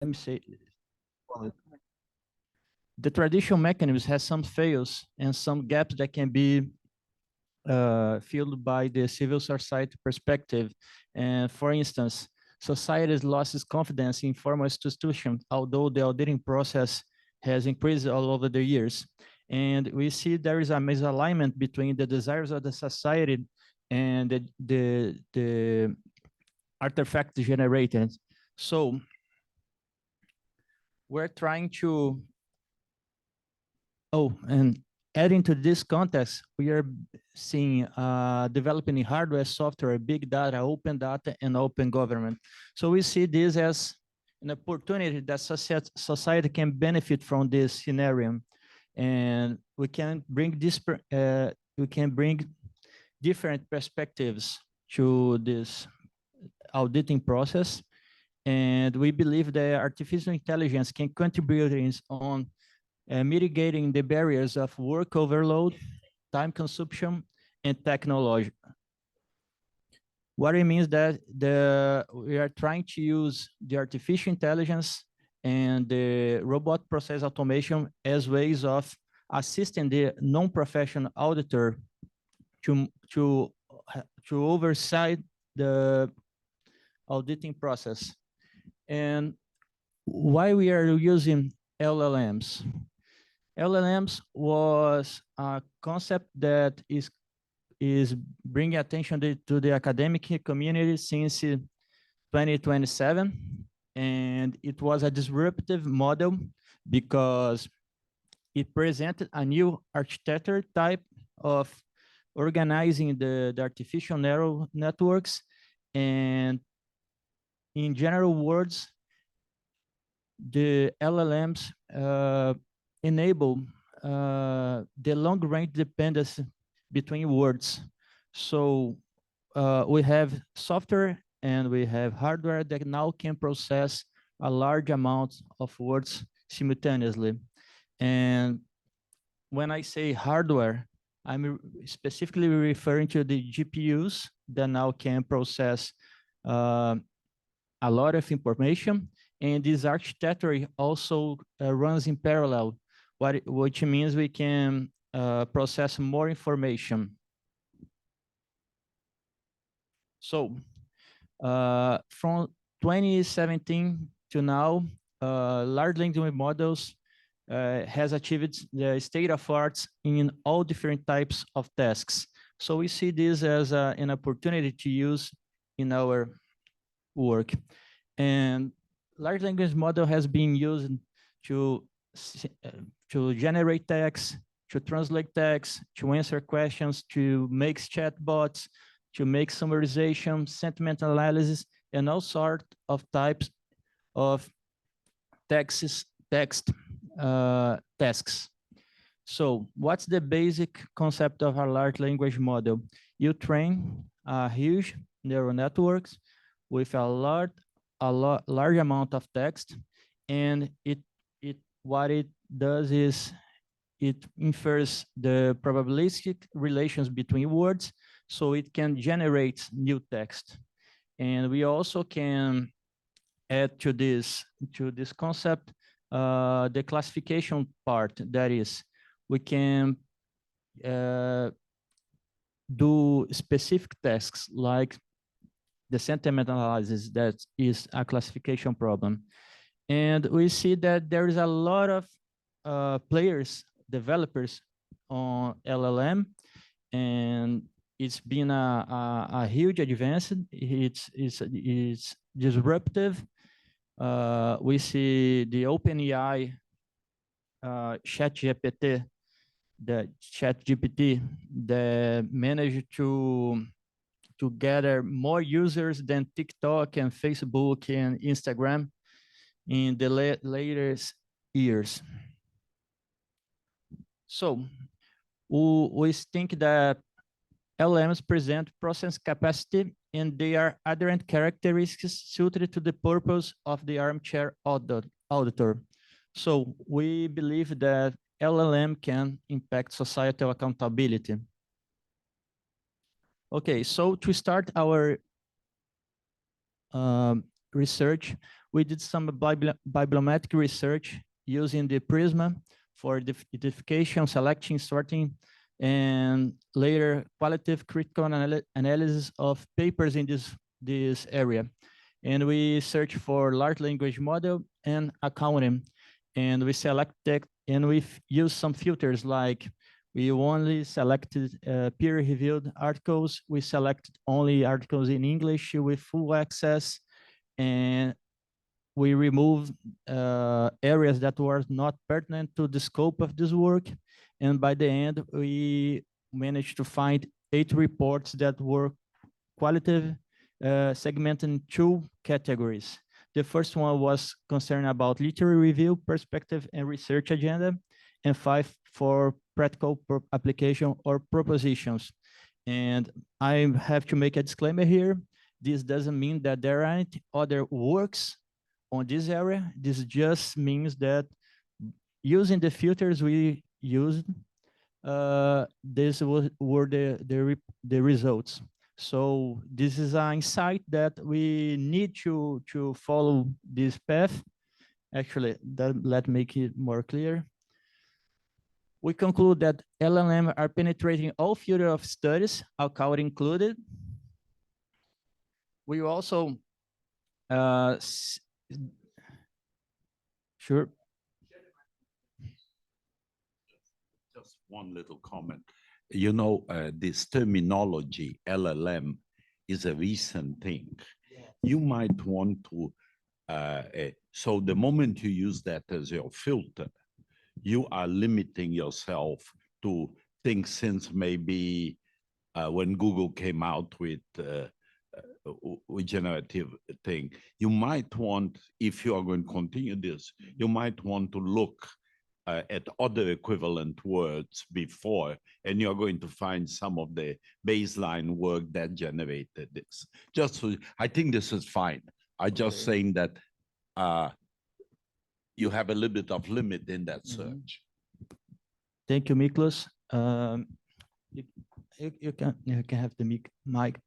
let me say, the traditional mechanism has some fails and some gaps that can be filled by the civil society perspective. And for instance, society loses confidence in formal institutions, although the auditing process has increased all over the years. And we see there is a misalignment between the desires of the society and the artifact generated. So we're trying to, and adding to this context, we are seeing developing hardware, software, big data, open data, and open government. So we see this as an opportunity that society can benefit from this scenario, and we can bring different perspectives to this auditing process. And we believe that artificial intelligence can contribute on mitigating the barriers of work overload, time consumption, and technology. What it means that we are trying to use the artificial intelligence and the robot process automation as ways of assisting the non-professional auditor to oversight the auditing process. And why we are using LLMs? LLMs was a concept that is bringing attention to the academic community since 2027, and it was a disruptive model because it presented a new architecture type of organizing the artificial neural networks. And in general words, the LLMs enable the long-range dependency between words. So we have software and we have hardware that now can process a large amount of words simultaneously. And when I say hardware, I'm specifically referring to the GPUs that now can process a lot of information. And this architecture also runs in parallel, which means we can process more information. So from 2017 to now, large language models has achieved the state of arts in all different types of tasks. So we see this as an opportunity to use in our work. And large language model has been used to generate text, to translate text, to answer questions, to make chatbots, to make summarization, sentiment analysis, and all sorts of types of tasks. So what's the basic concept of a large language model? You train huge neural networks with a large amount of text, and what it does is it infers the probabilistic relations between words, so it can generate new text. And we also can add to this concept the classification part. That is, we can do specific tasks like the sentiment analysis. That is a classification problem. And we see that there is a lot of developers on LLM, and it's been a huge advance. It's disruptive. We see the OpenAI ChatGPT that managed to gather more users than TikTok and Facebook and Instagram in the latest years. So we think that LLMs present process capacity, and they are adherent characteristics suited to the purpose of the armchair auditor. So we believe that LLM can impact societal accountability. Okay, so to start our research, we did some bibliometric research using the Prisma for identification, selecting, sorting, and later qualitative critical analysis of papers in this area. And we search for large language model and accounting. And we selected, and we use some filters, like we only selected peer-reviewed articles. We selected only articles in English with full access, and we removed areas that were not pertinent to the scope of this work. And by the end, we managed to find 8 reports that were qualitative, segmented in 2 categories. The first one was concerned about literary review, perspective, and research agenda, and 5 for practical application or propositions. And I have to make a disclaimer here. This doesn't mean that there aren't other works on this area. This just means that using the filters we used, this were the results. So this is an insight that we need to follow this path. Actually, let's make it more clear. We conclude that LLM are penetrating all fields of studies, accounting included. We also, sure. Just one little comment. You know, this terminology, LLM, is a recent thing. Yeah. You might want to, so the moment you use that as your filter, you are limiting yourself to things since maybe when Google came out with generative thing. You might want, if you are going to continue this, you might want to look at other equivalent words before, and you're going to find some of the baseline work that generated this. Just so, I think this is fine. I'm just saying that you have a little bit of limit in that search. Thank you, Miklos. You can have the mic.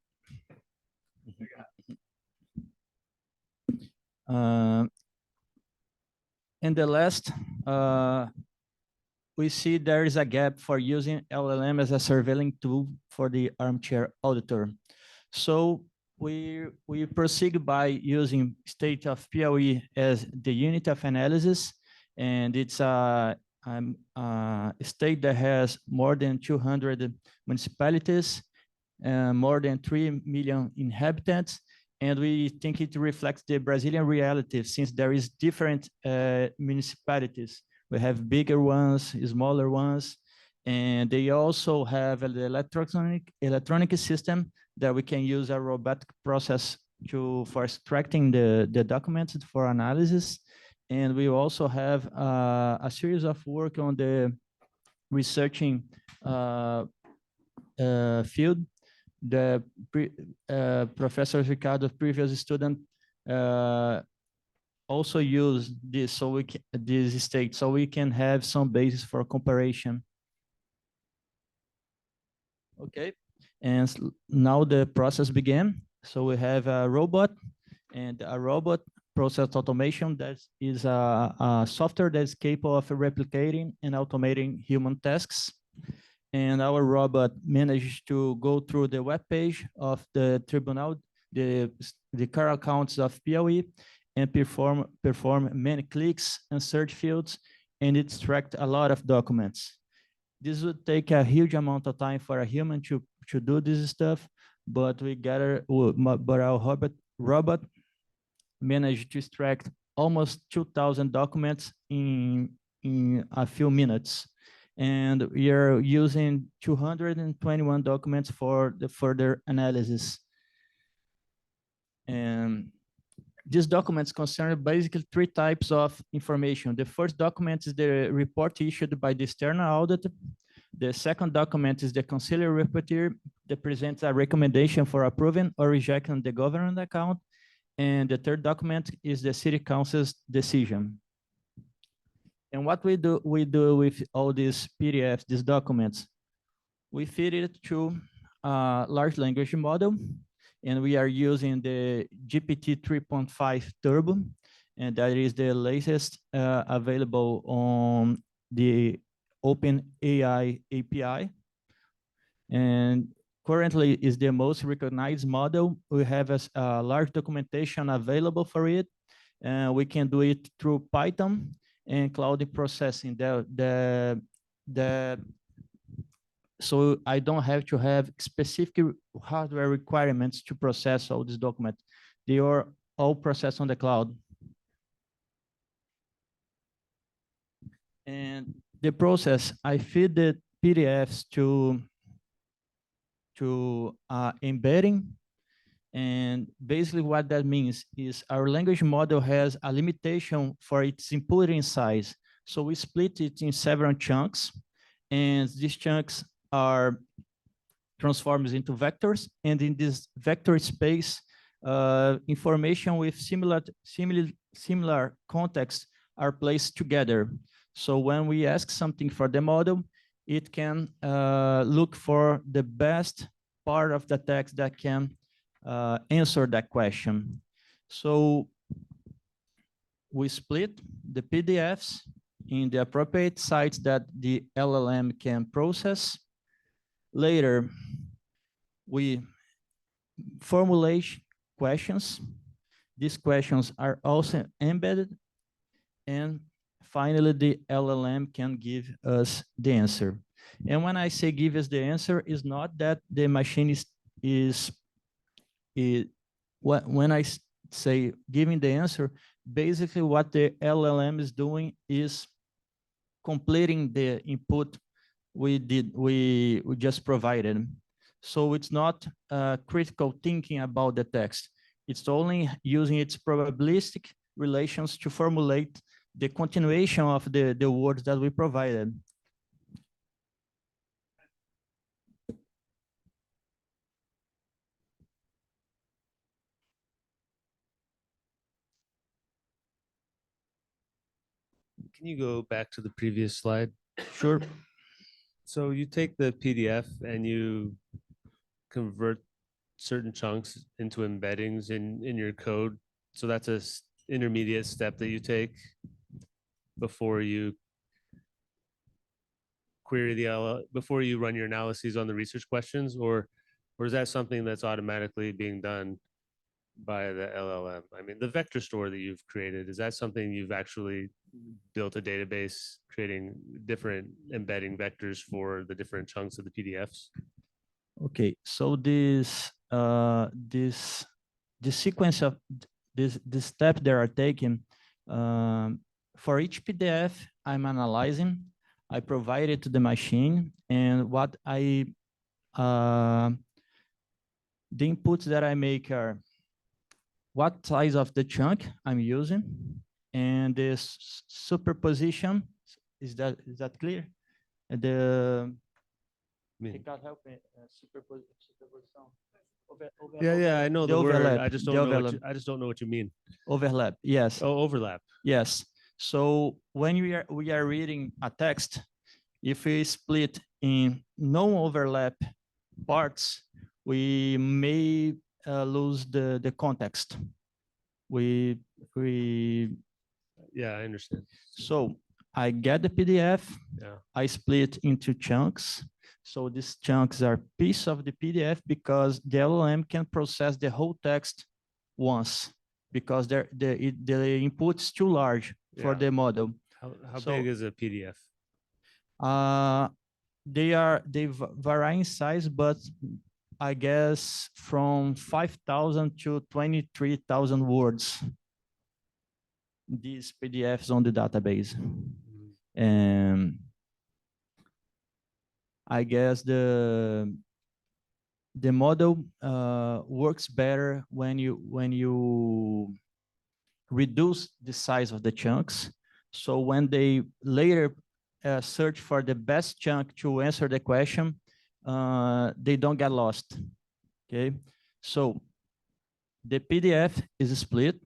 And the last, we see there is a gap for using LLM as a surveilling tool for the armchair auditor. So we proceed by using state of PLE as the unit of analysis, and it's a state that has more than 200 municipalities, more than 3 million inhabitants, and we think it reflects the Brazilian reality, since there is different municipalities. We have bigger ones, smaller ones, and they also have an electronic system that we can use a robotic process for extracting the documents for analysis. And we also have a series of work on the researching field. The Professor Ricardo, previous student, also use this, so this state, so we can have some basis for comparison. Okay, and now the process began. So we have a robot, and a robot process automation that is a software that's capable of replicating and automating human tasks. And our robot managed to go through the web page of the tribunal, the car accounts of PLE, and perform many clicks and search fields, and extract a lot of documents. This would take a huge amount of time for a human to do this stuff, but our robot managed to extract almost 2,000 documents in a few minutes. And we are using 221 documents for the further analysis. And these documents concern basically 3 types of information. The first document is the report issued by the external audit. The second document is the conciliar report that presents a recommendation for approving or rejecting the government account. And the third document is the city council's decision. And what we do with all these PDFs, these documents, we feed it to a large language model, and we are using the GPT 3.5 Turbo. and that is the latest available on the OpenAI API. And currently is the most recognized model. We have a large documentation available for it. We can do it through Python and cloud processing. So I don't have to have specific hardware requirements to process all these documents. They are all processed on the cloud. And the process, I feed the PDFs to embedding. And basically what that means is our language model has a limitation for its inputting size. So we split it in several chunks, and these chunks are transformed into vectors. And in this vector space, information with similar context are placed together. So when we ask something for the model, it can look for the best part of the text that can answer that question. So we split the PDFs in the appropriate sites that the LLM can process. Later, we formulate questions. These questions are also embedded. And finally, the LLM can give us the answer. And when I say give us the answer, it's not that the machine when I say giving the answer, basically what the LLM is doing is completing the input we just provided. So it's not critical thinking about the text. It's only using its probabilistic relations to formulate the continuation of the words that we provided. Can you go back to the previous slide? Sure. So you take the PDF and you convert certain chunks into embeddings in your code. So that's an intermediate step that you take before you query before you run your analyses on the research questions, or is that something that's automatically being done by the LLM? I mean, the vector store that you've created, is that something you've actually built a database creating different embedding vectors for the different chunks of the PDFs? Okay, so this sequence of this step they are taking, for each PDF I'm analyzing, I provide it to the machine, and what the inputs that I make are what size of the chunk I'm using, and this superposition, is that clear? The it can't help me, superposition. Yeah, I know the word. I just don't know what you mean. Overlap, yes. Oh, overlap. Yes. So when we are reading a text, if we split in non-overlap parts, we may lose the context. Yeah, I understand. So I get the PDF, yeah. I split into chunks. So these chunks are piece of the PDF because the LLM can process the whole text once because the input is too large for the model. How big is a PDF? They vary in size, but I guess from 5,000 to 23,000 words. These PDFs on the database. And I guess the model works better when you reduce the size of the chunks. So when they later search for the best chunk to answer the question, they don't get lost. Okay, so the PDF is split,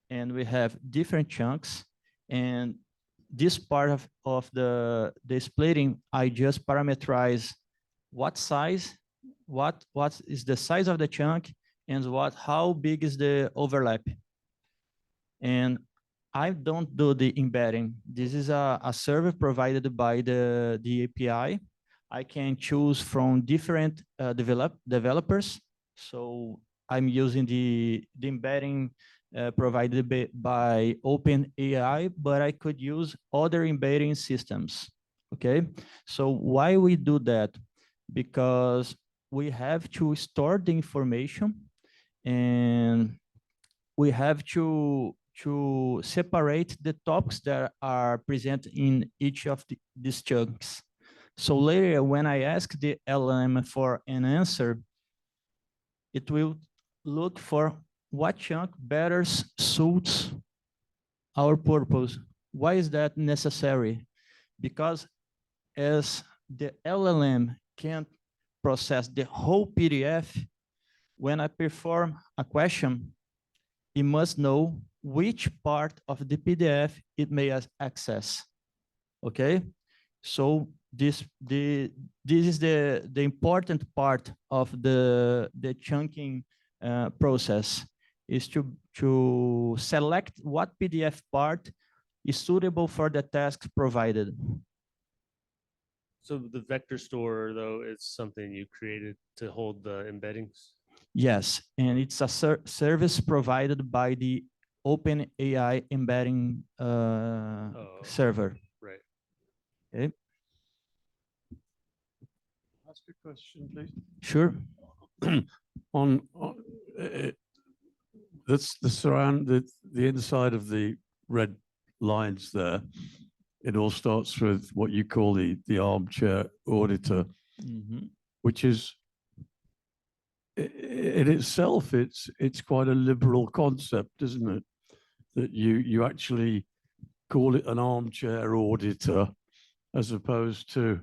and we have different chunks, and this part of the splitting, I just parameterize what size, what is the size of the chunk, and how big is the overlap. And I don't do the embedding. This is a service provided by the API. I can choose from different developers. So I'm using the embedding provided by OpenAI, but I could use other embedding systems. Okay, so why we do that? Because we have to store the information, and we have to separate the topics that are present in each of these chunks. So later, when I ask the LLM for an answer, it will look for what chunk better suits our purpose. Why is that necessary? Because as the LLM can't process the whole PDF, when I perform a question, it must know which part of the PDF it may access. Okay, so this is the important part of the chunking process, is to select what PDF part is suitable for the task provided. So the vector store, though, is something you created to hold the embeddings? Yes, and it's a service provided by the OpenAI embedding server. Right. Okay. Ask a question, please. Sure. That's the inside of the red lines there. It all starts with what you call the armchair auditor, which is in itself, it's quite a liberal concept, isn't it? That you actually call it an armchair auditor as opposed to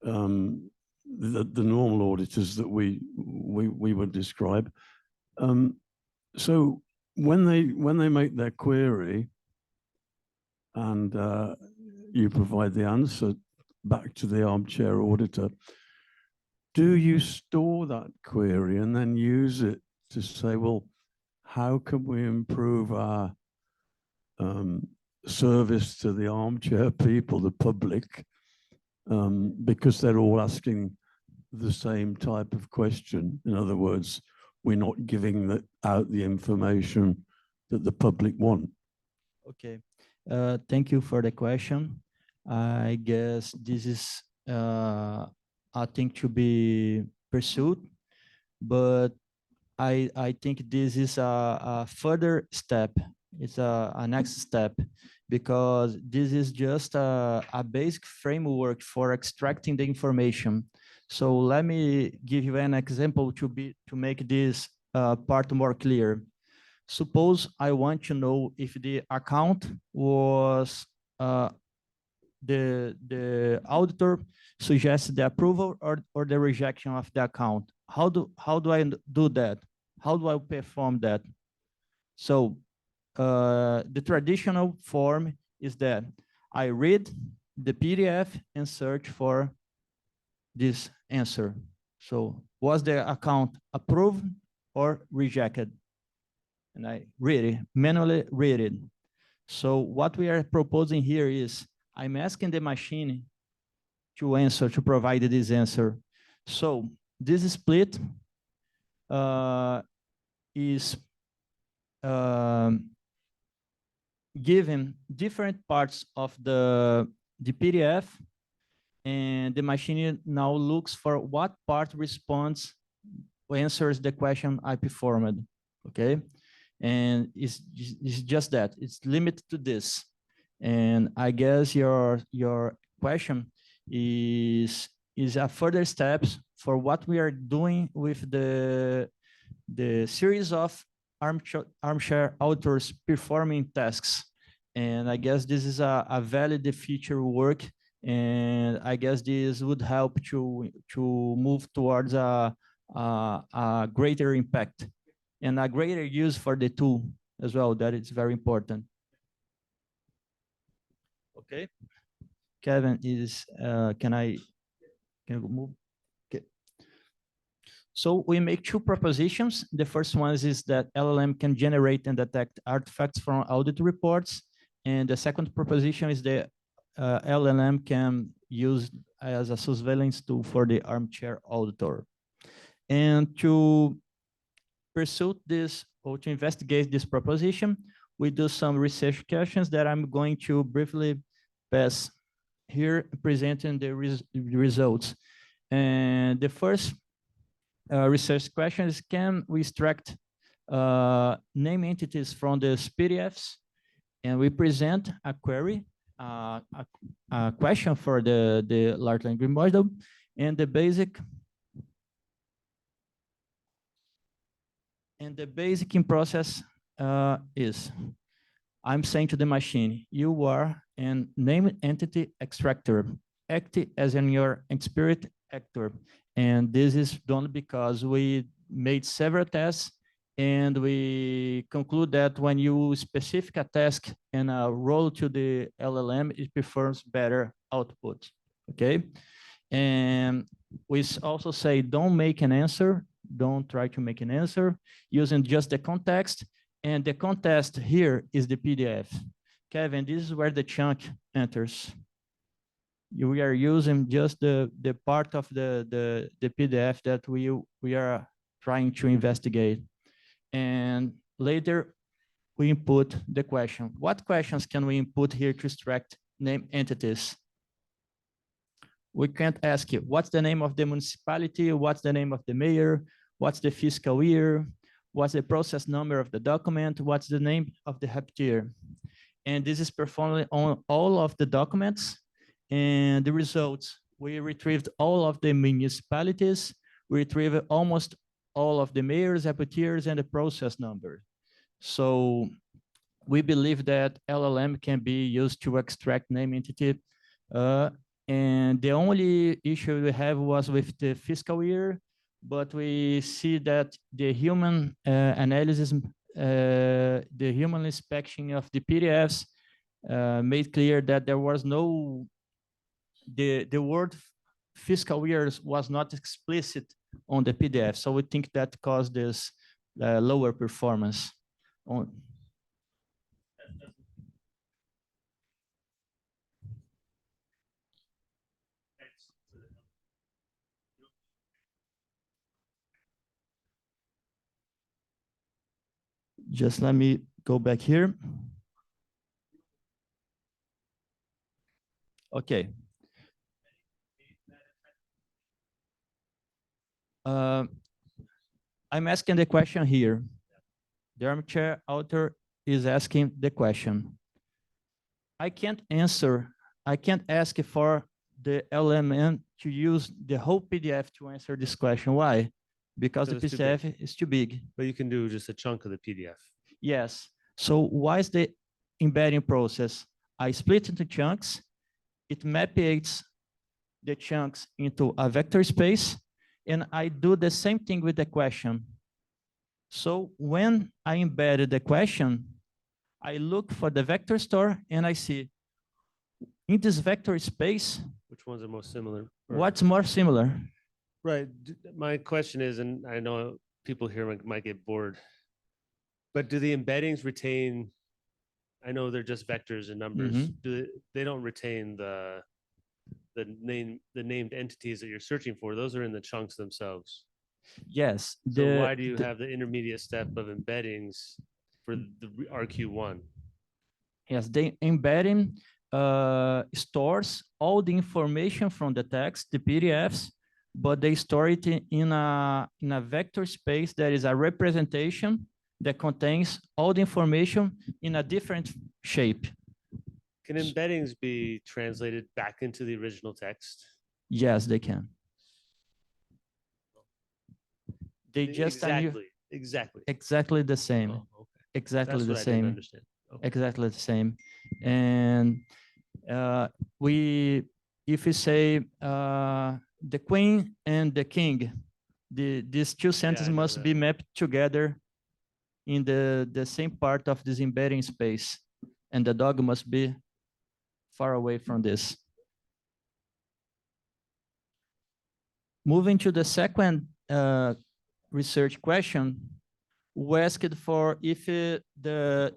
the normal auditors that we would describe. So when they make their query and you provide the answer back to the armchair auditor, do you store that query and then use it to say, well, how can we improve our service to the armchair people, the public, because they're all asking the same type of question? In other words, we're not giving out the information that the public want. Okay, thank you for the question. I guess this is I think to be pursued, but I think this is a further step. It's a next step, because this is just a basic framework for extracting the information. So let me give you an example to make this part more clear. Suppose I want to know if the account was the auditor suggests the approval or the rejection of the account. How do I do that? How do I perform that? So the traditional form is that I read the PDF and search for this answer. So was the account approved or rejected? And I read it, manually read it. So what we are proposing here is I'm asking the machine to provide this answer. So this split is given different parts of the PDF, and the machine now looks for what part answers the question I performed. Okay, and it's just that, it's limited to this. And I guess your question is a further steps for what we are doing with the series of armchair auditors performing tasks. And I guess this is a valid future work, and I guess this would help to move towards a greater impact and a greater use for the tool as well. That is very important. Okay, Kevin is can I move? Okay. So we make two propositions. The first one is that LLM can generate and detect artifacts from audit reports. And the second proposition is the LLM can use as a surveillance tool for the armchair auditor. And to pursue this or to investigate this proposition, we do some research questions that I'm going to briefly pass here, presenting the results. And the first research question is, can we extract name entities from the PDFs? And we present a query, a question for the large language model, and the basic in process is, I'm saying to the machine, you are an name entity extractor, act as in your spirit actor. And this is done because we made several tests, and we conclude that when you specify a task and a role to the LLM, it performs better output, okay? And we also say, don't make an answer, don't try to make an answer, using just the context, and the context here is the PDF. Kevin, this is where the chunk enters. We are using just the part of the PDF that we are trying to investigate. And later we input the question. What questions can we input here to extract name entities? We can't ask you, what's the name of the municipality? What's the name of the mayor? What's the fiscal year? What's the process number of the document? What's the name of the rapporteur? And this is performed on all of the documents. And the results, we retrieved all of the municipalities, we retrieved almost all of the mayors, rapporteurs, and the process number. So we believe that LLM can be used to extract name entity. And the only issue we have was with the fiscal year, but we see that the human analysis, the human inspection of the PDFs made clear that there was no, the word fiscal years was not explicit on the PDF. So we think that caused this lower performance. Just let me go back here. Okay. I'm asking the question here. The armchair author is asking the question. I can't answer, I can't ask for the LLM to use the whole PDF to answer this question. Why? Because the PDF is too big. But you can do just a chunk of the PDF. Yes. So why is the embedding process? I split into chunks. It maps the chunks into a vector space, and I do the same thing with the question. So when I embedded the question, I look for the vector store and I see in this vector space, which ones are most similar? What's more similar? Right. My question is, and I know people here might get bored, but do the embeddings retain, I know they're just vectors and numbers. They don't retain the named entities that you're searching for? Those are in the chunks themselves. Yes. So why do you have the intermediate step of embeddings for the RQ1? Yes, the embedding stores all the information from the text, the PDFs, but they store it in a vector space that is a representation that contains all the information in a different shape. Can embeddings be translated back into the original text? Yes, they can. They just exactly the same. Oh, okay. Exactly That's the what I same. didn't understand. Okay. Exactly the same. And if we say the queen and the king, these two sentences must be mapped together in the same part of this embedding space, and the dog must be far away from this. Moving to the second research question, we asked for if the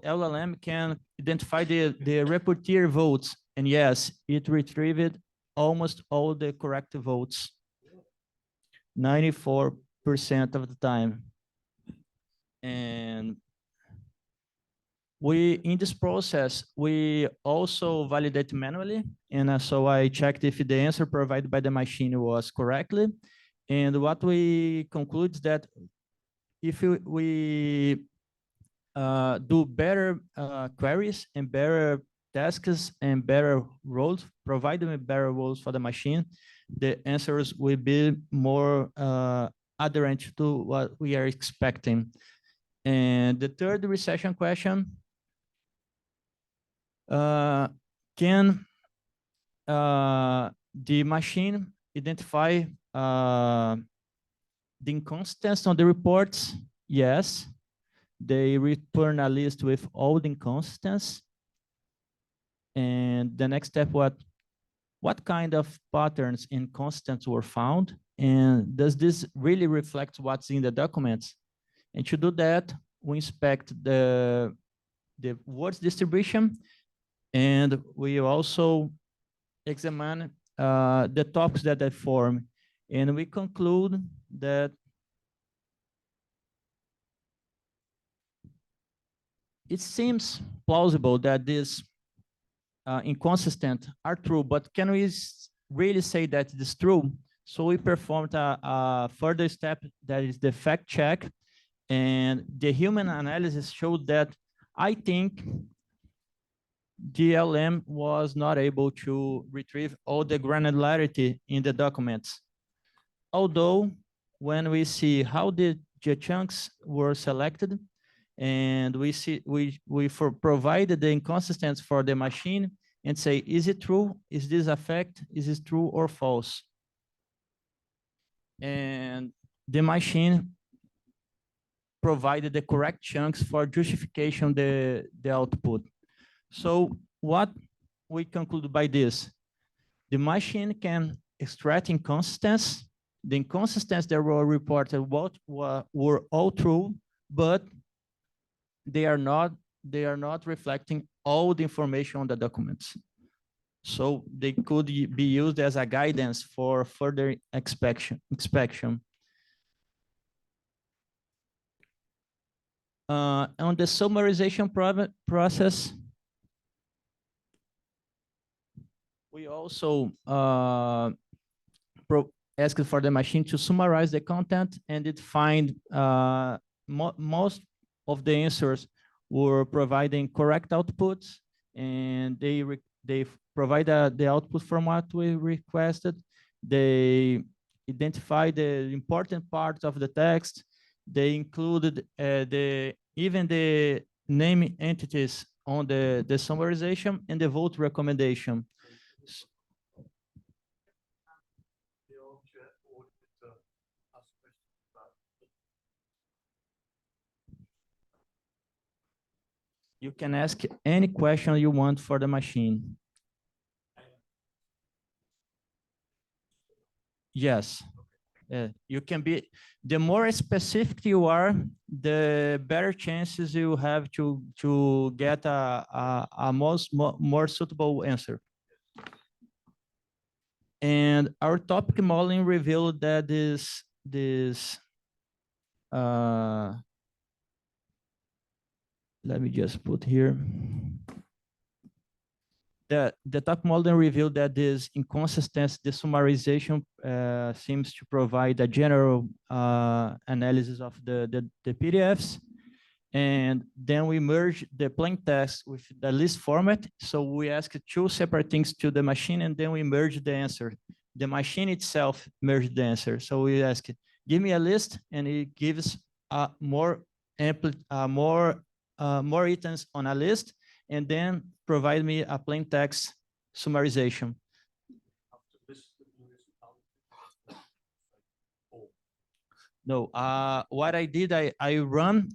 LLM can identify the reporter votes. And yes, it retrieved almost all the correct votes, 94% of the time. And in this process, we also validate manually. And so I checked if the answer provided by the machine was correctly. And what we conclude is that if we do better queries and better tasks and better roles, provide them with better roles for the machine, the answers will be more adherent to what we are expecting. And the third recession question, can the machine identify the inconsistencies on the reports? Yes. They return a list with all the inconsistencies. And the next step, what kind of patterns and inconsistencies were found? And does this really reflect what's in the documents? And to do that, we inspect the words distribution, and we also examine the topics that they form. And we conclude that it seems plausible that these inconsistent are true, but can we really say that it is true? So we performed a further step, that is the fact check, and the human analysis showed that I think DLM was not able to retrieve all the granularity in the documents. Although when we see how the chunks were selected, and we provided the inconsistencies for the machine and say, is it true? Is this a fact? Is this true or false? And the machine provided the correct chunks for justification the output. So what we conclude by this, the machine can extract inconsistencies. The inconsistencies that were reported were all true, but they are not reflecting all the information on the documents. So they could be used as a guidance for further inspection. On the summarization process, we also asked for the machine to summarize the content, and it find most of the answers were providing correct outputs, and they provide the output from what we requested. They identify the important parts of the text. They included even the name entities on the summarization and the vote recommendation. You can ask any question you want for the machine. Yes. You can be, the more specific you are, the better chances you have to get a more suitable answer. And our topic modeling revealed that let me just put here. The top modeling revealed that this inconsistency, the summarization seems to provide a general analysis of the PDFs. And then we merge the plain text with the list format. So we ask two separate things to the machine, and then we merge the answer. The machine itself merged the answer. So we ask, give me a list, and it gives more items on a list, and then provide me a plain text summarization. No, what I did, I run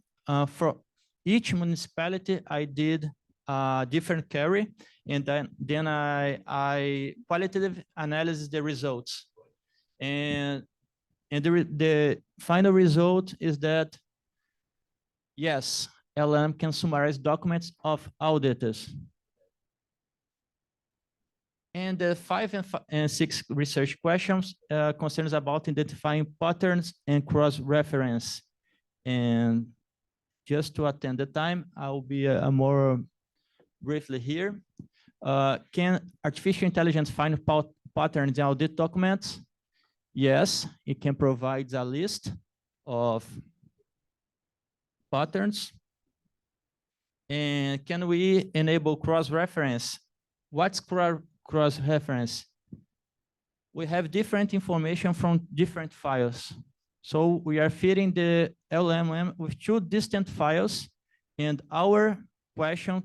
for each municipality, I did a different query, and then I qualitative analysis the results. And And the final result is that, yes, LLM can summarize documents of auditors. And the 5 and 6 research questions concerns about identifying patterns and cross-reference. And just to attend the time, I will be more briefly here. Can artificial intelligence find patterns in audit documents? Yes, it can provide a list of patterns. And can we enable cross-reference? What's cross-reference? We have different information from different files. So we are feeding the LLM with 2 distant files, and our question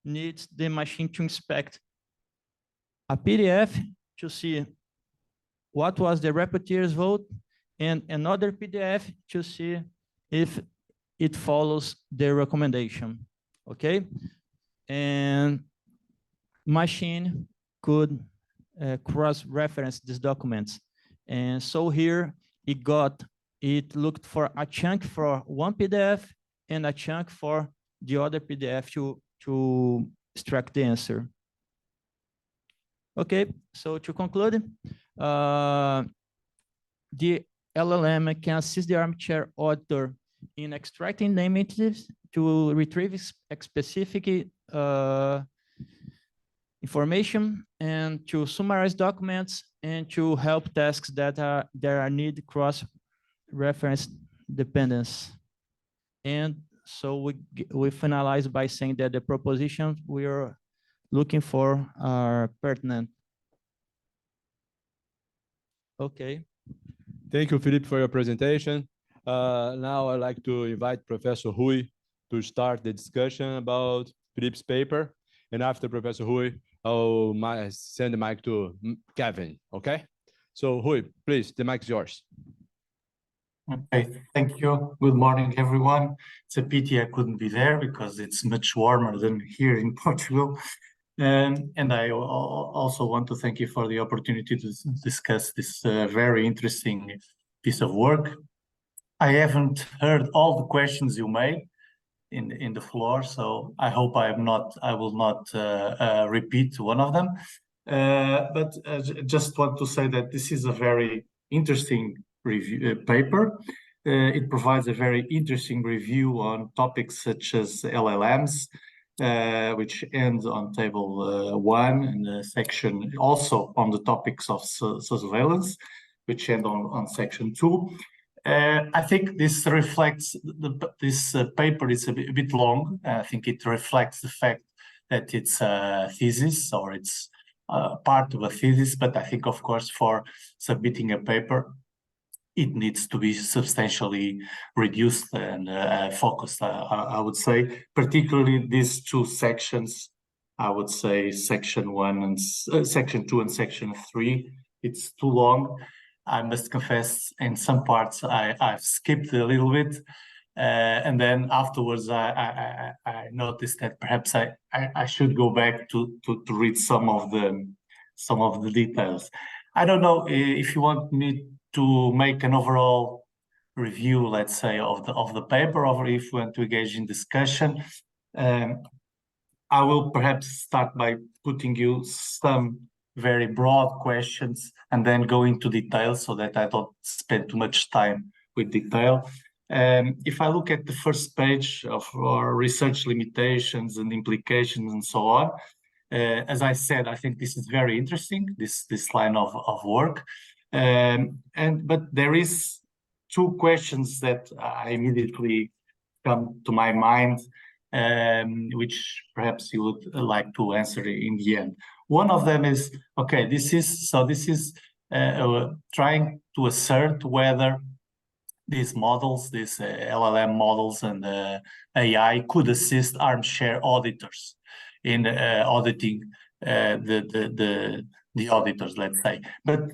needs the machine to inspect a PDF to see what was the rapporteur's vote, and another PDF to see if it follows the recommendation, okay? And machine could cross-reference these documents. And so here it looked for a chunk for one PDF and a chunk for the other PDF to extract the answer. Okay, so to conclude, the LLM can assist the armchair auditor in extracting name entities to retrieve specific information and to summarize documents and to help tasks that are need cross-reference dependence. And so we finalize by saying that the propositions we are looking for are pertinent. Okay. Thank you, Felipe, for your presentation. Now I'd like to invite Professor Rui to start the discussion about Felipe's paper. And after Professor Rui, I'll send the mic to Kevin, okay? So Rui, please, the mic is yours. Okay, thank you. Good morning, everyone. It's a pity I couldn't be there because it's much warmer than here in Portugal. And I also want to thank you for the opportunity to discuss this very interesting piece of work. I haven't heard all the questions you made in the floor, so I hope I will not repeat one of them. But I just want to say that this is a very interesting paper. It provides a very interesting review on topics such as LLMs, which ends on table 1, and section also on the topics of sousveillance, which end on section 2. I think this reflects, this paper is a bit long. I think it reflects the fact that it's a thesis, or it's part of a thesis, but I think, of course, for submitting a paper, it needs to be substantially reduced and focused, I would say, particularly these 2 sections. I would say section 1 and section 2 and section 3. It's too long. I must confess, in some parts I've skipped a little bit, and then afterwards I noticed that perhaps I should go back to read some of the details. I don't know if you want me to make an overall review, let's say, of the paper, or if you want to engage in discussion. I will perhaps start by putting you some very broad questions and then go into detail so that I don't spend too much time with detail. If I look at the first page of our research limitations and implications and so on, as I said, I think this is very interesting, this line of work. But there is 2 questions that immediately come to my mind, which perhaps you would like to answer in the end. One of them is, okay, this is trying to assert whether these models, these LLM models and AI could assist armchair auditors in auditing the auditors, let's say. But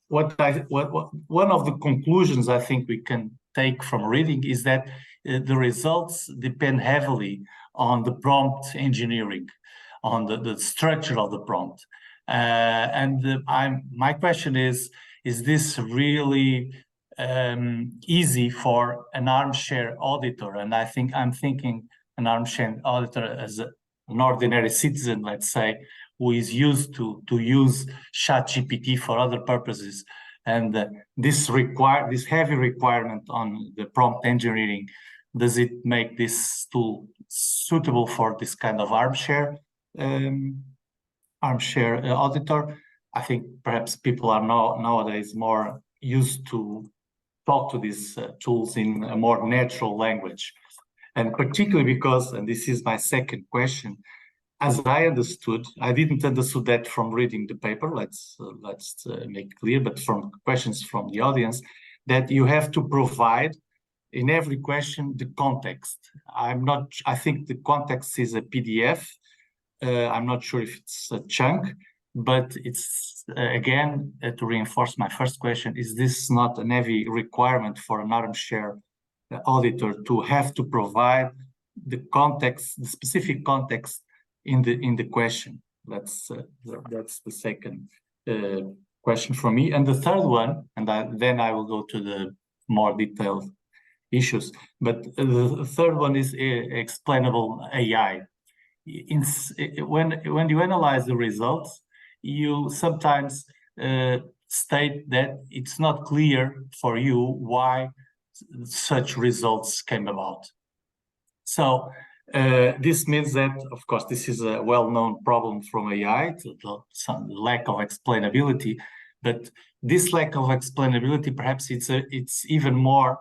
one of the conclusions I think we can take from reading is that the results depend heavily on the prompt engineering, on the structure of the prompt. My question is this really easy for an armchair auditor. And I'm thinking an armchair auditor as an ordinary citizen, let's say, who is used to use ChatGPT for other purposes. And this heavy requirement on the prompt engineering, does it make this tool suitable for this kind of armchair auditor? I think perhaps people are nowadays more used to talk to these tools in a more natural language. And particularly because, and this is my second question, as I understood, I didn't understand that from reading the paper, let's make clear, but from questions from the audience, that you have to provide in every question the context. I think the context is a PDF. I'm not sure if it's a chunk, but it's, again, to reinforce my first question, is this not a heavy requirement for an armchair auditor to have to provide the context, the specific context in the question? That's the second question for me. And the third one, and then I will go to the more detailed issues. But the third one is explainable AI. When you analyze the results, you sometimes state that it's not clear for you why such results came about. So this means that, of course, this is a well-known problem from AI, some lack of explainability. But this lack of explainability, perhaps it's even more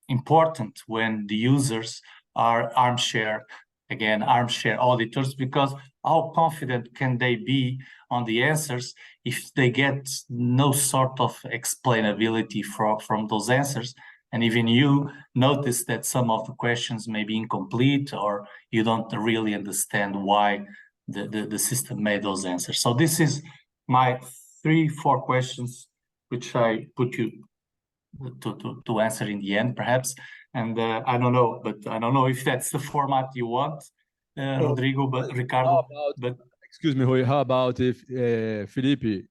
important when the users are armchair auditors, because how confident can they be on the answers if they get no sort of explainability from those answers? And even you notice that some of the questions may be incomplete, or you don't really understand why the system made those answers. So this is my 3-4 questions, which I put you to answer in the end, perhaps. And I don't know if that's the format you want, Rodrigo, but Ricardo. Excuse me, Rui, how about if Felipe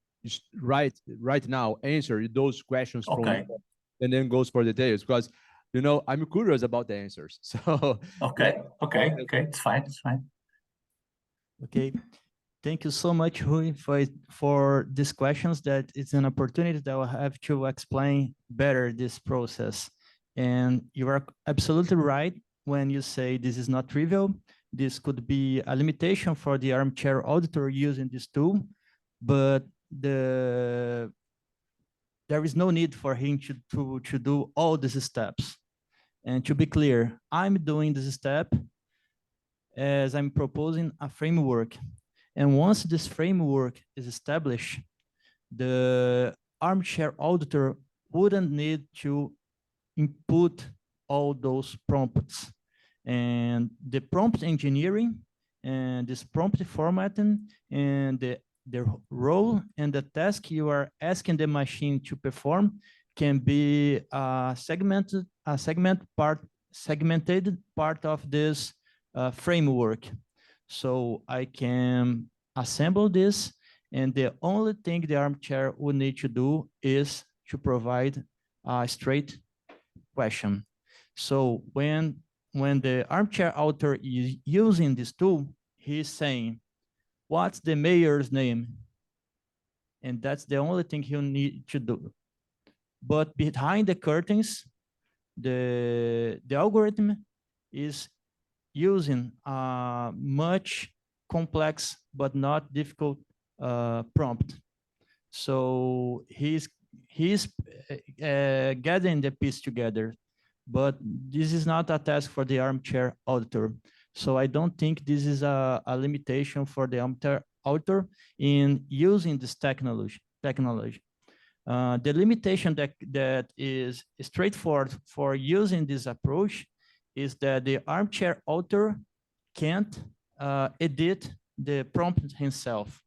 right now answer those questions from and then goes for details, because I'm curious about the answers. So okay, it's fine. Okay, thank you so much, Rui, for these questions. That it's an opportunity that I'll have to explain better this process. And you are absolutely right when you say this is not trivial. This could be a limitation for the armchair auditor using this tool, but there is no need for him to do all these steps. And to be clear, I'm doing this step as I'm proposing a framework. And once this framework is established, the armchair auditor wouldn't need to input all those prompts. And the prompt engineering and this prompt formatting and the role and the task you are asking the machine to perform can be segmented part of this framework. So I can assemble this, and the only thing the armchair would need to do is to provide a straight question. So when the armchair author is using this tool, he's saying, what's the mayor's name? And that's the only thing he'll need to do. But behind the curtains, the algorithm is using a much complex but not difficult prompt. So he's gathering the piece together, but this is not a task for the armchair auditor. So I don't think this is a limitation for the armchair auditor in using this technology. The limitation that is straightforward for using this approach is that the armchair author can't edit the prompt himself.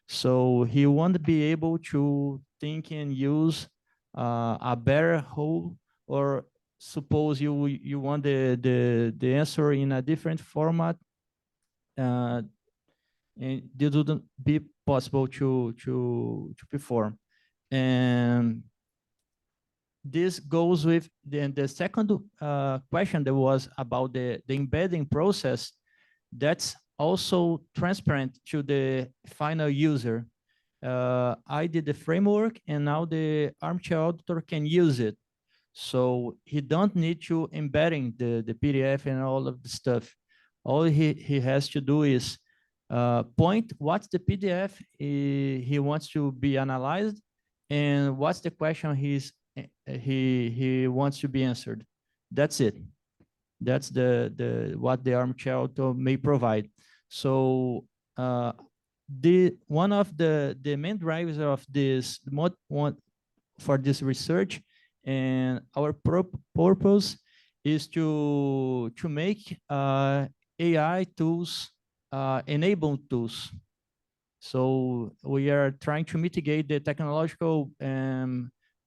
So he won't be able to think and use a better whole, or suppose you want the answer in a different format, and it wouldn't be possible to perform. And this goes with the second question that was about the embedding process. That's also transparent to the final user. I did the framework, and now the armchair auditor can use it. So he don't need to embedding the PDF and all of the stuff. All he has to do is point what's the PDF he wants to be analyzed, and what's the question he wants to be answered. That's it. That's what the armchair auditor may provide. So one of the main drivers of this for this research and our purpose is to make AI tools enable tools. So we are trying to mitigate the technological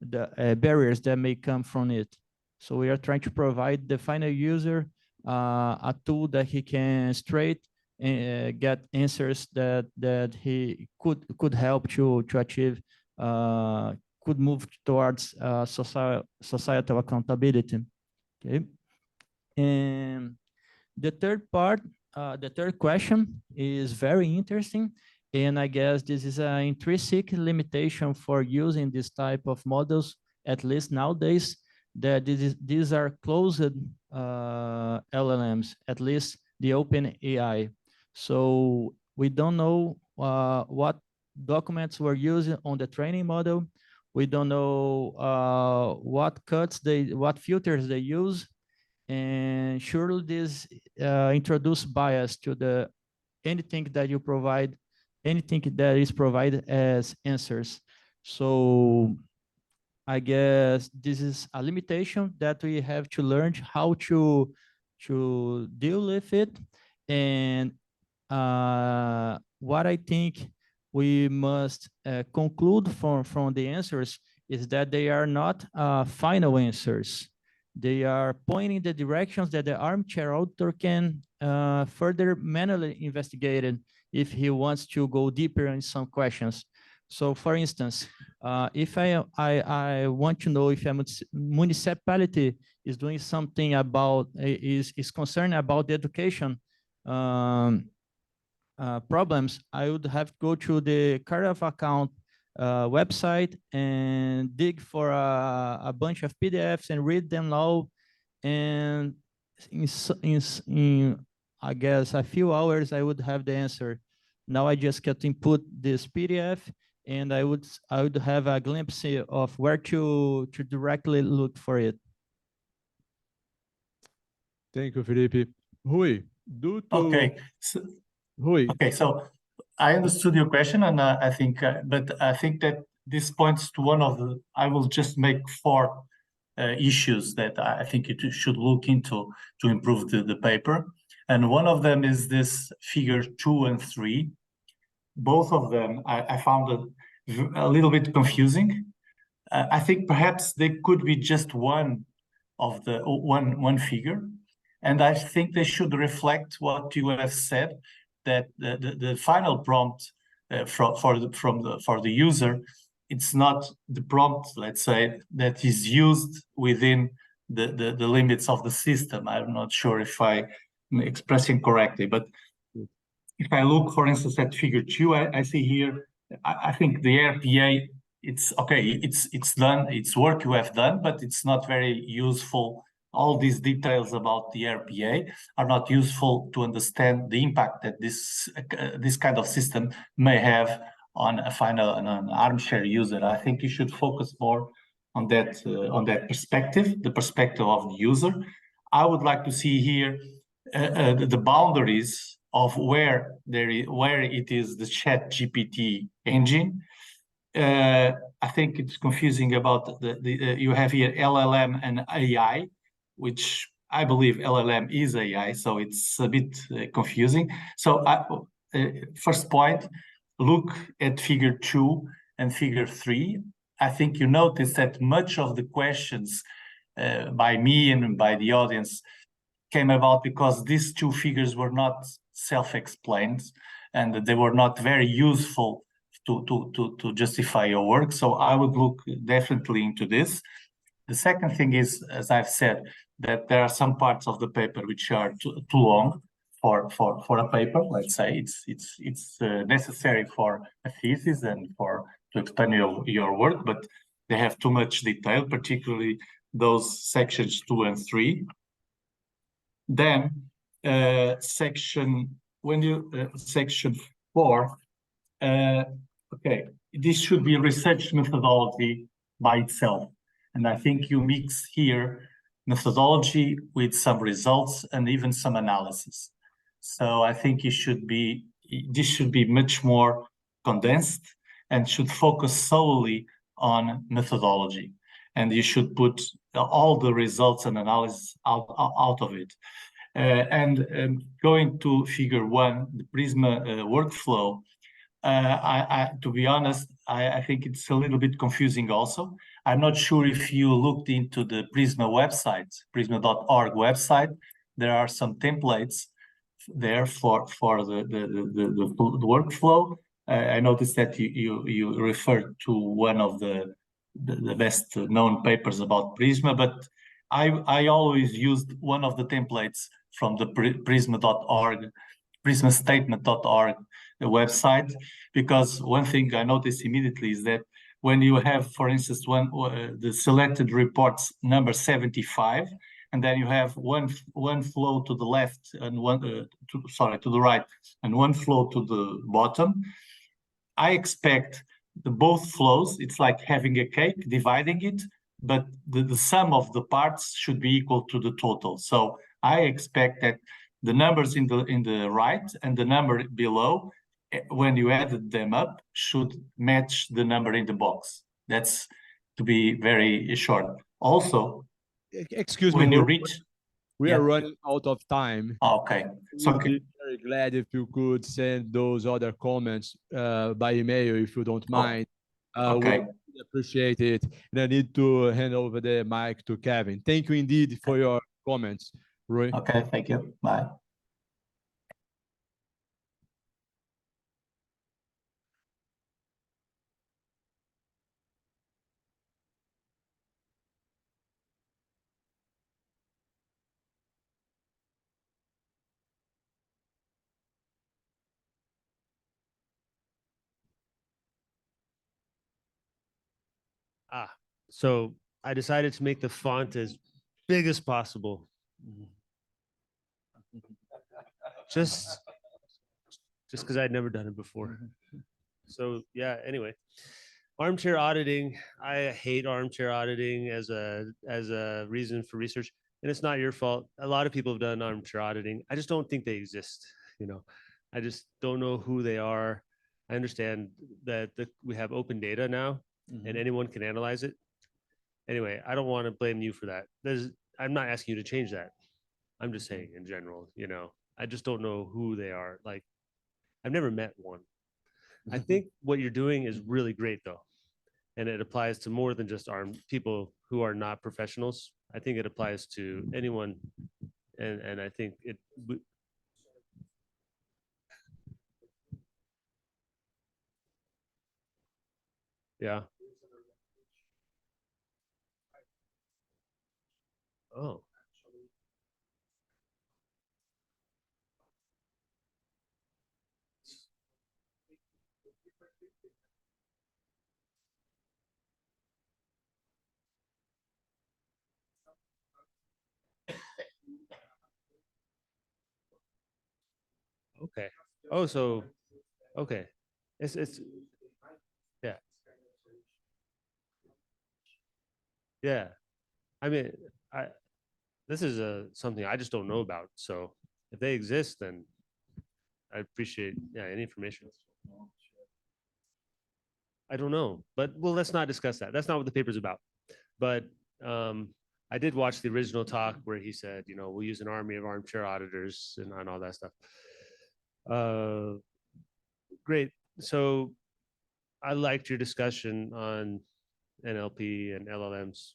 barriers that may come from it. So we are trying to provide the final user a tool that he can straight get answers that he could help to achieve, could move towards societal accountability. Okay, and the third part, the third question is very interesting, and I guess this is an intrinsic limitation for using this type of models, at least nowadays, that these are closed LLMs, at least the OpenAI. So we don't know what documents were used on the training model. We don't know what filters they use, and surely this introduce bias to anything that you provide, anything that is provided as answers. So I guess this is a limitation that we have to learn how to deal with it. And what I think we must conclude from the answers is that they are not final answers. They are pointing the directions that the armchair auditor can further manually investigate it if he wants to go deeper in some questions. So for instance, if I want to know if a municipality is doing something about, is concerned about the education problems, I would have to go to the card of account website and dig for a bunch of PDFs and read them all. And in I guess a few hours, I would have the answer. Now I just get to input this PDF, and I would have a glimpse of where to directly look for it. Thank you, Felipe. Rui, Okay. Rui. Okay, so I understood your question, and I think, but I think that this points to one of the. I will just make 4 issues that I think you should look into to improve the paper, and one of them is this figure 2 and 3. Both of them I found a little bit confusing. I think perhaps they could be just one of the one figure, and I think they should reflect what you have said, that the final prompt for the user, it's not the prompt, let's say, that is used within the limits of the system. I'm not sure if I'm expressing correctly, but if I look, for instance, at figure 2, I see here, I think the RPA, it's okay, it's done, it's work you have done, but it's not very useful. All these details about the RPA are not useful to understand the impact that this kind of system may have on an armchair user. I think you should focus more on that perspective, the perspective of the user. I would like to see here the boundaries of where it is the ChatGPT engine. I think it's confusing about you have here LLM and AI, which I believe LLM is AI, so it's a bit confusing. So first point, look at figure 2 and figure 3. I think you notice that much of the questions by me and by the audience came about because these 2 figures were not self-explained, and they were not very useful to justify your work. So I would look definitely into this. The second thing is, as I've said, that there are some parts of the paper which are too long for a paper. Let's say it's necessary for a thesis and to explain your work, but they have too much detail, particularly those sections 2 and 3. Then section 4. Okay, this should be research methodology by itself. And I think you mix here methodology with some results and even some analysis. So I think this should be much more condensed and should focus solely on methodology. And you should put all the results and analysis out of it. Going to figure 1, the Prisma workflow, to be honest, I think it's a little bit confusing also. I'm not sure if you looked into the Prisma website, prisma.org website. There are some templates there for the workflow. I noticed that you referred to one of the best known papers about Prisma, but I always used one of the templates from the prisma.org, prismastatement.org website, because one thing I noticed immediately is that when you have, for instance, the selected reports number 75, and then you have one flow to the left and one to the right, and one flow to the bottom, I expect both flows. It's like having a cake, dividing it, but the sum of the parts should be equal to the total. So I expect that the numbers in the right and the number below, when you added them up, should match the number in the box. That's to be very short. Also, excuse when me, you reach, we are running out of time. Okay, so We'd be very glad if you could send those other comments by email, if you don't mind. Okay. We appreciate it. And I need to hand over the mic to Kevin. Thank you indeed for your comments, Rui. Okay, thank you. Bye. So I decided to make the font as big as possible. Just because I'd never done it before. So yeah, anyway, armchair auditing. I hate armchair auditing as a reason for research, and it's not your fault. A lot of people have done armchair auditing. I just don't think they exist. I just don't know who they are. I understand that we have open data now, and anyone can analyze it. Anyway, I don't want to blame you for that. I'm not asking you to change that. I'm just saying in general, I just don't know who they are. Like, I've never met one. I think what you're doing is really great though. And it applies to more than just people who are not professionals. I think it applies to anyone. And I think it, yeah. Oh. Okay. Oh, so okay. It's yeah. Yeah. I mean, this is something I just don't know about. So if they exist, then I appreciate any information. I don't know, but well, let's not discuss that. That's not what the paper's about. But I did watch the original talk where he said, we'll use an army of armchair auditors and all that stuff. Great. So I liked your discussion on NLP and LLMs.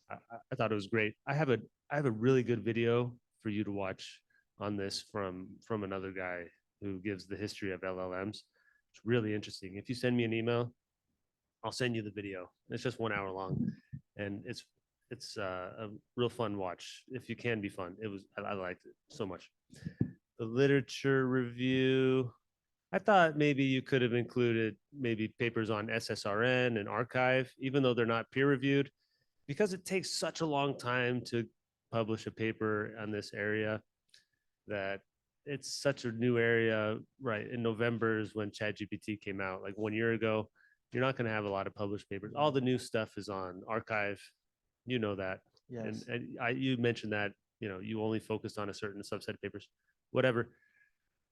I thought it was great. I have a really good video for you to watch on this from another guy who gives the history of LLMs. It's really interesting. If you send me an email, I'll send you the video. It's just 1 hour long, and it's a real fun watch if you can be fun. I liked it so much. The literature review, I thought maybe you could have included maybe papers on SSRN and archive, even though they're not peer reviewed, because it takes such a long time to publish a paper on this area that it's such a new area, right? In November is when ChatGPT came out, like 1 year ago. You're not going to have a lot of published papers. All the new stuff is on archive. You know that. Yes. And you mentioned that, you know, you only focused on a certain subset of papers, whatever.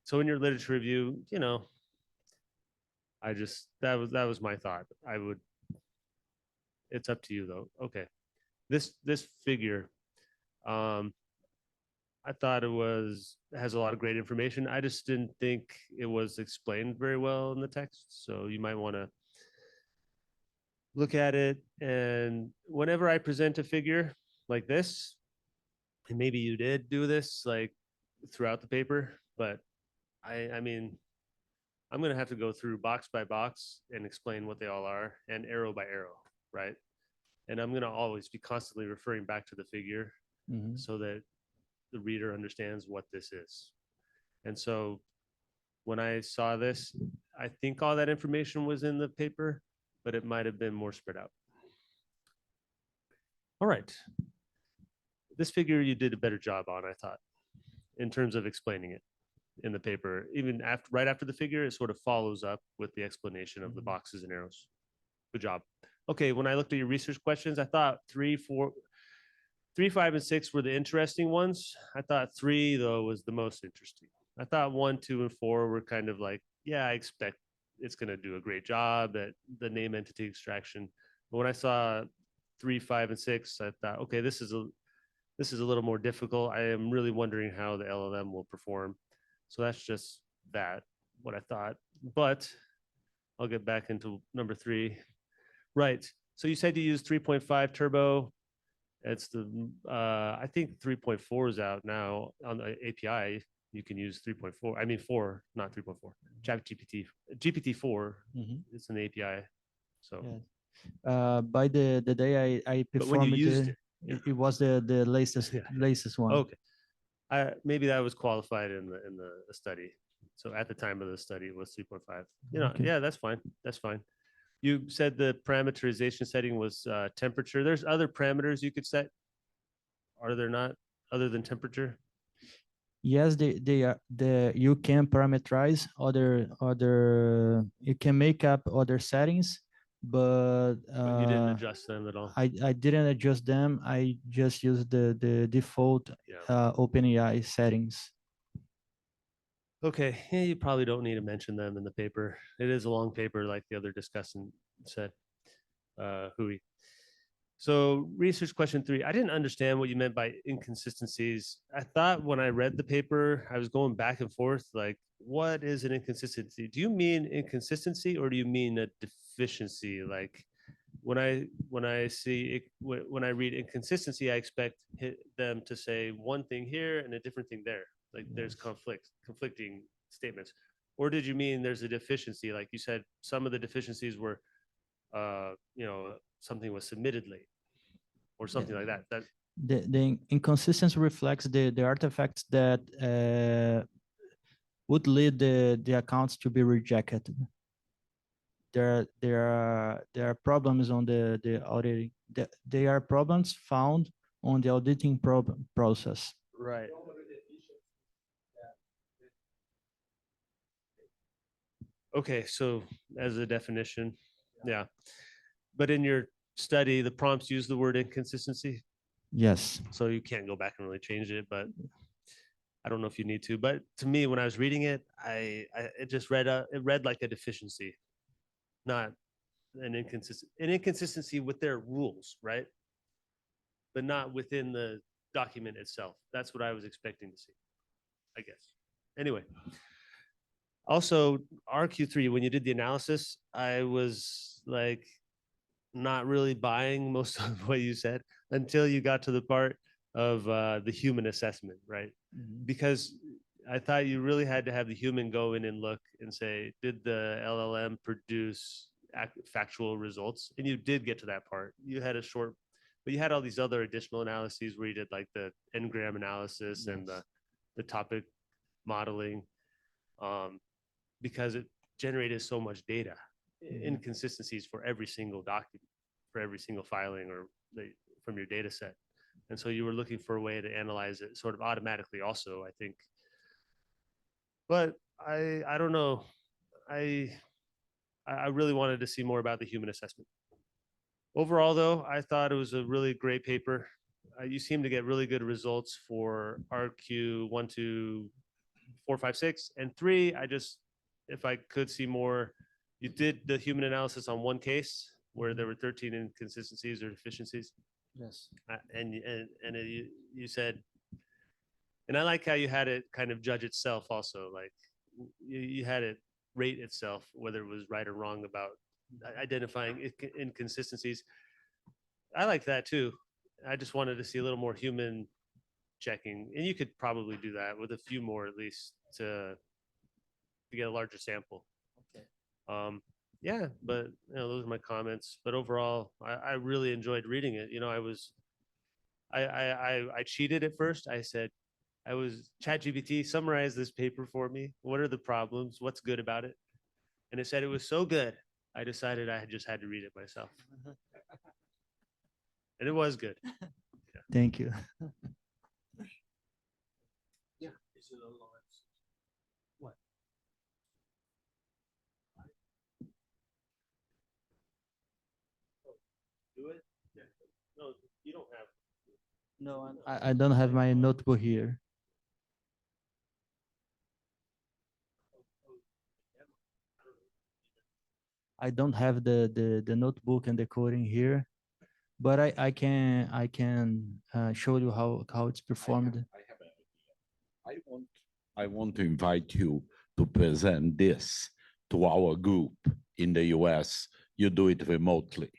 So in your literature review, you know, that was my thought. It's up to you though. Okay. This figure, I thought has a lot of great information. I just didn't think it was explained very well in the text. So you might want to look at it. And whenever I present a figure like this, and maybe you did do this like throughout the paper, but I mean, I'm going to have to go through box by box and explain what they all are and arrow by arrow, right? And I'm going to always be constantly referring back to the figure so that the reader understands what this is. And so when I saw this, I think all that information was in the paper, but it might have been more spread out. All right. This figure you did a better job on, I thought, in terms of explaining it in the paper. Even right after the figure, it sort of follows up with the explanation of the boxes and arrows. Good job. Okay, when I looked at your research questions, I thought 3, 5, and 6 were the interesting ones. I thought 3, though, was the most interesting. I thought 1, 2, and 4 were kind of like, yeah, I expect it's going to do a great job at the name entity extraction. But when I saw 3, 5, and 6, I thought, okay, this is a little more difficult. I am really wondering how the LLM will perform. So that's just what I thought. But I'll get back into number 3. Right. So you said you use 3.5 turbo. It's I think 3.4 is out now on the API. You can use 3.4. I mean 4, not 3.4. GPT-4. It's an API. So. Yeah. By the day I performed, but when you used it was the latest one. Okay. Maybe that was qualified in the study. So at the time of the study, it was 3.5. You know, okay. Yeah, that's fine. That's fine. You said the parameterization setting was temperature. There's other parameters you could set. Are there not, other than temperature? Yes, they are. You can parameterize other. You can make up other settings, but you didn't adjust them at all. I didn't adjust them. I just used the default OpenAI settings. Okay, yeah, you probably don't need to mention them in the paper. It is a long paper, like the other discussant said. Hui. So research question 3, I didn't understand what you meant by inconsistencies. I thought when I read the paper, I was going back and forth, like, what is an inconsistency? Do you mean inconsistency or do you mean a deficiency? Like when I read inconsistency, I expect them to say one thing here and a different thing there. Like there's conflicting statements. Or did you mean there's a deficiency? Like you said, some of the deficiencies were, you know, something was submitted late or something like that. The inconsistency reflects the artifacts that would lead the accounts to be rejected. There are problems on the auditing. There are problems found on the auditing process. Right. Okay, so as a definition, yeah. But in your study, the prompts use the word inconsistency? Yes. So you can't go back and really change it, but I don't know if you need to. But to me, when I was reading it, it just read like a deficiency, not an inconsistency with their rules, right? But not within the document itself. That's what I was expecting to see, I guess. Anyway. Also, RQ3, when you did the analysis, I was like not really buying most of what you said until you got to the part of the human assessment, right? Because I thought you really had to have the human go in and look and say, did the LLM produce factual results? And you did get to that part. You had a short but you had all these other additional analyses where you did like the n-gram analysis and the topic modeling, because it generated so much data, inconsistencies for every single document, for every single filing or from your data set. And so you were looking for a way to analyze it sort of automatically also, I think. But I don't know. I really wanted to see more about the human assessment. Overall, though, I thought it was a really great paper. You seem to get really good results for RQ 1, 2, 4, 5, 6, and 3. If I could see more, you did the human analysis on one case where there were 13 inconsistencies or deficiencies. Yes. And you said, and I like how you had it kind of judge itself also, like you had it rate itself, whether it was right or wrong about identifying inconsistencies. I like that too. I just wanted to see a little more human checking, and you could probably do that with a few more at least to get a larger sample. Okay. Yeah, but those are my comments. But overall, I really enjoyed reading it. I cheated at first. I said, ChatGPT, summarize this paper for me. What are the problems? What's good about it? And it said it was so good, I decided I just had to read it myself. And it was good. Yeah. Thank you. Yeah. What? Do it? Yeah. No, you don't have. No, I don't have my notebook here. I don't have the notebook and the coding here, but I can show you how it's performed. I want to invite you to present this to our group in the US. You do it remotely.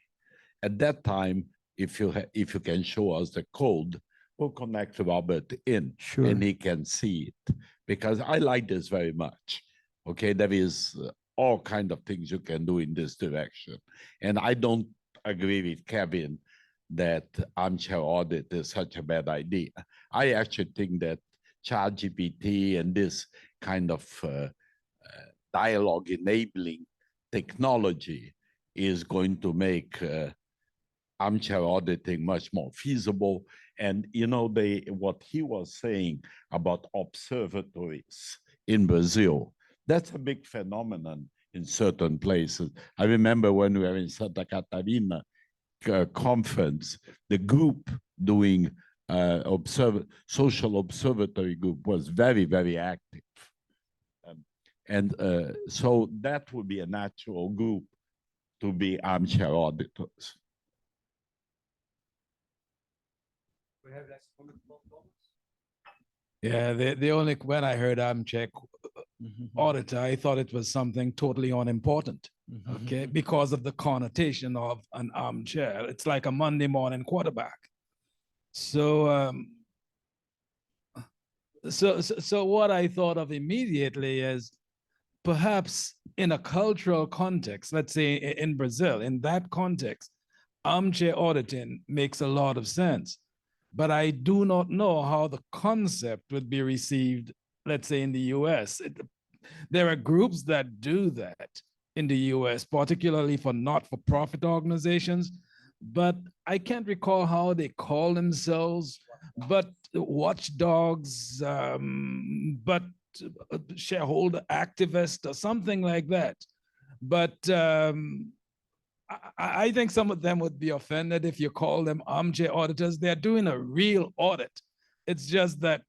At that time, if you can show us the code, we'll connect Robert in, Sure. And he can see it, because I like this very much. Okay, there is all kind of things you can do in this direction. And I don't agree with Kevin that armchair audit is such a bad idea. I actually think that ChatGPT and this kind of dialogue enabling technology is going to make armchair auditing much more feasible. And what he was saying about observatories in Brazil, that's a big phenomenon in certain places. I remember when we were in Santa Cataria conference, the group doing social observatory group was very, very active. So that would be a natural group to be armchair auditors. We have last comment. Yeah, the only when I heard armchair auditor, I thought it was something totally unimportant. Okay, because of the connotation of an armchair. It's like a Monday morning quarterback. So so what I thought of immediately is perhaps in a cultural context, let's say in Brazil, in that context, armchair auditing makes a lot of sense. But I do not know how the concept would be received, let's say in the US. There are groups that do that in the US, particularly for not-for-profit organizations, but I can't recall how they call themselves, but watchdogs, but shareholder activist or something like that. But I think some of them would be offended if you call them armchair auditors. They're doing a real audit. It's just that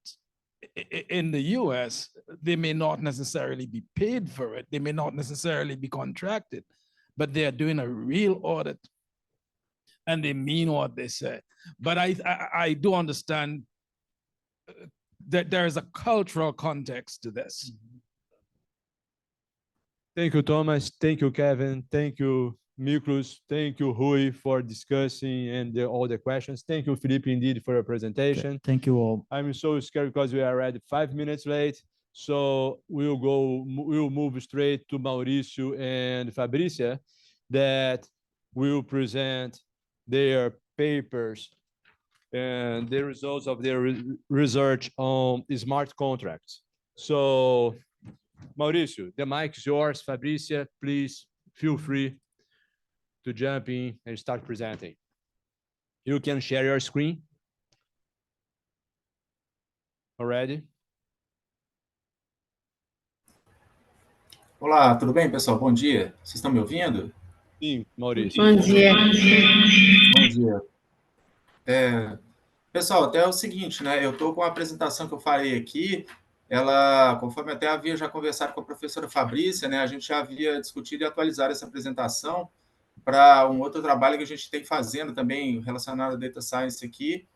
in the US, they may not necessarily be paid for it. They may not necessarily be contracted, but they're doing a real audit and they mean what they say. But I do understand that there is a cultural context to this. Thank you, Thomas. Thank you, Kevin. Thank you, Miklos. Thank you, Rui, for discussing and all the questions. Thank you, Felipe, indeed, for your presentation. Thank you all. I'm so scared because we are already 5 minutes late. So we'll move straight to Maurício and Fabricia that will present their papers and the results of their research on smart contracts. So, Maurício, the mic is yours. Fabricia, please feel free to jump in and start presenting. You can share your screen already. Olá, tudo bem, pessoal? Bom dia. Vocês estão me ouvindo? Sim, Maurício. Bom dia. Bom dia. Pessoal, até é o seguinte, né? Eu estou com a apresentação que eu farei aqui. Ela, conforme até havia já conversado com a professora Fabrícia, né? A gente já havia discutido e atualizado essa apresentação para um outro trabalho que a gente tem fazendo também relacionado a Data Science aqui.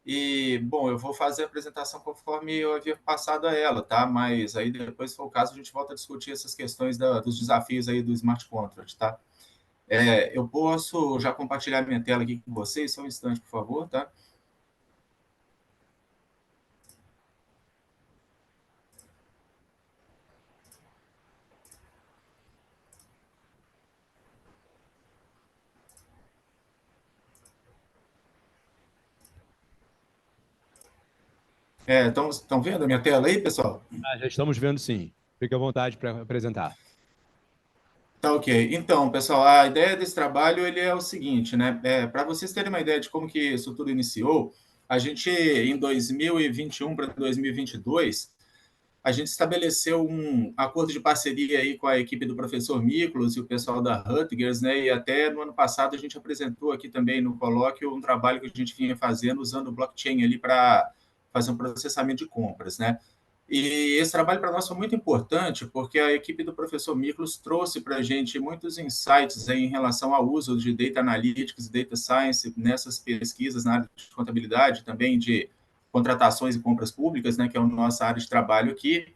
E, bom, eu vou fazer a apresentação conforme eu havia passado a ela, tá? Mas aí depois, se for o caso, a gente volta a discutir essas questões dos desafios aí do Smart Contract, tá? Eu posso já compartilhar minha tela aqui com vocês, só um instante, por favor, tá? Estão vendo a minha tela aí, pessoal? Já estamos vendo, sim. Fique à vontade para apresentar. Tá, ok. Então, pessoal, a ideia desse trabalho ele é o seguinte, né? Para vocês terem uma ideia de como que isso tudo iniciou, a gente, em 2021 para 2022, a gente estabeleceu um acordo de parceria aí com a equipe do professor Miklos e o pessoal da Rutgers, né? E até no ano passado a gente apresentou aqui também no colóquio um trabalho que a gente vinha fazendo usando o blockchain ali para fazer um processamento de compras, né? E esse trabalho para nós foi muito importante porque a equipe do professor Miklos trouxe para a gente muitos insights aí em relação ao uso de Data Analytics e Data Science nessas pesquisas na área de contabilidade, também de contratações e compras públicas, né, que é a nossa área de trabalho aqui.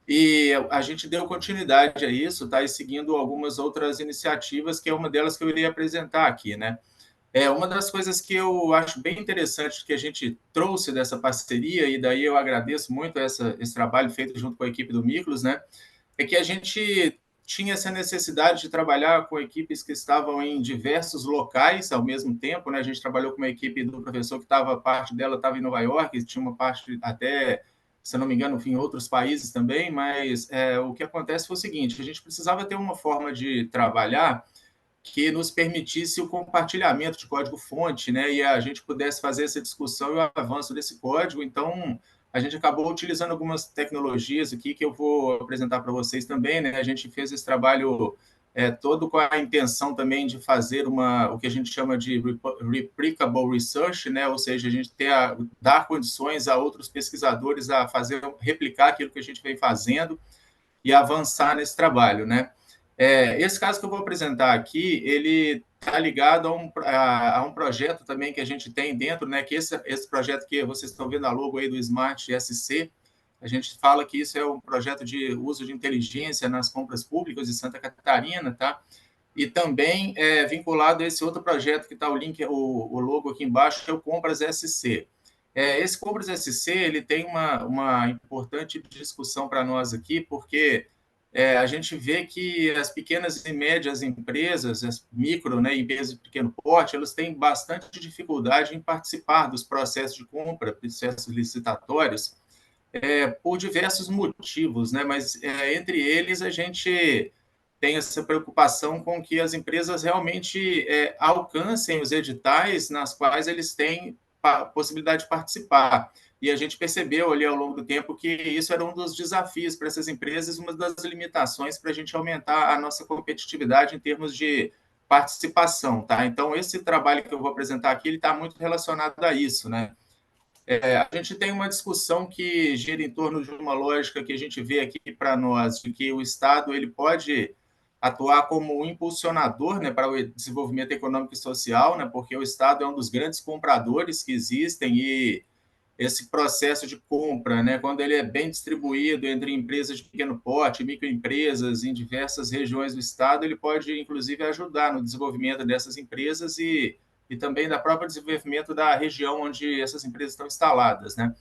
E a gente deu continuidade a isso, tá? E seguindo algumas outras iniciativas, que é uma delas que eu iria apresentar aqui, né? Uma das coisas que eu acho bem interessante que a gente trouxe dessa parceria, e daí eu agradeço muito esse trabalho feito junto com a equipe do Miklos, né? É que a gente tinha essa necessidade de trabalhar com equipes que estavam em diversos locais ao mesmo tempo, né? A gente trabalhou com uma equipe do professor que parte dela estava em Nova York, tinha uma parte até, se não me engano, em outros países também, mas o que acontece foi o seguinte, a gente precisava ter uma forma de trabalhar que nos permitisse o compartilhamento de código-fonte, né? E a gente pudesse fazer essa discussão e o avanço desse código. Então, a gente acabou utilizando algumas tecnologias aqui que eu vou apresentar para vocês também, né? A gente fez esse trabalho todo com a intenção também de fazer o que a gente chama de replicable research, né? Ou seja, a gente dar condições a outros pesquisadores a replicar aquilo que a gente vem fazendo e avançar nesse trabalho, né? Esse caso que eu vou apresentar aqui, ele está ligado a um projeto também que a gente tem dentro, né? Que esse projeto que vocês estão vendo a logo aí do Smart SC, a gente fala que isso é um projeto de uso de inteligência nas compras públicas de Santa Catarina, tá? E também vinculado a esse outro projeto que está o logo aqui embaixo, que é o Compras SC. Esse Compras SC, ele tem uma importante discussão para nós aqui, porque a gente vê que as pequenas e médias empresas, as micro, né, empresas de pequeno porte, elas têm bastante dificuldade em participar dos processos de compra, processos licitatórios, por diversos motivos, né? Mas entre eles a gente tem essa preocupação com que as empresas realmente alcancem os editais nas quais eles têm possibilidade de participar. E a gente percebeu ali ao longo do tempo que isso era um dos desafios para essas empresas, uma das limitações para a gente aumentar a nossa competitividade em termos de participação, tá? Então, esse trabalho que eu vou apresentar aqui, ele está muito relacionado a isso, né? A gente tem uma discussão que gira em torno de uma lógica que a gente vê aqui para nós, de que o Estado ele pode atuar como um impulsionador, né, para o desenvolvimento econômico e social, né, porque o Estado é um dos grandes compradores que existem e esse processo de compra, né, quando ele é bem distribuído entre empresas de pequeno porte, microempresas em diversas regiões do Estado, ele pode, inclusive, ajudar no desenvolvimento dessas empresas e também da própria desenvolvimento da região onde essas empresas estão instaladas, né?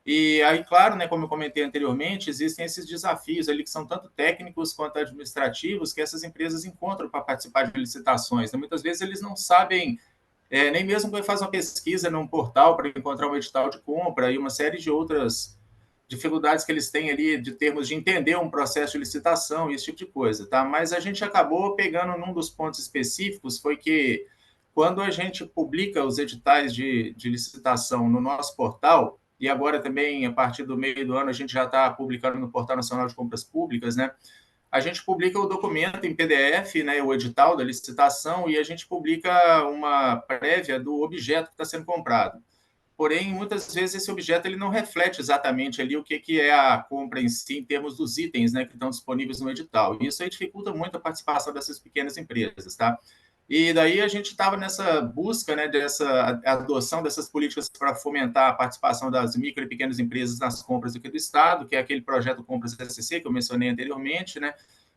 E aí, claro, né, como eu comentei anteriormente, existem esses desafios ali que são tanto técnicos quanto administrativos que essas empresas encontram para participar de licitações, né? Muitas vezes eles não sabem nem mesmo quando faz uma pesquisa num portal para encontrar um edital de compra e uma série de outras dificuldades que eles têm ali de termos de entender um processo de licitação e esse tipo de coisa, tá? Mas a gente acabou pegando num dos pontos específicos, foi que quando a gente publica os editais de licitação no nosso portal, e agora também, a partir do meio do ano, a gente já está publicando no Portal Nacional de Compras Públicas, né? A gente publica o documento em PDF, né, o edital da licitação, e a gente publica uma prévia do objeto que está sendo comprado. Porém, muitas vezes esse objeto ele não reflete exatamente ali o que é a compra em si, em termos dos itens, né, que estão disponíveis no edital. E isso aí dificulta muito a participação dessas pequenas empresas, tá? E daí a gente estava nessa busca, né, dessa adoção dessas políticas para fomentar a participação das micro e pequenas empresas nas compras aqui do Estado, que é aquele projeto Compras SCC que eu mencionei anteriormente, né?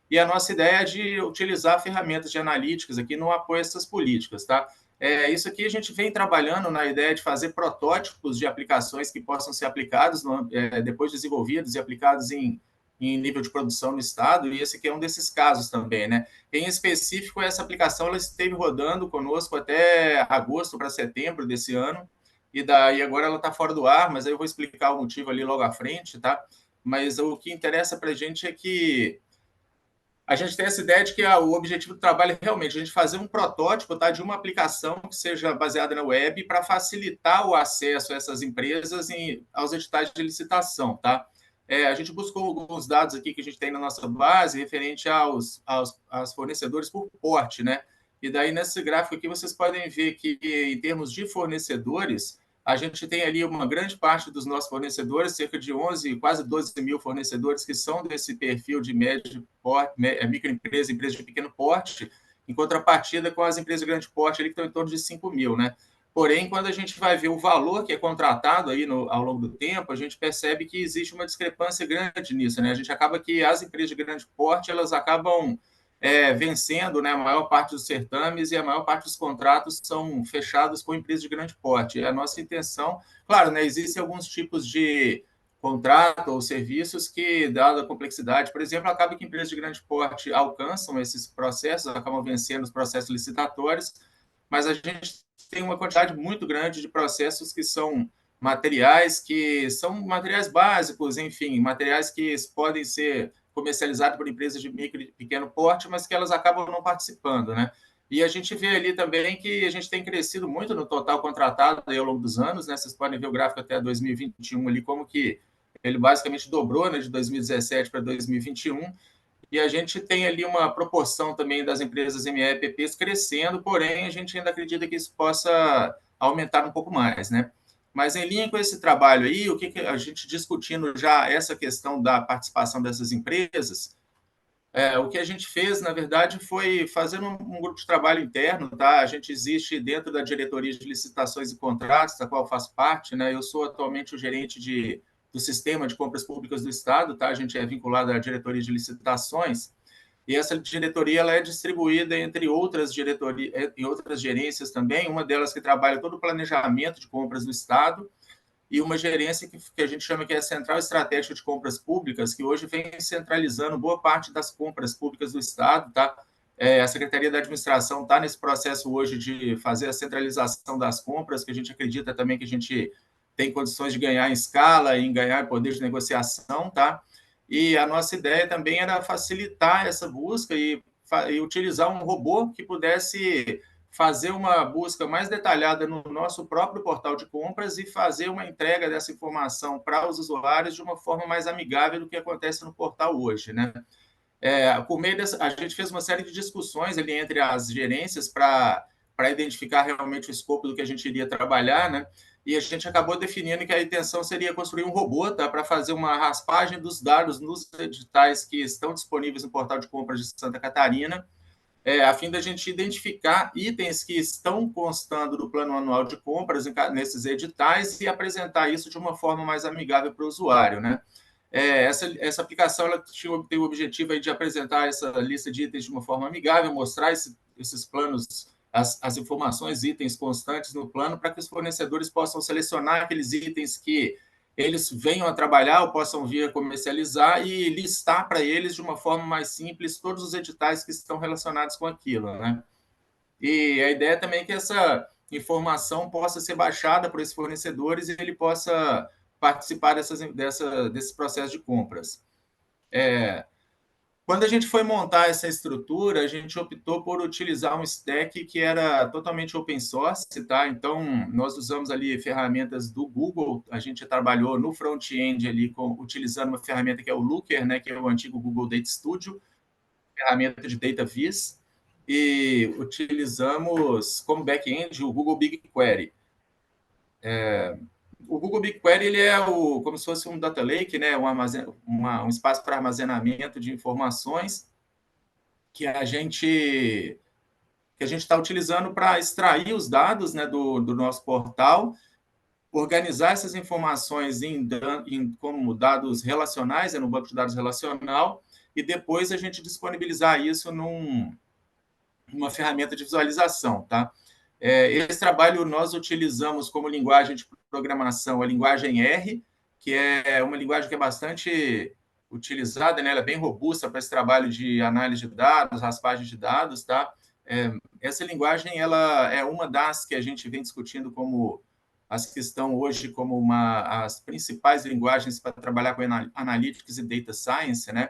E a nossa ideia é de utilizar ferramentas de analíticas aqui no apoio a essas políticas, tá? Isso aqui a gente vem trabalhando na ideia de fazer protótipos de aplicações que possam ser aplicados, depois desenvolvidos e aplicados em nível de produção no Estado, e esse aqui é um desses casos também, né? Em específico, essa aplicação ela esteve rodando conosco até agosto para setembro desse ano, e daí agora ela está fora do ar, mas aí eu vou explicar o motivo ali logo à frente, tá? Mas o que interessa para a gente é que a gente tem essa ideia de que o objetivo do trabalho é realmente a gente fazer um protótipo, tá, de uma aplicação que seja baseada na web para facilitar o acesso a essas empresas aos editais de licitação, tá? A gente buscou alguns dados aqui que a gente tem na nossa base referente aos fornecedores por porte, né? E daí, nesse gráfico aqui, vocês podem ver que, em termos de fornecedores, a gente tem ali uma grande parte dos nossos fornecedores, cerca de 11, quase 12 mil fornecedores que são desse perfil de médio porte, microempresa, empresa de pequeno porte, em contrapartida com as empresas de grande porte ali, que estão em torno de 5 mil, né? Porém, quando a gente vai ver o valor que é contratado aí ao longo do tempo, a gente percebe que existe uma discrepância grande nisso, né? A gente acaba que as empresas de grande porte, elas acabam vencendo, né, a maior parte dos certames e a maior parte dos contratos são fechados com empresas de grande porte. É a nossa intenção, claro, né, existem alguns tipos de contrato ou serviços que, dada a complexidade, por exemplo, acaba que empresas de grande porte alcançam esses processos, acabam vencendo os processos licitatórios, mas a gente tem uma quantidade muito grande de processos que são materiais básicos, enfim, materiais que podem ser comercializados por empresas de micro e pequeno porte, mas que elas acabam não participando, né? E a gente vê ali também que a gente tem crescido muito no total contratado aí ao longo dos anos, né? Vocês podem ver o gráfico até 2021 ali, como que ele basicamente dobrou, né, de 2017 para 2021, e a gente tem ali uma proporção também das empresas MEPPs crescendo, porém a gente ainda acredita que isso possa aumentar um pouco mais, né? Mas em linha com esse trabalho aí, o que a gente discutindo já essa questão da participação dessas empresas, o que a gente fez, na verdade, foi fazer um grupo de trabalho interno, tá? A gente existe dentro da diretoria de licitações e contratos, da qual eu faço parte, né? Eu sou atualmente o gerente do sistema de compras públicas do Estado, tá? A gente é vinculado à diretoria de licitações, e essa diretoria ela é distribuída entre outras diretorias e outras gerências também, uma delas que trabalha todo o planejamento de compras do Estado, e uma gerência que a gente chama que é a Central Estratégica de Compras Públicas, que hoje vem centralizando boa parte das compras públicas do Estado, tá? A Secretaria da Administração está nesse processo hoje de fazer a centralização das compras, que a gente acredita também que a gente tem condições de ganhar em escala, em ganhar poder de negociação, tá? E a nossa ideia também era facilitar essa busca e utilizar um robô que pudesse fazer uma busca mais detalhada no nosso próprio portal de compras e fazer uma entrega dessa informação para os usuários de uma forma mais amigável do que acontece no portal hoje, né? Por meio dessa, a gente fez uma série de discussões ali entre as gerências para identificar realmente o escopo do que a gente iria trabalhar, né? E a gente acabou definindo que a intenção seria construir um robô, tá, para fazer uma raspagem dos dados nos editais que estão disponíveis no portal de compras de Santa Catarina, a fim da gente identificar itens que estão constando do plano anual de compras nesses editais e apresentar isso de uma forma mais amigável para o usuário, né? Essa aplicação ela tem o objetivo aí de apresentar essa lista de itens de uma forma amigável, mostrar esses planos, as informações, itens constantes no plano, para que os fornecedores possam selecionar aqueles itens que eles venham a trabalhar ou possam vir a comercializar e listar para eles de uma forma mais simples todos os editais que estão relacionados com aquilo, né? E a ideia também é que essa informação possa ser baixada por esses fornecedores e ele possa participar desse processo de compras. Quando a gente foi montar essa estrutura, a gente optou por utilizar um stack que era totalmente open source, tá? Então, nós usamos ali ferramentas do Google, a gente trabalhou no front-end ali utilizando uma ferramenta que é o Looker, né, que é o antigo Google Data Studio, ferramenta de data viz, e utilizamos como back-end o Google BigQuery. O Google BigQuery ele é como se fosse um data lake, né, um espaço para armazenamento de informações que a gente está utilizando para extrair os dados, né, do nosso portal, organizar essas informações como dados relacionais, no banco de dados relacional, e depois a gente disponibilizar isso numa ferramenta de visualização, tá? Esse trabalho nós utilizamos como linguagem de programação a linguagem R, que é uma linguagem que é bastante utilizada, né? Ela é bem robusta para esse trabalho de análise de dados, raspagem de dados, tá? Essa linguagem ela é uma das que a gente vem discutindo como as que estão hoje como as principais linguagens para trabalhar com analytics e data science, né?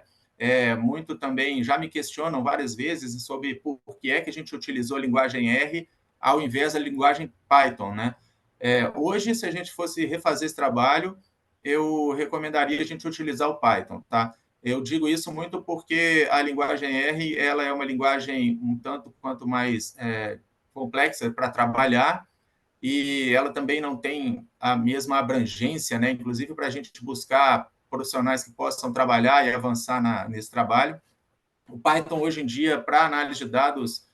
Muito também já me questionam várias vezes sobre por que é que a gente utilizou a linguagem R ao invés da linguagem Python, né? Hoje, se a gente fosse refazer esse trabalho, eu recomendaria a gente utilizar o Python, tá? Eu digo isso muito porque a linguagem R ela é uma linguagem um tanto quanto mais complexa para trabalhar e ela também não tem a mesma abrangência, né? Inclusive para a gente buscar profissionais que possam trabalhar e avançar nesse trabalho. O Python, hoje em dia, para análise de dados,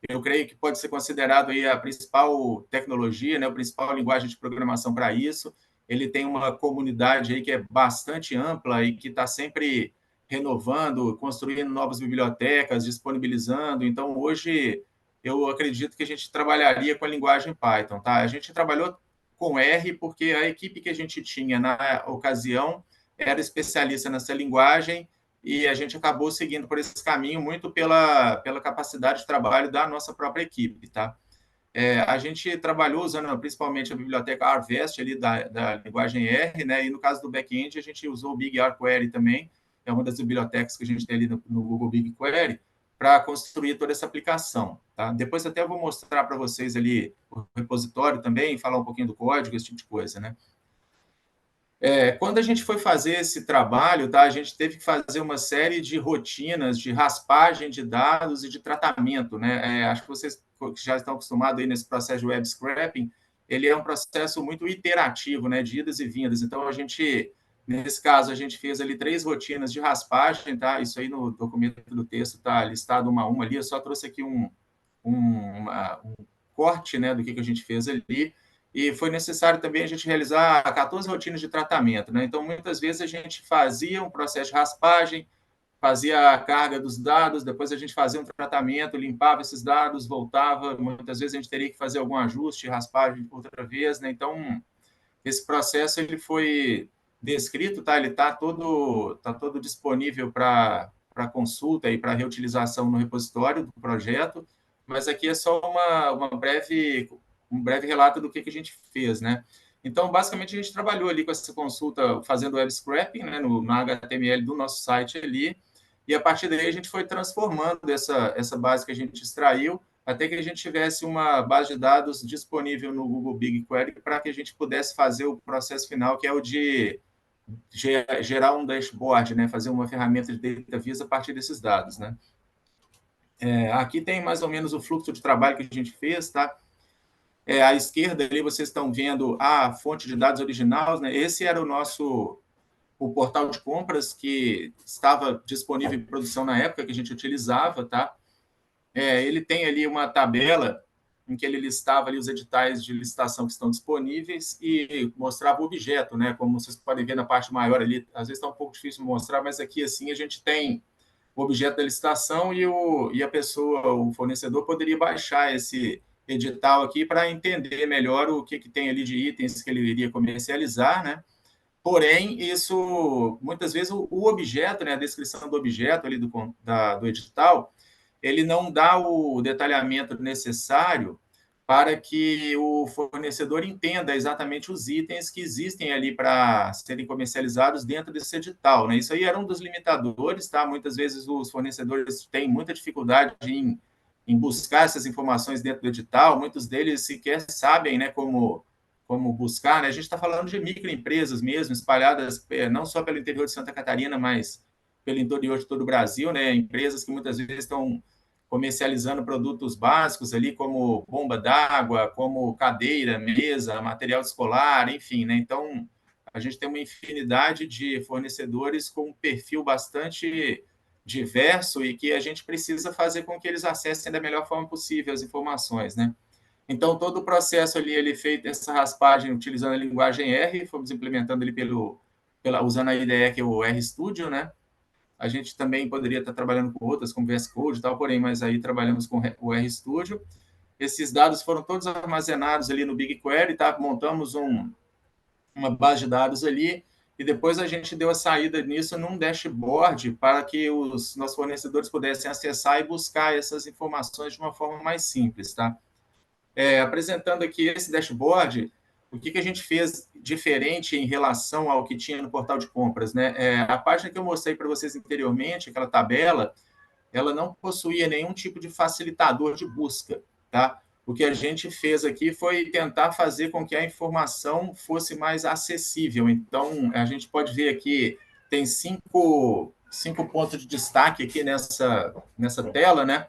eu creio que pode ser considerado aí a principal tecnologia, né, a principal linguagem de programação para isso. Ele tem uma comunidade aí que é bastante ampla e que está sempre renovando, construindo novas bibliotecas, disponibilizando. Então, hoje, eu acredito que a gente trabalharia com a linguagem Python, tá? A gente trabalhou com R porque a equipe que a gente tinha na ocasião era especialista nessa linguagem e a gente acabou seguindo por esse caminho muito pela capacidade de trabalho da nossa própria equipe, tá? A gente trabalhou usando principalmente a biblioteca Harvest ali da linguagem R, né? E no caso do back-end a gente usou o BigQuery também, é uma das bibliotecas que a gente tem ali no Google BigQuery para construir toda essa aplicação, tá? Depois até vou mostrar para vocês ali o repositório também, falar um pouquinho do código, esse tipo de coisa, né? Quando a gente foi fazer esse trabalho, tá, a gente teve que fazer uma série de rotinas de raspagem de dados e de tratamento, né? Acho que vocês já estão acostumados aí nesse processo de web scraping, ele é um processo muito iterativo, né, de idas e vindas. Então, nesse caso, a gente fez ali 3 rotinas de raspagem, tá? Isso aí no documento do texto está listado uma a uma ali, eu só trouxe aqui um corte, né, do que a gente fez ali. E foi necessário também a gente realizar 14 rotinas de tratamento, né? Então, muitas vezes a gente fazia um processo de raspagem, fazia a carga dos dados, depois a gente fazia um tratamento, limpava esses dados, voltava. Muitas vezes a gente teria que fazer algum ajuste, raspagem outra vez, né? Então, esse processo ele foi descrito, tá? Ele está todo disponível para consulta e para reutilização no repositório do projeto, mas aqui é só um breve relato do que a gente fez, né? Então, basicamente, a gente trabalhou ali com essa consulta, fazendo web scraping, né, no HTML do nosso site ali, e a partir daí a gente foi transformando essa base que a gente extraiu, até que a gente tivesse uma base de dados disponível no Google BigQuery para que a gente pudesse fazer o processo final, que é o de gerar um dashboard, né, fazer uma ferramenta de data viz a partir desses dados, né? Aqui tem mais ou menos o fluxo de trabalho que a gente fez, tá? À esquerda ali vocês estão vendo a fonte de dados original, né? Esse era o portal de compras que estava disponível em produção na época que a gente utilizava, tá? Ele tem ali uma tabela em que ele listava ali os editais de licitação que estão disponíveis e mostrava o objeto, né? Como vocês podem ver na parte maior ali, às vezes está um pouco difícil de mostrar, mas aqui assim a gente tem o objeto da licitação e a pessoa, o fornecedor, poderia baixar esse edital aqui para entender melhor o que tem ali de itens que ele iria comercializar, né? Porém, isso, muitas vezes, o objeto, né, a descrição do objeto ali do edital, ele não dá o detalhamento necessário para que o fornecedor entenda exatamente os itens que existem ali para serem comercializados dentro desse edital, né? Isso aí era um dos limitadores, tá? Muitas vezes os fornecedores têm muita dificuldade em buscar essas informações dentro do edital, muitos deles sequer sabem, né, como buscar, né? A gente está falando de microempresas mesmo, espalhadas não só pelo interior de Santa Catarina, mas pelo interior de todo o Brasil, né? Empresas que muitas vezes estão comercializando produtos básicos ali, como bomba d'água, como cadeira, mesa, material escolar, enfim, né? Então, a gente tem uma infinidade de fornecedores com um perfil bastante diverso e que a gente precisa fazer com que eles acessem da melhor forma possível as informações, né? Então, todo o processo ali, ele feito essa raspagem utilizando a linguagem R, fomos implementando ali usando a IDE, que é o RStudio, né? A gente também poderia estar trabalhando com outras, como VS Code e tal, porém, mas aí trabalhamos com o RStudio. Esses dados foram todos armazenados ali no BigQuery, tá? Montamos uma base de dados ali e depois a gente deu a saída nisso num dashboard para que os nossos fornecedores pudessem acessar e buscar essas informações de uma forma mais simples, tá? Apresentando aqui esse dashboard, o que a gente fez diferente em relação ao que tinha no portal de compras, né? A página que eu mostrei para vocês anteriormente, aquela tabela, ela não possuía nenhum tipo de facilitador de busca, tá? O que a gente fez aqui foi tentar fazer com que a informação fosse mais acessível. Então, a gente pode ver aqui, tem cinco pontos de destaque aqui nessa tela, né?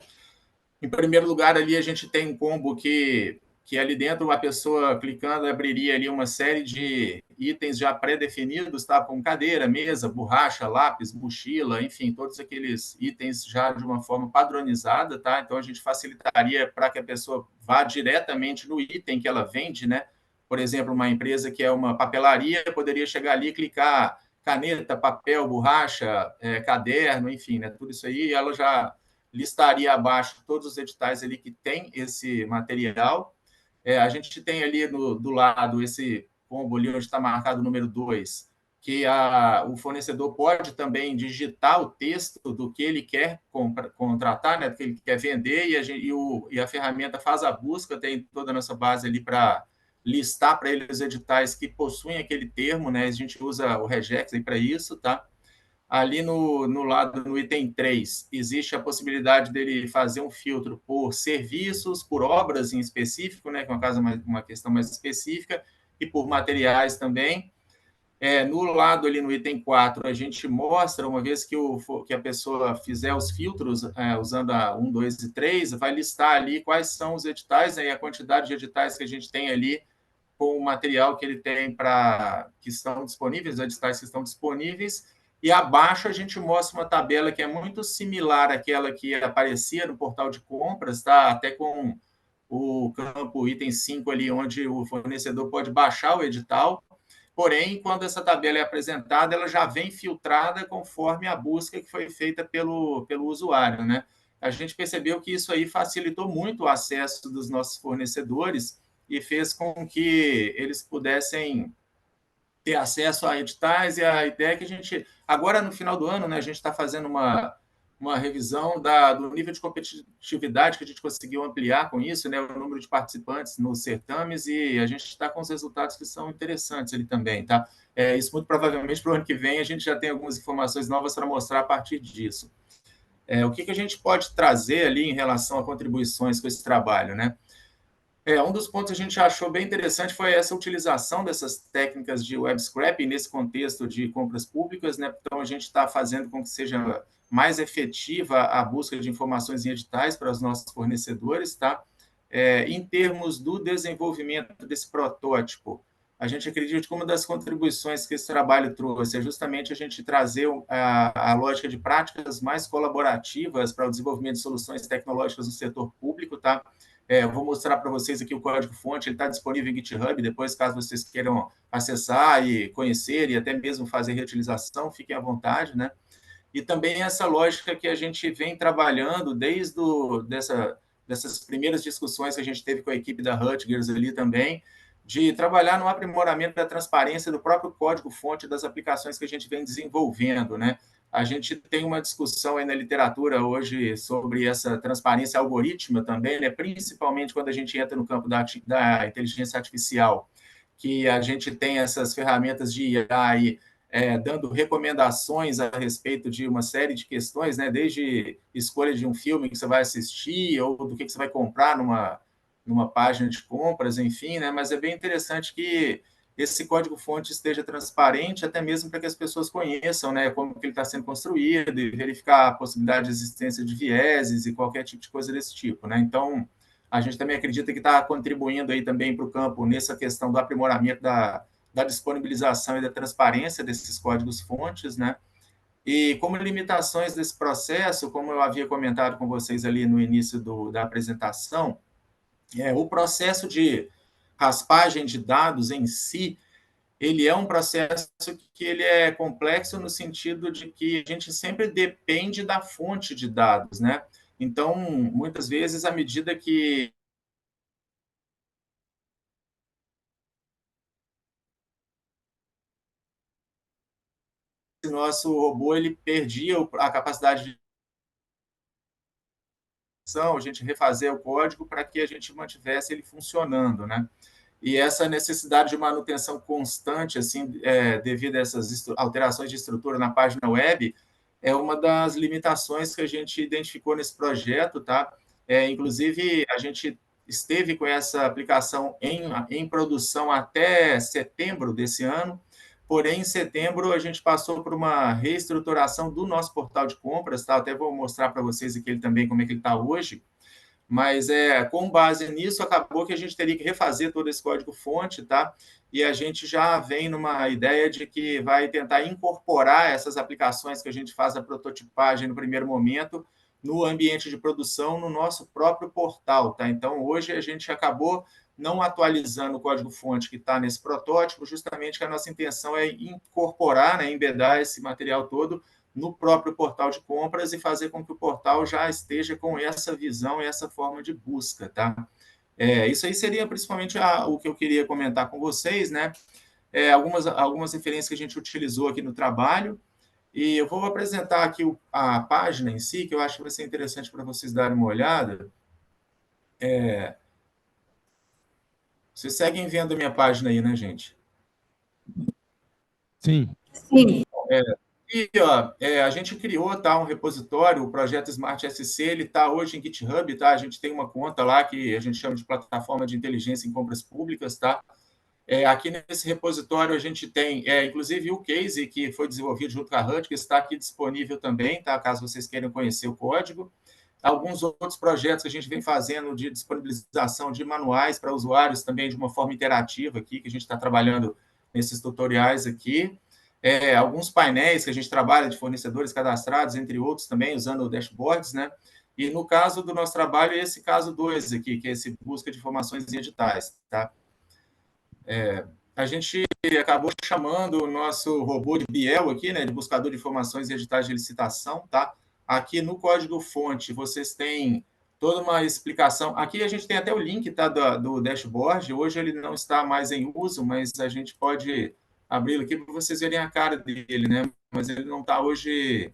Em primeiro lugar, ali a gente tem um combo que ali dentro a pessoa clicando abriria ali uma série de itens já pré-definidos, tá? Com cadeira, mesa, borracha, lápis, mochila, enfim, todos aqueles itens já de uma forma padronizada, tá? Então a gente facilitaria para que a pessoa vá diretamente no item que ela vende, né? Por exemplo, uma empresa que é uma papelaria poderia chegar ali e clicar caneta, papel, borracha, caderno, enfim, né? Tudo isso aí, ela já listaria abaixo todos os editais ali que tem esse material. A gente tem ali do lado esse combo ali onde está marcado o número 2, que o fornecedor pode também digitar o texto do que ele quer contratar, né, do que ele quer vender, e a ferramenta faz a busca, tem toda a nossa base ali para listar para ele os editais que possuem aquele termo, né? A gente usa o regex para isso, tá? Ali no lado, no item 3, existe a possibilidade dele fazer um filtro por serviços, por obras em específico, né, que é uma questão mais específica, e por materiais também. No lado ali no item 4, a gente mostra, uma vez que a pessoa fizer os filtros, usando a 1, 2 e 3, vai listar ali quais são os editais, né, e a quantidade de editais que a gente tem ali com o material que ele tem que estão disponíveis, os editais que estão disponíveis, e abaixo a gente mostra uma tabela que é muito similar àquela que aparecia no portal de compras, tá? Até com o campo item 5 ali, onde o fornecedor pode baixar o edital, porém, quando essa tabela é apresentada, ela já vem filtrada conforme a busca que foi feita pelo usuário, né? A gente percebeu que isso aí facilitou muito o acesso dos nossos fornecedores e fez com que eles pudessem ter acesso a editais, e a ideia é que a gente, agora no final do ano, né, a gente está fazendo uma revisão do nível de competitividade que a gente conseguiu ampliar com isso, né, o número de participantes nos certames, e a gente está com os resultados que são interessantes ali também, tá? Isso muito provavelmente para o ano que vem a gente já tem algumas informações novas para mostrar a partir disso. O que a gente pode trazer ali em relação a contribuições com esse trabalho, né? Um dos pontos que a gente achou bem interessante foi essa utilização dessas técnicas de web scraping nesse contexto de compras públicas, né? Então, a gente está fazendo com que seja mais efetiva a busca de informações em editais para os nossos fornecedores, tá? Em termos do desenvolvimento desse protótipo, a gente acredita que uma das contribuições que esse trabalho trouxe é justamente a gente trazer a lógica de práticas mais colaborativas para o desenvolvimento de soluções tecnológicas no setor público, tá? Eu vou mostrar para vocês aqui o código-fonte, ele está disponível em GitHub, depois, caso vocês queiram acessar e conhecer e até mesmo fazer reutilização, fiquem à vontade, né? E também essa lógica que a gente vem trabalhando desde dessas primeiras discussões que a gente teve com a equipe da Rutgers ali também, de trabalhar no aprimoramento da transparência do próprio código-fonte das aplicações que a gente vem desenvolvendo, né? A gente tem uma discussão aí na literatura hoje sobre essa transparência algorítmica também, né? Principalmente quando a gente entra no campo da inteligência artificial, que a gente tem essas ferramentas de IA aí, dando recomendações a respeito de uma série de questões, né? Desde escolha de um filme que você vai assistir ou do que você vai comprar numa página de compras, enfim, né? Mas é bem interessante que esse código-fonte esteja transparente, até mesmo para que as pessoas conheçam, né, como que ele está sendo construído e verificar a possibilidade de existência de vieses e qualquer tipo de coisa desse tipo, né? Então, a gente também acredita que está contribuindo aí também para o campo nessa questão do aprimoramento da disponibilização e da transparência desses códigos-fontes, né? E como limitações desse processo, como eu havia comentado com vocês ali no início da apresentação, o processo de raspagem de dados em si, ele é um processo que ele é complexo no sentido de que a gente sempre depende da fonte de dados, né? Então, muitas vezes, à medida que o nosso robô ele perdia a capacidade de a gente refazer o código para que a gente mantivesse ele funcionando, né? E essa necessidade de manutenção constante, assim, devido a essas alterações de estrutura na página web, é uma das limitações que a gente identificou nesse projeto, tá? Inclusive, a gente esteve com essa aplicação em produção até setembro desse ano, porém, em setembro, a gente passou por uma reestruturação do nosso portal de compras, tá? Até vou mostrar para vocês aqui também como é que ele está hoje. Mas, com base nisso, acabou que a gente teria que refazer todo esse código-fonte, tá? E a gente já vem numa ideia de que vai tentar incorporar essas aplicações que a gente faz a prototipagem no primeiro momento no ambiente de produção, no nosso próprio portal, tá? Então, hoje a gente acabou não atualizando o código-fonte que está nesse protótipo, justamente que a nossa intenção é incorporar, né, embedar esse material todo no próprio portal de compras e fazer com que o portal já esteja com essa visão e essa forma de busca, tá? Isso aí seria principalmente o que eu queria comentar com vocês, né? Algumas referências que a gente utilizou aqui no trabalho, e eu vou apresentar aqui a página em si, que eu acho que vai ser interessante para vocês darem uma olhada. Vocês seguem vendo a minha página aí, né, gente? Sim. Sim. E ó, a gente criou, tá, um repositório, o projeto Smart SC, ele está hoje em GitHub, tá? A gente tem uma conta lá que a gente chama de plataforma de inteligência em compras públicas, tá? Aqui nesse repositório a gente tem, inclusive, o case que foi desenvolvido junto com a Rutgers, está aqui disponível também, tá? Caso vocês queiram conhecer o código. Alguns outros projetos que a gente vem fazendo de disponibilização de manuais para usuários também de uma forma interativa aqui, que a gente está trabalhando nesses tutoriais aqui. Alguns painéis que a gente trabalha de fornecedores cadastrados, entre outros também, usando dashboards, né? E no caso do nosso trabalho, esse caso 2 aqui, que é esse busca de informações em editais, tá? A gente acabou chamando o nosso robô de Biel aqui, né, de buscador de informações em editais de licitação, tá? Aqui no código-fonte vocês têm toda uma explicação. Aqui a gente tem até o link, tá, do dashboard. Hoje ele não está mais em uso, mas a gente pode abri-lo aqui para vocês verem a cara dele, né? Mas ele não está hoje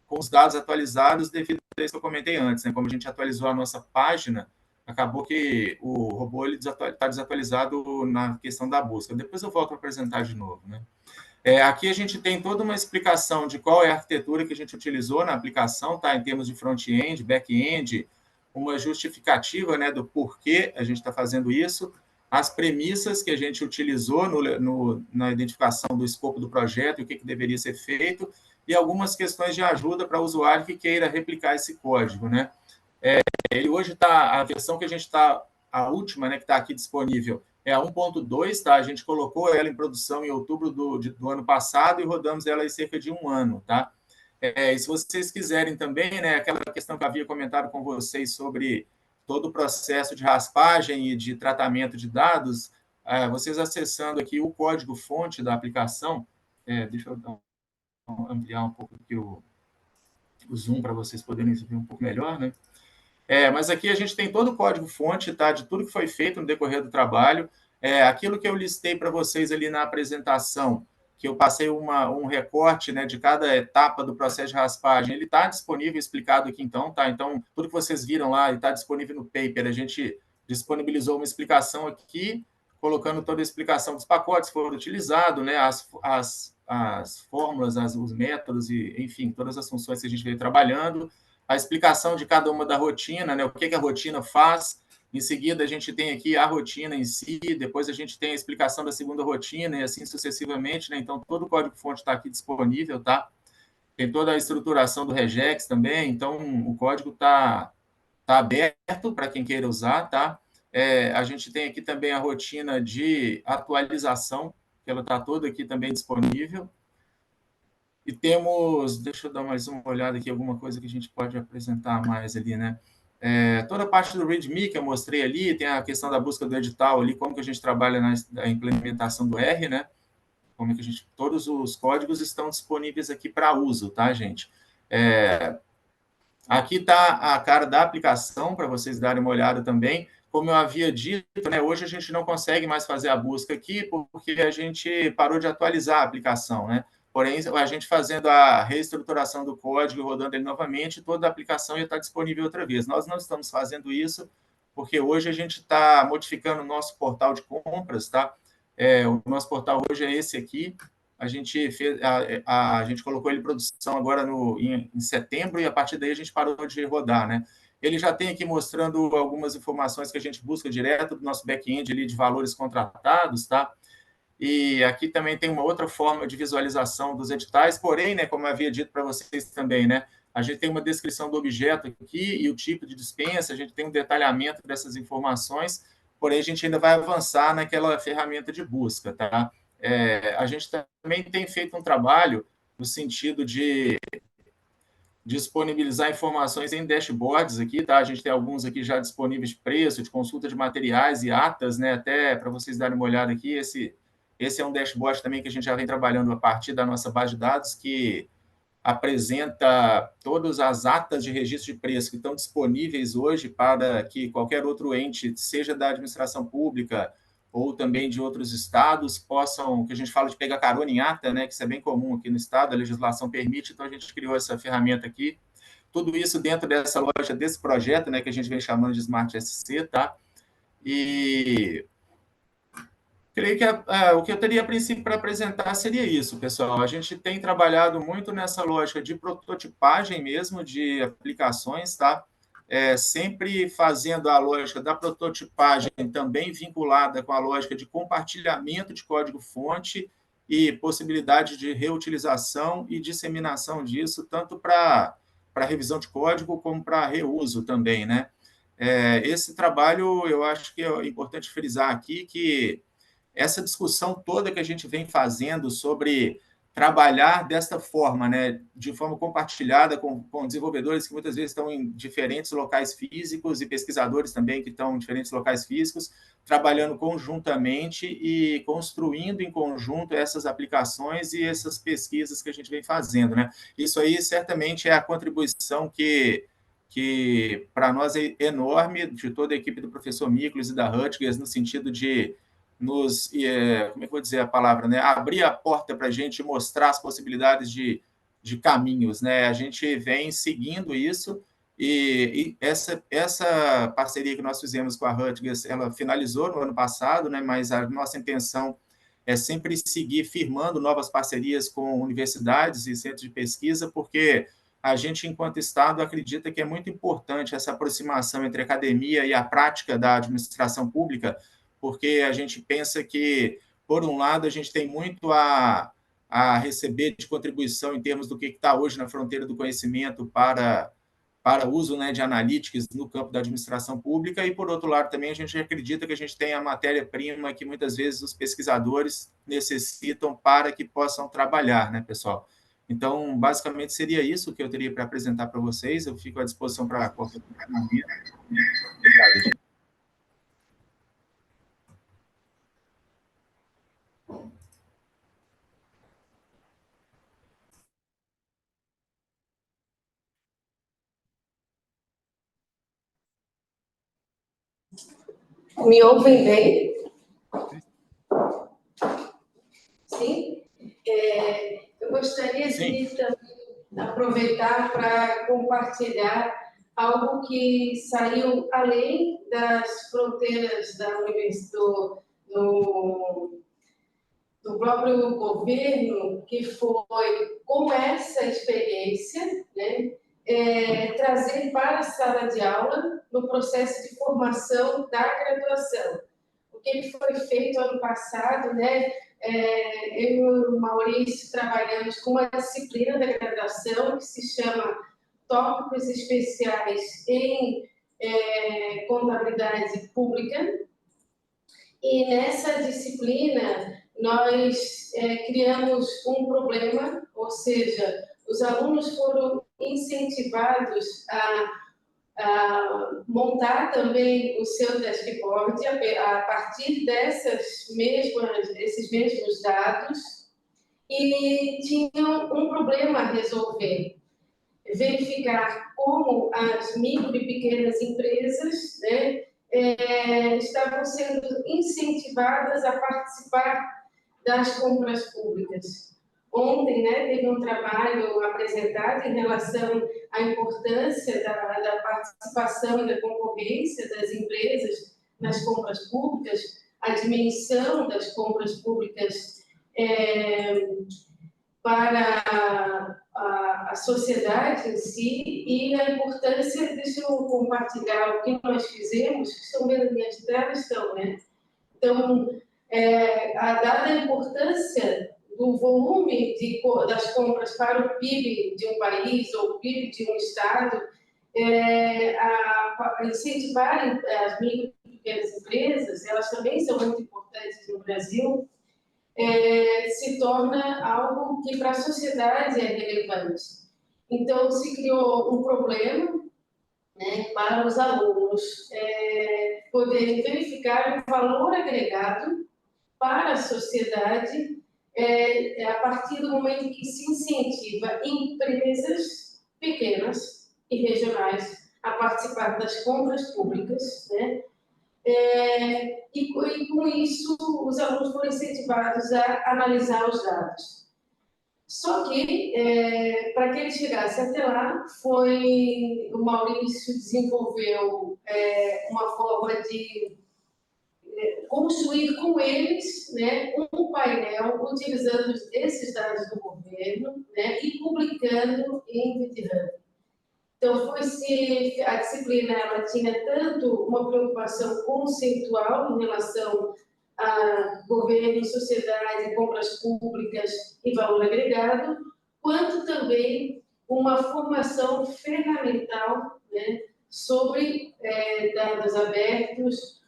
com os dados atualizados devido a isso que eu comentei antes, né? Como a gente atualizou a nossa página, acabou que o robô está desatualizado na questão da busca. Depois eu volto a apresentar de novo, né? Aqui a gente tem toda uma explicação de qual é a arquitetura que a gente utilizou na aplicação, tá? Em termos de front-end, back-end, uma justificativa, né, do porquê a gente está fazendo isso, as premissas que a gente utilizou na identificação do escopo do projeto e o que deveria ser feito, e algumas questões de ajuda para o usuário que queira replicar esse código, né? Ele hoje está, a versão que a gente está, a última, né, que está aqui disponível, é a 1.2, tá? A gente colocou ela em produção em outubro do ano passado e rodamos ela em cerca de um ano, tá? E se vocês quiserem também, né, aquela questão que eu havia comentado com vocês sobre todo o processo de raspagem e de tratamento de dados, vocês acessando aqui o código-fonte da aplicação, deixa eu ampliar um pouco aqui o zoom para vocês poderem ver um pouco melhor, né? Mas aqui a gente tem todo o código-fonte, tá, de tudo que foi feito no decorrer do trabalho. Aquilo que eu listei para vocês ali na apresentação, que eu passei um recorte, né, de cada etapa do processo de raspagem. Ele está disponível, explicado aqui, então, tá? Então, tudo que vocês viram lá está disponível no paper. A gente disponibilizou uma explicação aqui, colocando toda a explicação dos pacotes que foram utilizados, né, as fórmulas, os métodos, e, enfim, todas as funções que a gente veio trabalhando, a explicação de cada uma da rotina, né, o que a rotina faz. Em seguida, a gente tem aqui a rotina em si, depois a gente tem a explicação da segunda rotina e assim sucessivamente, né? Então, todo o código-fonte está aqui disponível, tá? Tem toda a estruturação do regex também, então o código está aberto para quem queira usar, tá? A gente tem aqui também a rotina de atualização, que ela está toda aqui também disponível. E temos, deixa eu dar mais uma olhada aqui, alguma coisa que a gente pode apresentar mais ali, né? Toda a parte do README que eu mostrei ali, tem a questão da busca do edital ali, como que a gente trabalha na implementação do R, né? Como que todos os códigos estão disponíveis aqui para uso, tá, gente? Aqui está a cara da aplicação, para vocês darem uma olhada também. Como eu havia dito, né, hoje a gente não consegue mais fazer a busca aqui, porque a gente parou de atualizar a aplicação, né? Porém, a gente fazendo a reestruturação do código, rodando ele novamente, toda a aplicação ia estar disponível outra vez. Nós não estamos fazendo isso, porque hoje a gente está modificando o nosso portal de compras, tá? O nosso portal hoje é esse aqui. A gente fez, a gente colocou ele em produção agora em setembro, e a partir daí a gente parou de rodar, né? Ele já tem aqui mostrando algumas informações que a gente busca direto do nosso back-end ali de valores contratados, tá? E aqui também tem uma outra forma de visualização dos editais, porém, né, como eu havia dito para vocês também, né, a gente tem uma descrição do objeto aqui e o tipo de dispensa, a gente tem um detalhamento dessas informações, porém a gente ainda vai avançar naquela ferramenta de busca, tá? A gente também tem feito um trabalho no sentido de disponibilizar informações em dashboards aqui, tá? A gente tem alguns aqui já disponíveis de preço, de consulta de materiais e atas, né? Até para vocês darem uma olhada aqui, esse é um dashboard também que a gente já vem trabalhando a partir da nossa base de dados, que apresenta todas as atas de registro de preço que estão disponíveis hoje para que qualquer outro ente, seja da administração pública ou também de outros estados, possam, que a gente fala de pegar carona em ata, né, que isso é bem comum aqui no estado, a legislação permite, então a gente criou essa ferramenta aqui. Tudo isso dentro dessa loja, desse projeto, né, que a gente vem chamando de Smart SC, tá? E creio que o que eu teria a princípio para apresentar seria isso, pessoal. A gente tem trabalhado muito nessa lógica de prototipagem mesmo, de aplicações, tá? Sempre fazendo a lógica da prototipagem também vinculada com a lógica de compartilhamento de código-fonte e possibilidade de reutilização e disseminação disso, tanto para revisão de código como para reuso também, né? Esse trabalho, eu acho que é importante frisar aqui que essa discussão toda que a gente vem fazendo sobre trabalhar desta forma, né, de forma compartilhada com desenvolvedores que muitas vezes estão em diferentes locais físicos e pesquisadores também que estão em diferentes locais físicos, trabalhando conjuntamente e construindo em conjunto essas aplicações e essas pesquisas que a gente vem fazendo, né? Isso aí certamente é a contribuição que para nós é enorme, de toda a equipe do professor Miklos e da Rutgers, no sentido de como é que eu vou dizer a palavra, né? Abrir a porta para a gente mostrar as possibilidades de caminhos, né? A gente vem seguindo isso e essa parceria que nós fizemos com a Rutgers, ela finalizou no ano passado, né? Mas a nossa intenção é sempre seguir firmando novas parcerias com universidades e centros de pesquisa, porque a gente, enquanto Estado, acredita que é muito importante essa aproximação entre a academia e a prática da administração pública, porque a gente pensa que, por um lado, a gente tem muito a receber de contribuição em termos do que está hoje na fronteira do conhecimento para uso, né, de analytics no campo da administração pública, e, por outro lado, também a gente acredita que a gente tem a matéria-prima que muitas vezes os pesquisadores necessitam para que possam trabalhar, né, pessoal? Então, basicamente, seria isso que eu teria para apresentar para vocês. Eu fico à disposição para qualquer momento. Obrigado, gente. Me ouvem bem? Sim? gostaria Sim. de aproveitar para compartilhar algo que saiu além das fronteiras da universidade, do próprio governo, que foi, com essa experiência, né, trazer para a sala de aula no processo de formação da graduação. O que foi feito ano passado, né, eu e o Maurício trabalhamos com uma disciplina da graduação que se chama Tópicos Especiais em Contabilidade Pública, e nessa disciplina nós criamos um problema, ou seja, os alunos foram incentivados a montar também o seu dashboard a partir esses mesmos dados, e tinham um problema a resolver: verificar como as micro e pequenas empresas, né, estavam sendo incentivadas a participar das compras públicas. Ontem, né, teve um trabalho apresentado em relação à importância da participação e da concorrência das empresas nas compras públicas, a dimensão das compras públicas para a sociedade em si, e a importância, deixa eu compartilhar o que nós fizemos, que são minhas telas, né? Então, dada a importância do volume das compras para o PIB de um país ou o PIB de um estado, a incentivar as micro e pequenas empresas, elas também são muito importantes no Brasil, se torna algo que para a sociedade é relevante. Então, se criou um problema, né, para os alunos poderem verificar o valor agregado para a sociedade a partir do momento que se incentiva empresas pequenas e regionais a participar das compras públicas, né? E com isso os alunos foram incentivados a analisar os dados. Só que, para que ele chegasse até lá, o Maurício desenvolveu uma forma de construir com eles, né, um painel utilizando esses dados do governo, né, e publicando em GitHub. Então, a disciplina ela tinha tanto uma preocupação conceitual em relação a governo, sociedade, compras públicas e valor agregado, quanto também uma formação ferramental, né, sobre dados abertos,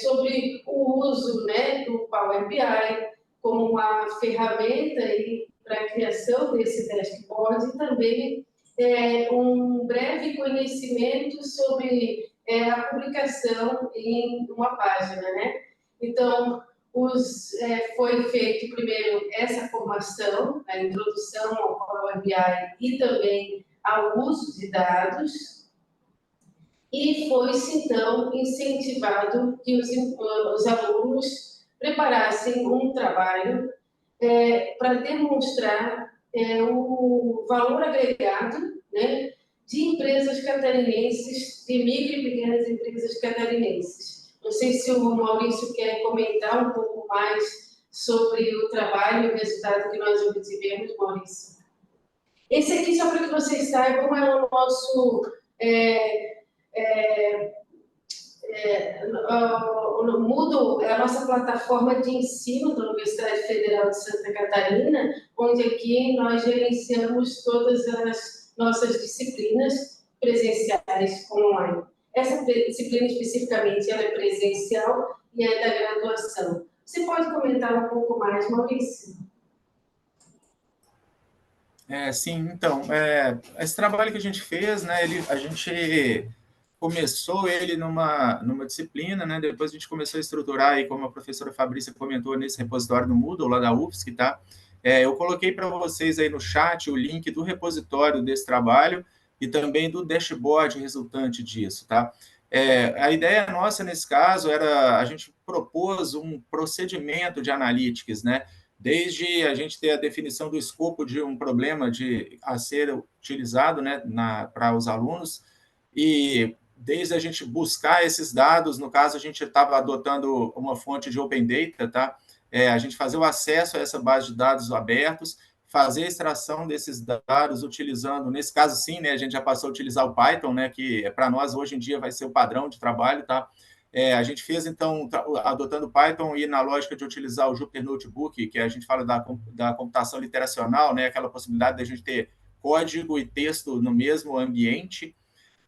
sobre o uso, né, do Power BI como uma ferramenta para a criação desse dashboard, e também um breve conhecimento sobre a publicação em uma página, né? Então, foi feito primeiro essa formação, a introdução ao Power BI e também ao uso de dados, e foi-se, então, incentivado que os alunos preparassem um trabalho para demonstrar o valor agregado, né, de empresas catarinenses, de micro e pequenas empresas catarinenses. Não sei se o Maurício quer comentar um pouco mais sobre o trabalho e o resultado que nós obtivemos, Maurício. Esse aqui, só para que vocês saibam, é o nosso... o Moodle é a nossa plataforma de ensino da Universidade Federal de Santa Catarina, onde aqui nós gerenciamos todas as nossas disciplinas presenciais online. Essa disciplina especificamente ela é presencial e é da graduação. Você pode comentar um pouco mais, Maurício? Sim, então, esse trabalho que a gente fez, né, a gente começou ele numa disciplina, né, depois a gente começou a estruturar, e como a professora Fabrícia comentou, nesse repositório do Moodle, lá da UFSC, tá? Eu coloquei para vocês aí no chat o link do repositório desse trabalho e também do dashboard resultante disso, tá? A ideia nossa, nesse caso, a gente propôs um procedimento de analytics, né, desde a gente ter a definição do escopo de um problema a ser utilizado, né, para os alunos, e desde a gente buscar esses dados, no caso, a gente estava adotando uma fonte de Open Data, tá? A gente fazer o acesso a essa base de dados abertos, fazer a extração desses dados utilizando, nesse caso, sim, né, a gente já passou a utilizar o Python, né, que para nós, hoje em dia, vai ser o padrão de trabalho, tá? A gente fez, então, adotando Python e na lógica de utilizar o Jupyter Notebook, que a gente fala da computação literacional, né, aquela possibilidade de a gente ter código e texto no mesmo ambiente,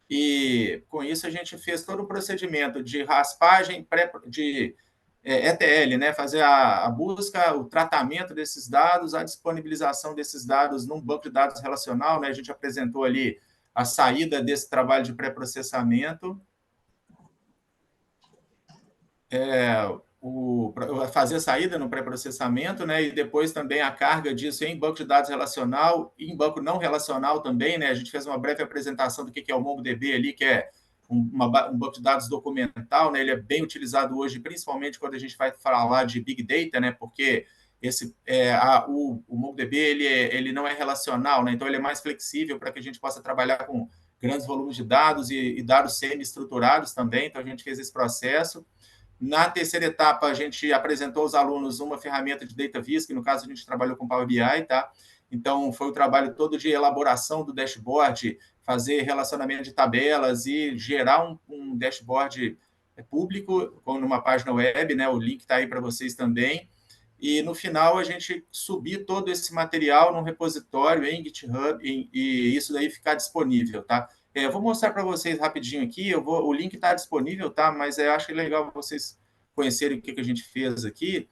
e com isso a gente fez todo o procedimento de raspagem, de ETL, né, fazer a busca, o tratamento desses dados, a disponibilização desses dados num banco de dados relacional, né, a gente apresentou ali a saída desse trabalho de pré-processamento, fazer a saída no pré-processamento, né, e depois também a carga disso em banco de dados relacional e em banco não relacional também, né, a gente fez uma breve apresentação do que é o MongoDB ali, que é um banco de dados documental, né, ele é bem utilizado hoje, principalmente quando a gente vai falar de Big Data, né, porque o MongoDB ele não é relacional, né, então ele é mais flexível para que a gente possa trabalhar com grandes volumes de dados e dados semi-estruturados também, então a gente fez esse processo. Na terceira etapa, a gente apresentou aos alunos uma ferramenta de data viz, que no caso a gente trabalhou com Power BI, tá? Então, foi o trabalho todo de elaboração do dashboard, fazer relacionamento de tabelas e gerar um dashboard público, numa página web, né? O link está aí para vocês também. E, no final, a gente subir todo esse material num repositório em GitHub e isso daí ficar disponível, tá? Eu vou mostrar para vocês rapidinho aqui, o link está disponível, tá? Mas eu acho legal vocês conhecerem o que a gente fez aqui.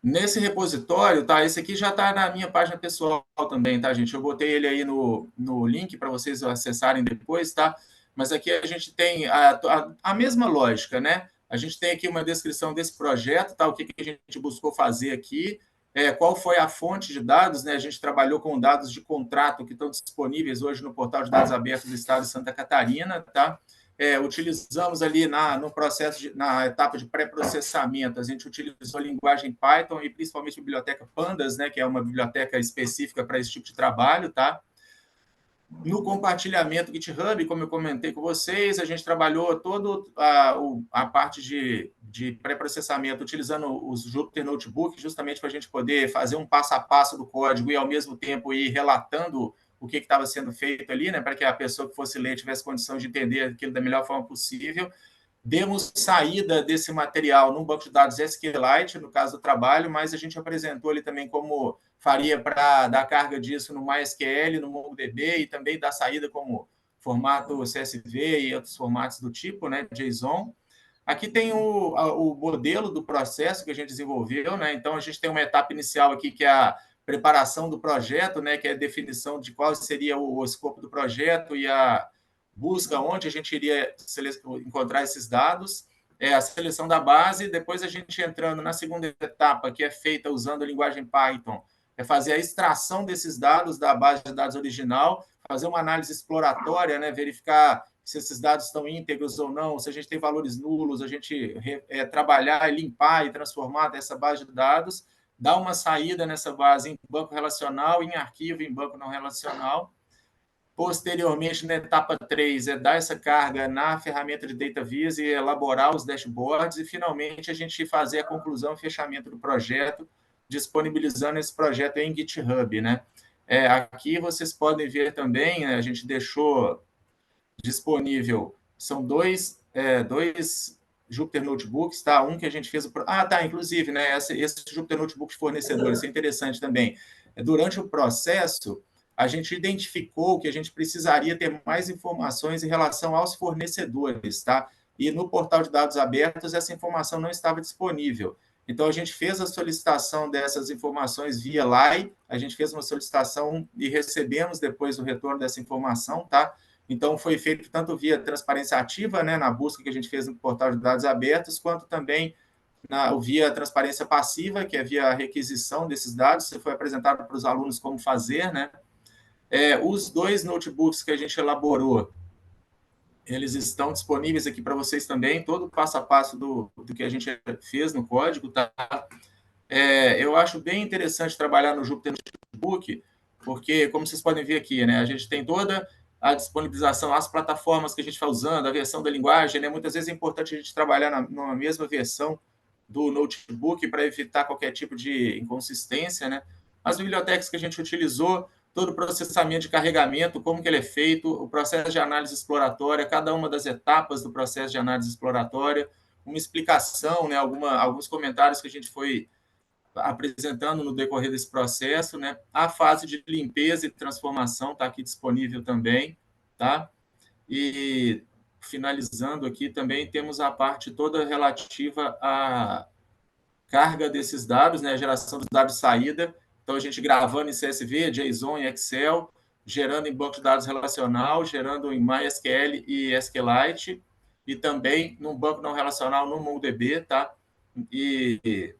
Nesse repositório, tá? Esse aqui já está na minha página pessoal também, tá, gente? Eu botei ele aí no link para vocês acessarem depois, tá? Mas aqui a gente tem a mesma lógica, né? A gente tem aqui uma descrição desse projeto, tá? O que a gente buscou fazer aqui, qual foi a fonte de dados, né? A gente trabalhou com dados de contrato que estão disponíveis hoje no portal de dados abertos do estado de Santa Catarina, tá? Utilizamos ali no processo, na etapa de pré-processamento, a gente utilizou a linguagem Python e principalmente a biblioteca Pandas, né? Que é uma biblioteca específica para esse tipo de trabalho, tá? No compartilhamento GitHub, como eu comentei com vocês, a gente trabalhou toda a parte de pré-processamento utilizando os Jupyter Notebook, justamente para a gente poder fazer um passo a passo do código e, ao mesmo tempo, ir relatando o que estava sendo feito ali, né, para que a pessoa que fosse ler tivesse condição de entender aquilo da melhor forma possível. Demos saída desse material num banco de dados SQLite, no caso do trabalho, mas a gente apresentou ali também como faria para dar carga disso no MySQL, no MongoDB, e também dar saída como formato CSV e outros formatos do tipo, né, JSON. Aqui tem o modelo do processo que a gente desenvolveu, né? Então, a gente tem uma etapa inicial aqui, que é a preparação do projeto, né? Que é a definição de qual seria o escopo do projeto e a busca onde a gente iria encontrar esses dados, a seleção da base, depois a gente entrando na segunda etapa, que é feita usando a linguagem Python, fazer a extração desses dados da base de dados original, fazer uma análise exploratória, né, verificar se esses dados estão íntegros ou não, se a gente tem valores nulos, a gente trabalhar, limpar e transformar essa base de dados, dar uma saída nessa base em banco relacional, em arquivo, em banco não relacional. Posteriormente, na etapa 3, dar essa carga na ferramenta de data viz e elaborar os dashboards, e, finalmente, a gente fazer a conclusão e fechamento do projeto, disponibilizando esse projeto em GitHub, né? Aqui vocês podem ver também, a gente deixou disponível, são dois Jupyter Notebooks, tá? Um que a gente fez... inclusive, né, esse Jupyter Notebook de fornecedor, isso é interessante também. Durante o processo, a gente identificou que a gente precisaria ter mais informações em relação aos fornecedores, tá? E no portal de dados abertos, essa informação não estava disponível. Então, a gente fez a solicitação dessas informações via LAI, a gente fez uma solicitação e recebemos depois o retorno dessa informação, tá? Então, foi feito tanto via transparência ativa, né, na busca que a gente fez no portal de dados abertos, quanto também via transparência passiva, que é via requisição desses dados, que foi apresentado para os alunos como fazer, né? Os dois notebooks que a gente elaborou, eles estão disponíveis aqui para vocês também, todo o passo a passo do que a gente fez no código, tá? Eu acho bem interessante trabalhar no Jupyter Notebook, porque, como vocês podem ver aqui, né, a gente tem toda a disponibilização, as plataformas que a gente está usando, a versão da linguagem, né, muitas vezes é importante a gente trabalhar numa mesma versão do notebook para evitar qualquer tipo de inconsistência, né? As bibliotecas que a gente utilizou, todo o processamento de carregamento, como que ele é feito, o processo de análise exploratória, cada uma das etapas do processo de análise exploratória, uma explicação, né, alguns comentários que a gente foi apresentando no decorrer desse processo, né? A fase de limpeza e transformação está aqui disponível também, tá? E finalizando aqui também temos a parte toda relativa à carga desses dados, né? A geração dos dados de saída. Então, a gente gravando em CSV, JSON e Excel, gerando em banco de dados relacional, gerando em MySQL e SQLite, e também num banco não relacional no MongoDB, tá? E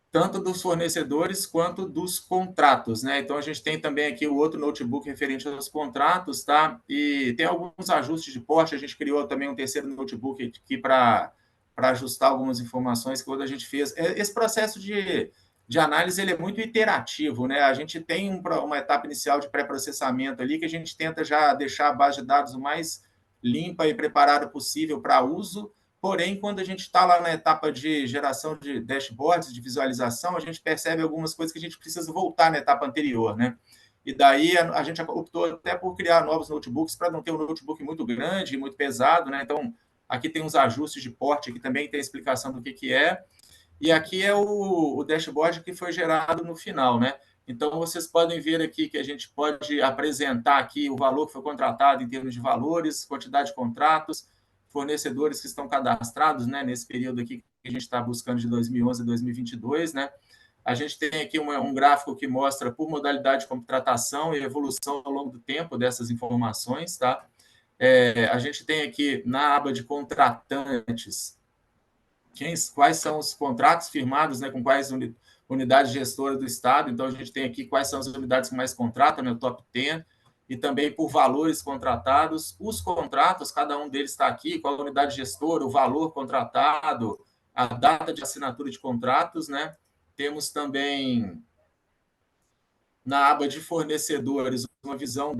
tanto dos fornecedores quanto dos contratos, né? Então, a gente tem também aqui o outro notebook referente aos contratos, tá? E tem alguns ajustes de porte, a gente criou também um terceiro notebook aqui para ajustar algumas informações que quando a gente fez. Esse processo de análise ele é muito iterativo, né? A gente tem uma etapa inicial de pré-processamento ali que a gente tenta já deixar a base de dados o mais limpa e preparada possível para uso. Porém, quando a gente está lá na etapa de geração de dashboards, de visualização, a gente percebe algumas coisas que a gente precisa voltar na etapa anterior, né? E daí a gente optou até por criar novos notebooks para não ter um notebook muito grande e muito pesado, né? Então, aqui tem uns ajustes de porte, aqui também tem a explicação do que é. E aqui é o dashboard que foi gerado no final, né? Então, vocês podem ver aqui que a gente pode apresentar aqui o valor que foi contratado em termos de valores, quantidade de contratos, fornecedores que estão cadastrados, né, nesse período aqui que a gente está buscando de 2011 a 2022, né? A gente tem aqui um gráfico que mostra por modalidade de contratação e evolução ao longo do tempo dessas informações, tá? A gente tem aqui na aba de contratantes, quais são os contratos firmados, né, com quais unidades gestoras do Estado. Então, a gente tem aqui quais são as unidades que mais contratam, né, o top 10, e também por valores contratados. Os contratos, cada um deles está aqui, qual a unidade gestora, o valor contratado, a data de assinatura de contratos, né? Temos também, na aba de fornecedores, uma visão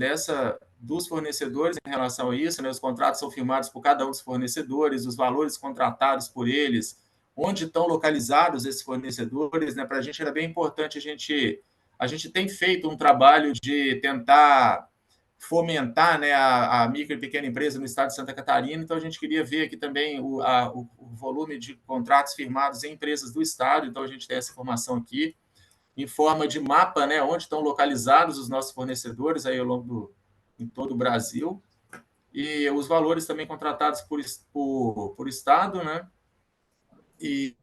dos fornecedores em relação a isso, né? Os contratos são firmados por cada um dos fornecedores, os valores contratados por eles, onde estão localizados esses fornecedores, né? Para a gente era bem importante a gente tem feito um trabalho de tentar fomentar, né, a micro e pequena empresa no estado de Santa Catarina, então a gente queria ver aqui também o volume de contratos firmados em empresas do estado, então a gente tem essa informação aqui, em forma de mapa, né, onde estão localizados os nossos fornecedores aí ao longo em todo o Brasil, e os valores também contratados por estado, né, e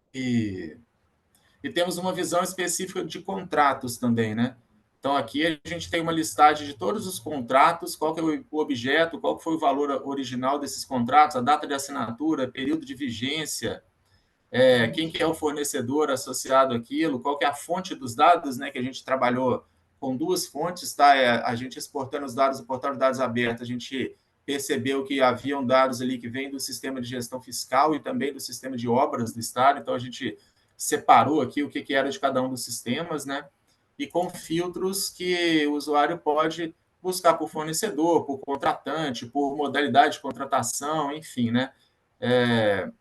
temos uma visão específica de contratos também, né? Então, aqui a gente tem uma listagem de todos os contratos, qual que é o objeto, qual que foi o valor original desses contratos, a data de assinatura, período de vigência, quem que é o fornecedor associado àquilo, qual que é a fonte dos dados, né? Que a gente trabalhou com duas fontes, tá? A gente exportando os dados do portal de dados aberto, a gente percebeu que haviam dados ali que vêm do sistema de gestão fiscal e também do sistema de obras do Estado, então a gente separou aqui o que era de cada um dos sistemas, né? E com filtros que o usuário pode buscar por fornecedor, por contratante, por modalidade de contratação, enfim, né?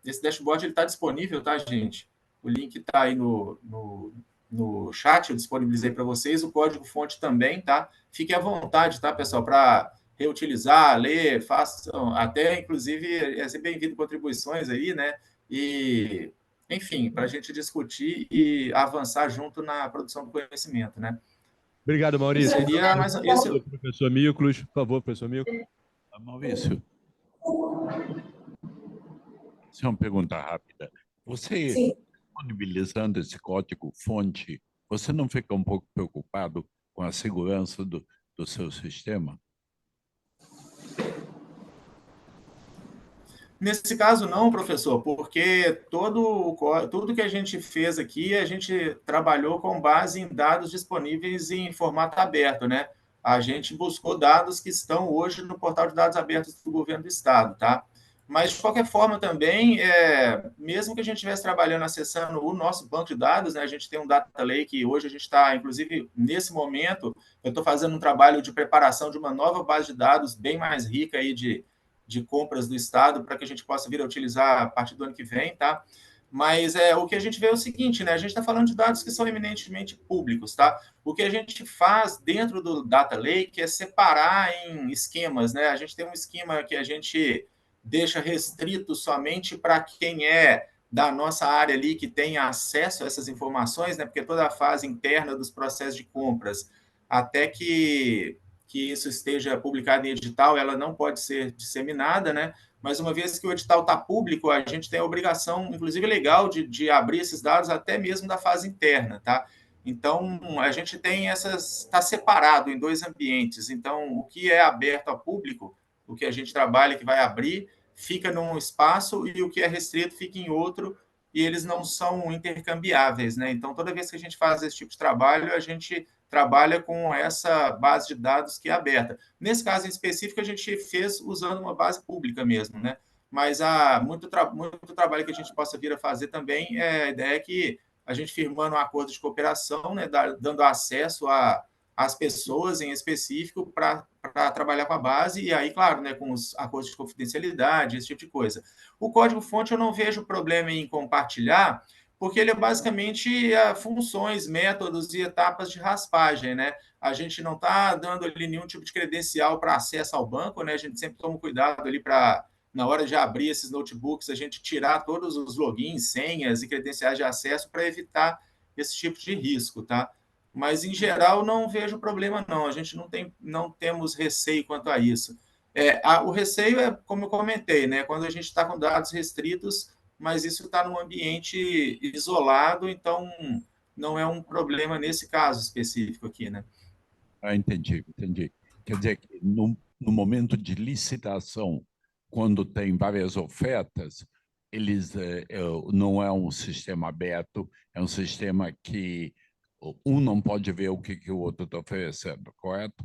Esse dashboard está disponível, tá, gente? O link está aí no chat, eu disponibilizei para vocês, o código-fonte também, tá? Fique à vontade, tá, pessoal, para reutilizar, ler, façam, até, inclusive, é sempre bem-vindo contribuições aí, né? E enfim, para a gente discutir e avançar junto na produção do conhecimento, né? Obrigado, Maurício. Seria mais esse... Professor Miklos, por favor, professor Miklos. Maurício, isso é uma pergunta rápida. Você, disponibilizando esse código-fonte, você não fica um pouco preocupado com a segurança do seu sistema? Nesse caso, não, professor, porque tudo que a gente fez aqui, a gente trabalhou com base em dados disponíveis em formato aberto, né? A gente buscou dados que estão hoje no portal de dados abertos do governo do Estado, tá? Mas, de qualquer forma, também, mesmo que a gente estivesse trabalhando, acessando o nosso banco de dados, né, a gente tem um data lake, e hoje a gente está, inclusive, nesse momento, eu estou fazendo um trabalho de preparação de uma nova base de dados bem mais rica aí de compras do Estado, para que a gente possa vir a utilizar a partir do ano que vem, tá? Mas o que a gente vê é o seguinte, né? A gente está falando de dados que são eminentemente públicos, tá? O que a gente faz dentro do data lake é separar em esquemas, né? A gente tem um esquema que a gente deixa restrito somente para quem é da nossa área ali, que tem acesso a essas informações, né? Porque toda a fase interna dos processos de compras, até que isso esteja publicado em edital, ela não pode ser disseminada, né? Mas uma vez que o edital está público, a gente tem a obrigação, inclusive legal, de abrir esses dados até mesmo da fase interna, tá? Então, a gente tem está separado em dois ambientes. Então, o que é aberto ao público, o que a gente trabalha, que vai abrir, fica num espaço, e o que é restrito fica em outro, e eles não são intercambiáveis, né? Então, toda vez que a gente faz esse tipo de trabalho, a gente trabalha com essa base de dados que é aberta. Nesse caso em específico, a gente fez usando uma base pública mesmo, né? Mas há muito trabalho que a gente possa vir a fazer também. A ideia é que a gente firmando um acordo de cooperação, né, dando acesso às pessoas em específico para trabalhar com a base, e aí, claro, né, com os acordos de confidencialidade, esse tipo de coisa. O código-fonte eu não vejo problema em compartilhar, porque ele é basicamente funções, métodos e etapas de raspagem, né? A gente não está dando ali nenhum tipo de credencial para acesso ao banco, né? A gente sempre toma cuidado ali para, na hora de abrir esses notebooks, a gente tirar todos os logins, senhas e credenciais de acesso para evitar esse tipo de risco, tá? Mas, em geral, não vejo problema, não. A gente não temos receio quanto a isso. O receio é, como eu comentei, né? Quando a gente está com dados restritos, mas isso está num ambiente isolado, então não é um problema nesse caso específico aqui, né? Entendi. Quer dizer, que no momento de licitação, quando tem várias ofertas, não é um sistema aberto, é um sistema que um não pode ver o que o outro está oferecendo, correto?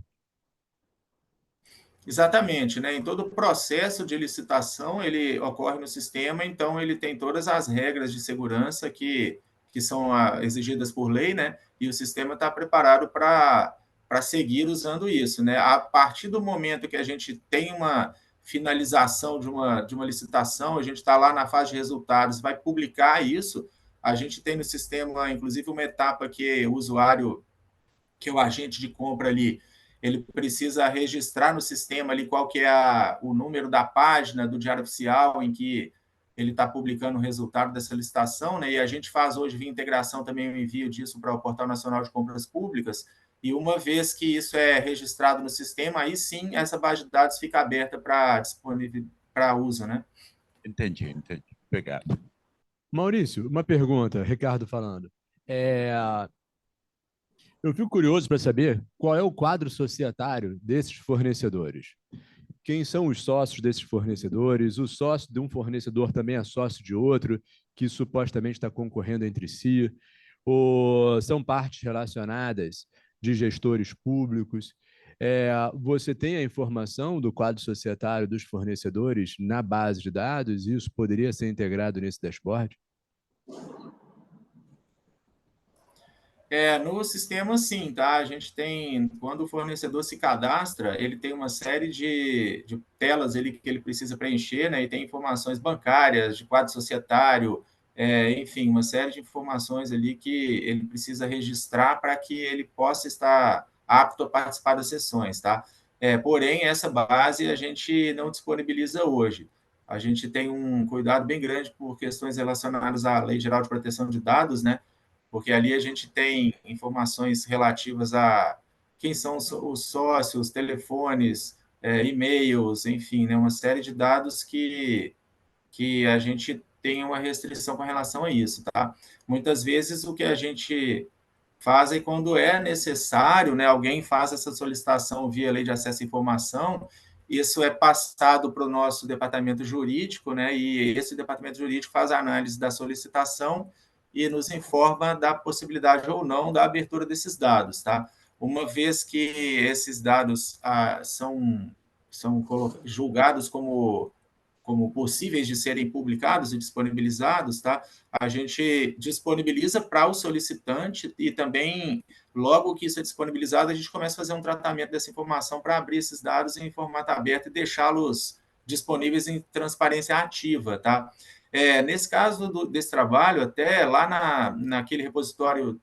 Exatamente, né? Em todo o processo de licitação, ele ocorre no sistema, então ele tem todas as regras de segurança que são exigidas por lei, né? E o sistema está preparado para seguir usando isso, né? A partir do momento que a gente tem uma finalização de uma licitação, a gente está lá na fase de resultados, vai publicar isso, a gente tem no sistema, inclusive, uma etapa que o usuário, que é o agente de compra ali, ele precisa registrar no sistema ali qual que é o número da página do Diário Oficial em que ele está publicando o resultado dessa licitação, né? E a gente faz hoje, via integração, também o envio disso para o Portal Nacional de Compras Públicas, e uma vez que isso é registrado no sistema, aí sim essa base de dados fica aberta para disponível para uso, né? Entendi. Obrigado. Maurício, uma pergunta, Ricardo falando. Eu fico curioso para saber qual é o quadro societário desses fornecedores. Quem são os sócios desses fornecedores? O sócio de um fornecedor também é sócio de outro, que supostamente está concorrendo entre si? Ou são partes relacionadas de gestores públicos? Você tem a informação do quadro societário dos fornecedores na base de dados? E isso poderia ser integrado nesse dashboard? No sistema, sim, tá? A gente tem, quando o fornecedor se cadastra, ele tem uma série de telas ali que ele precisa preencher, né? E tem informações bancárias, de quadro societário, enfim, uma série de informações ali que ele precisa registrar para que ele possa estar apto a participar das sessões, tá? Porém, essa base a gente não disponibiliza hoje. A gente tem um cuidado bem grande por questões relacionadas à Lei Geral de Proteção de Dados, né? Porque ali a gente tem informações relativas a quem são os sócios, telefones, e-mails, enfim, né, uma série de dados que a gente tem uma restrição com relação a isso, tá? Muitas vezes o que a gente faz é quando é necessário, né, alguém faz essa solicitação via Lei de Acesso à Informação, isso é passado para o nosso departamento jurídico, né, e esse departamento jurídico faz a análise da solicitação e nos informa da possibilidade ou não da abertura desses dados, tá? Uma vez que esses dados são julgados como como possíveis de serem publicados e disponibilizados, tá? A gente disponibiliza para o solicitante e também, logo que isso é disponibilizado, a gente começa a fazer um tratamento dessa informação para abrir esses dados em formato aberto e deixá-los disponíveis em transparência ativa, tá? Nesse caso desse trabalho, até lá naquele repositório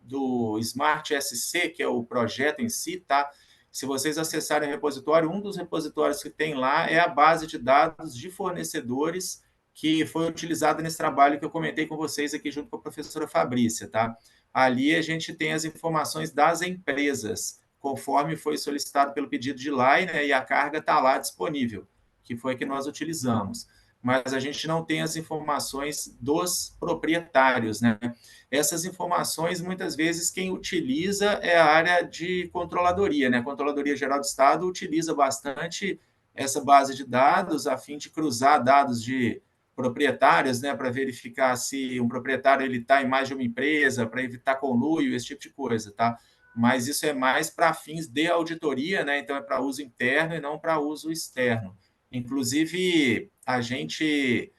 do Smart SC, que é o projeto em si, tá? Se vocês acessarem o repositório, um dos repositórios que tem lá é a base de dados de fornecedores que foi utilizada nesse trabalho que eu comentei com vocês aqui junto com a professora Fabrícia, tá? Ali a gente tem as informações das empresas, conforme foi solicitado pelo pedido de lá, né, e a carga está lá disponível, que foi que nós utilizamos. Mas a gente não tem as informações dos proprietários, né? Essas informações, muitas vezes, quem utiliza é a área de controladoria, né? A Controladoria Geral do Estado utiliza bastante essa base de dados a fim de cruzar dados de proprietários, né, para verificar se um proprietário ele está em mais de uma empresa, para evitar conluio, esse tipo de coisa, tá? Mas isso é mais para fins de auditoria, né? Então é para uso interno e não para uso externo. Inclusive, a gente,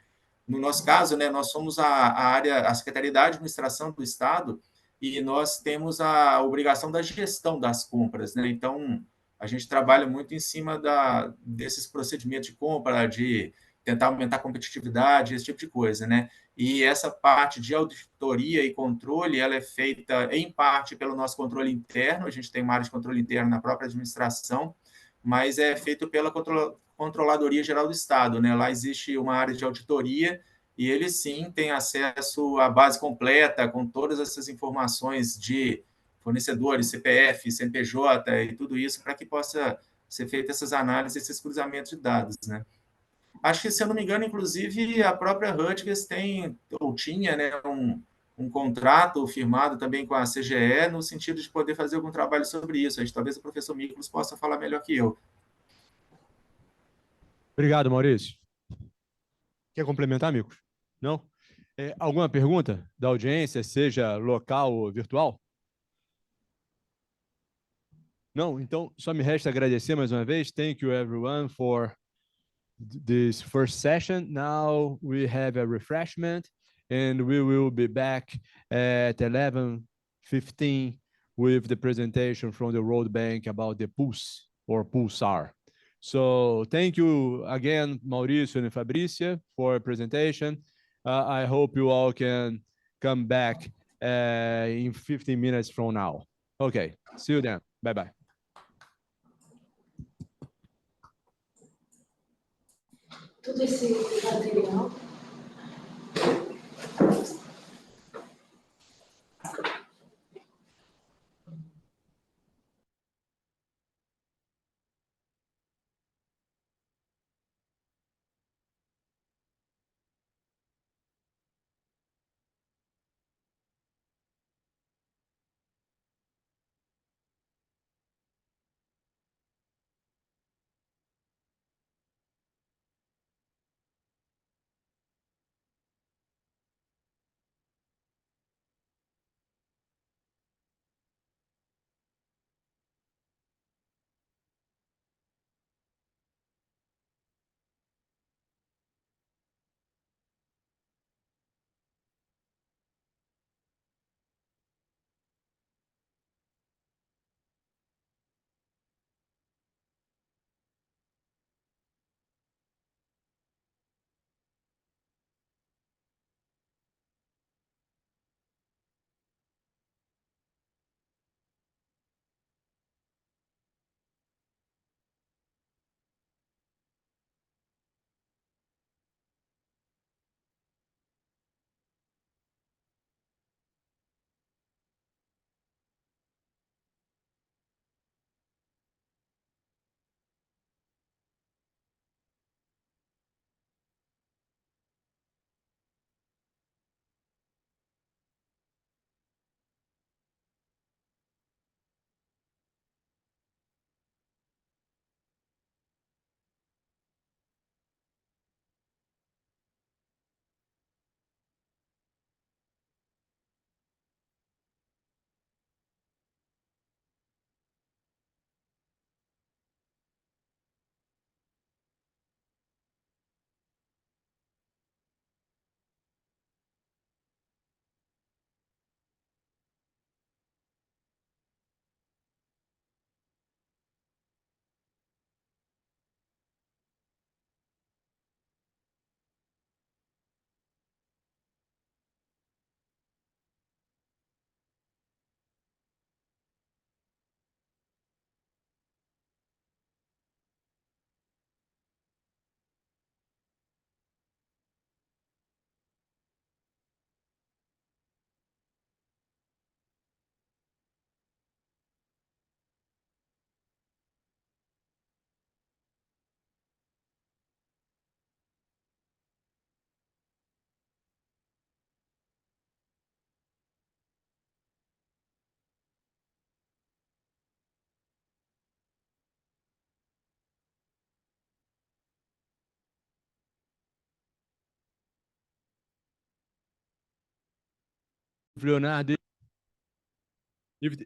no nosso caso, né, nós somos a Secretaria de Administração do Estado e nós temos a obrigação da gestão das compras, né? Então, a gente trabalha muito em cima desses procedimentos de compra, de tentar aumentar a competitividade, esse tipo de coisa, né? E essa parte de auditoria e controle, ela é feita em parte pelo nosso controle interno, a gente tem uma área de controle interno na própria administração, mas é feito pela Controladoria Geral do Estado, né? Lá existe uma área de auditoria e eles sim têm acesso à base completa com todas essas informações de fornecedores, CPF, CNPJ e tudo isso para que possa ser feita essas análises, esses cruzamentos de dados, né? Acho que, se eu não me engano, inclusive, a própria Rutgers tem, ou tinha, né, um contrato firmado também com a CGE, no sentido de poder fazer algum trabalho sobre isso. Talvez o professor Miklos possa falar melhor que eu. Obrigado, Maurício. Quer complementar, amigos? Não? Alguma pergunta da audiência, seja local ou virtual? Não? Então, só me resta agradecer mais uma vez. Thank you, everyone, for this first session. Now we have a refreshment, and we will be back at 11:15 with the presentation from the World Bank about the PULSE or PULSAR. So thank you again, Maurício and Fabrícia, for a presentation. I hope you all can come back in 15 minutes from now. Okay, see you then. Bye-bye. Todo esse material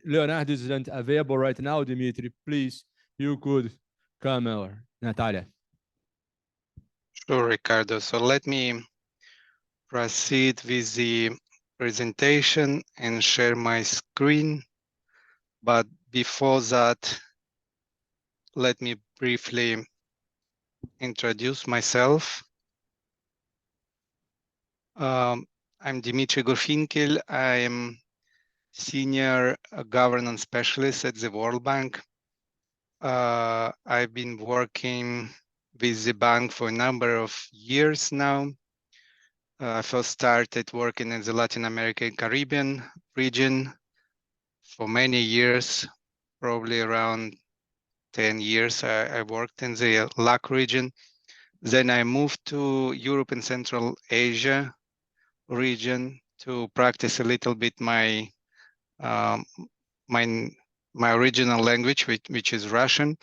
Leonardo isn't available right now, Dmitri, please, you could come over. Natalia. Sure, Ricardo. So let me proceed with the presentation and share my screen. But before that, let me briefly introduce myself. I'm Dmitri Gourfinkel. I'm Senior Governance Specialist at the World Bank. I've been working with the bank for a number of years now. I first started working in the Latin American Caribbean region for many years, probably around 10 years. I worked in the LAC region. Then I moved to Europe and Central Asia region to practice a little bit my original language, which is Russian.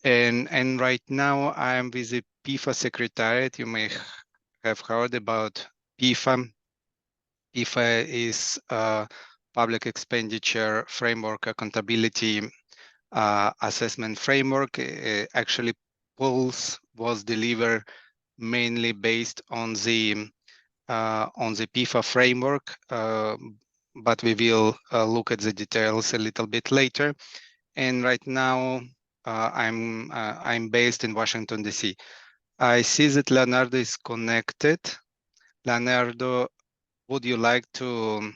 And right now I'm with the PIFA Secretariat. You may have heard about PIFA. PIFA is a public expenditure framework, accountability assessment framework. Actually, Pulse was delivered mainly based on the PIFA framework, but we will look at the details a little bit later. And right now, I'm based in Washington, D.C. I see that Leonardo is connected. Leonardo, would you like to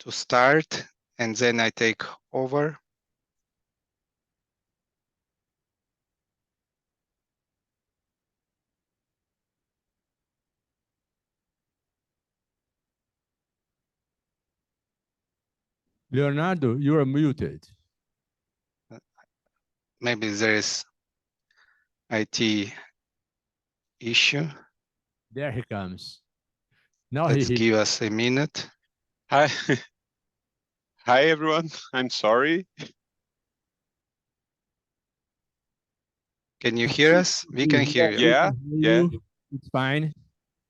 start, and then I take over? Leonardo, you are muted. Maybe there is IT issue. There he comes. Now Let's give us a minute. Hi. Hi, everyone. I'm sorry. Can you hear us? We can hear you. Yeah, yeah. It's fine.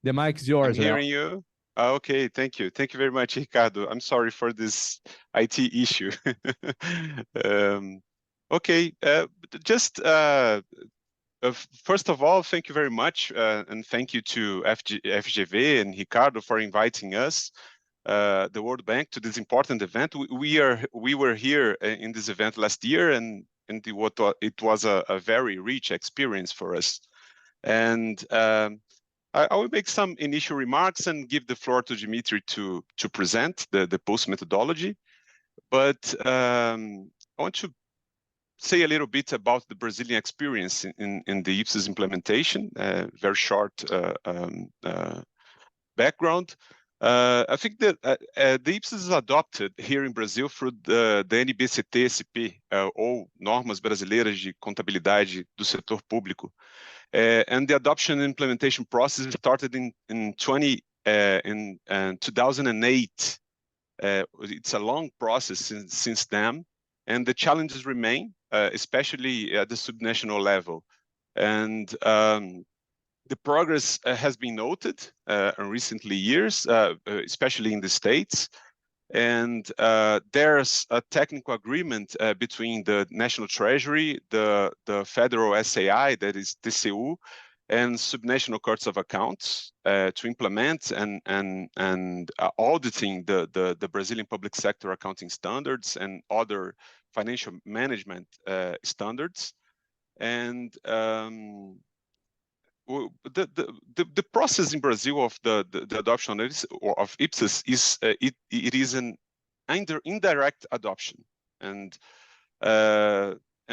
The mic is yours. I'm hearing you. Okay, thank you. Thank you very much, Ricardo. I'm sorry for this IT issue. Okay, first of all, thank you very much, and thank you to FGV and Ricardo for inviting us, the World Bank, to this important event. We were here in this event last year, and it was a very rich experience for us. And I will make some initial remarks and give the floor to Dmitri to present the post methodology. But I want to say a little bit about the Brazilian experience in the IPSAS implementation, very short background. I think that the IPSAS is adopted here in Brazil through the NBCT-SP, ou Normas Brasileiras de Contabilidade do Setor Público. And the adoption and implementation process started in 2008. It's a long process since then, and the challenges remain, especially at the subnational level. And the progress has been noted in recent years, especially in the States. And there's a technical agreement between the National Treasury, the Federal SAI, that is TCU, and subnational courts of accounts to implement and auditing the Brazilian public sector accounting standards and other financial management standards. And the process in Brazil of the adoption of IPSAS is it is an indirect adoption, and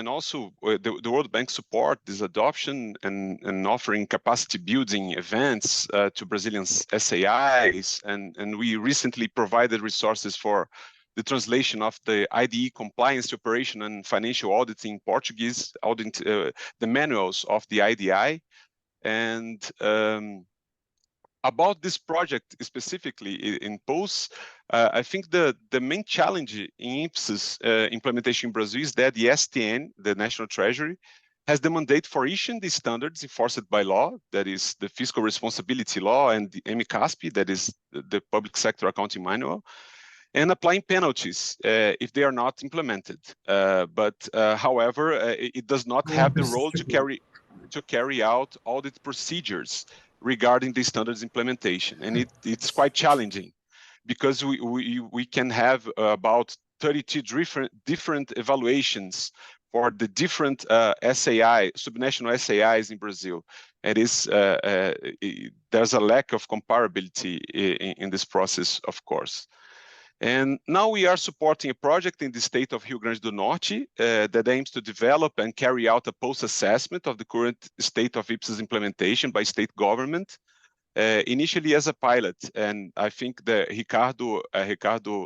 also the World Bank support this adoption and offering capacity building events to Brazilian SAIs, and we recently provided resources for the translation of the IDE compliance to operation and financial auditing Portuguese, the manuals of the IDI. And about this project specifically in POS, I think the main challenge in IPSAS implementation in Brazil is that the STN, the National Treasury, has the mandate for issuing the standards enforced by law, that is the Fiscal Responsibility Law, and the MCASP, that is the Public Sector Accounting Manual. and applying penalties if they are not implemented. However, it does not have the role to carry out audit procedures regarding the standards implementation, and it's quite challenging because we can have about 32 different evaluations for the different subnational SAIs in Brazil. There's a lack of comparability in this process, of course. And now we are supporting a project in the state of Rio Grande do Norte that aims to develop and carry out a post-assessment of the current state of IPSAS implementation by state government, initially as a pilot. And I think that Ricardo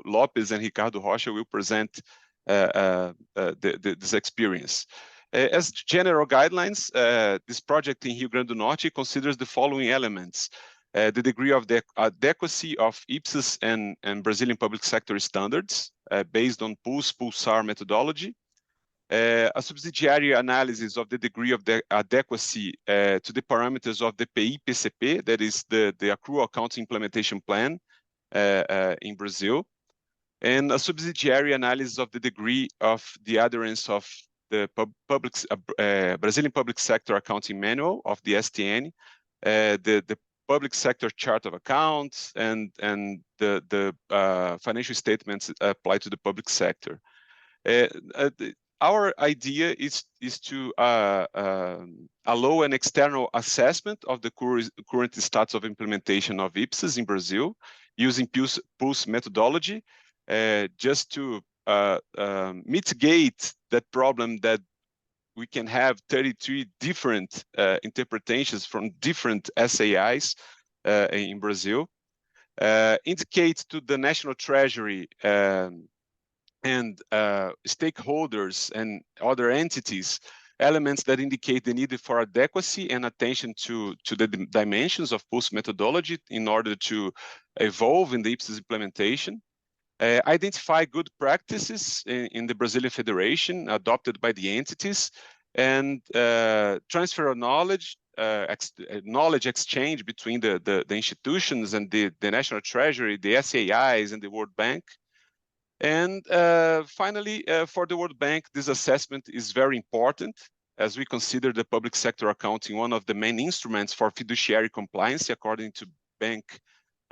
Lopes and Ricardo Rocha will present this experience. As general guidelines, this project in Rio Grande do Norte considers the following elements: the degree of the adequacy of IPSAS and Brazilian public sector standards based on PULSAR methodology, a subsidiary analysis of the degree of the adequacy to the parameters of the PI-PCP, that is the accrual accounting implementation plan in Brazil, and a subsidiary analysis of the degree of the adherence of the Brazilian Public Sector Accounting Manual of the STN, the Public Sector Chart of Accounts, and the financial statements applied to the public sector. Our idea is to allow an external assessment of the current status of implementation of IPSAS in Brazil using PULS methodology, just to mitigate that problem that we can have 33 different interpretations from different SAIs in Brazil, indicate to the National Treasury and stakeholders and other entities elements that indicate the need for adequacy and attention to the dimensions of PULS methodology in order to evolve in the IPSAS implementation. Identify good practices in the Brazilian Federation adopted by the entities, and transfer of knowledge, knowledge exchange between the institutions and the National Treasury, the SAIs, and the World Bank. And finally, for the World Bank, this assessment is very important, as we consider the public sector accounting one of the main instruments for fiduciary compliance according to bank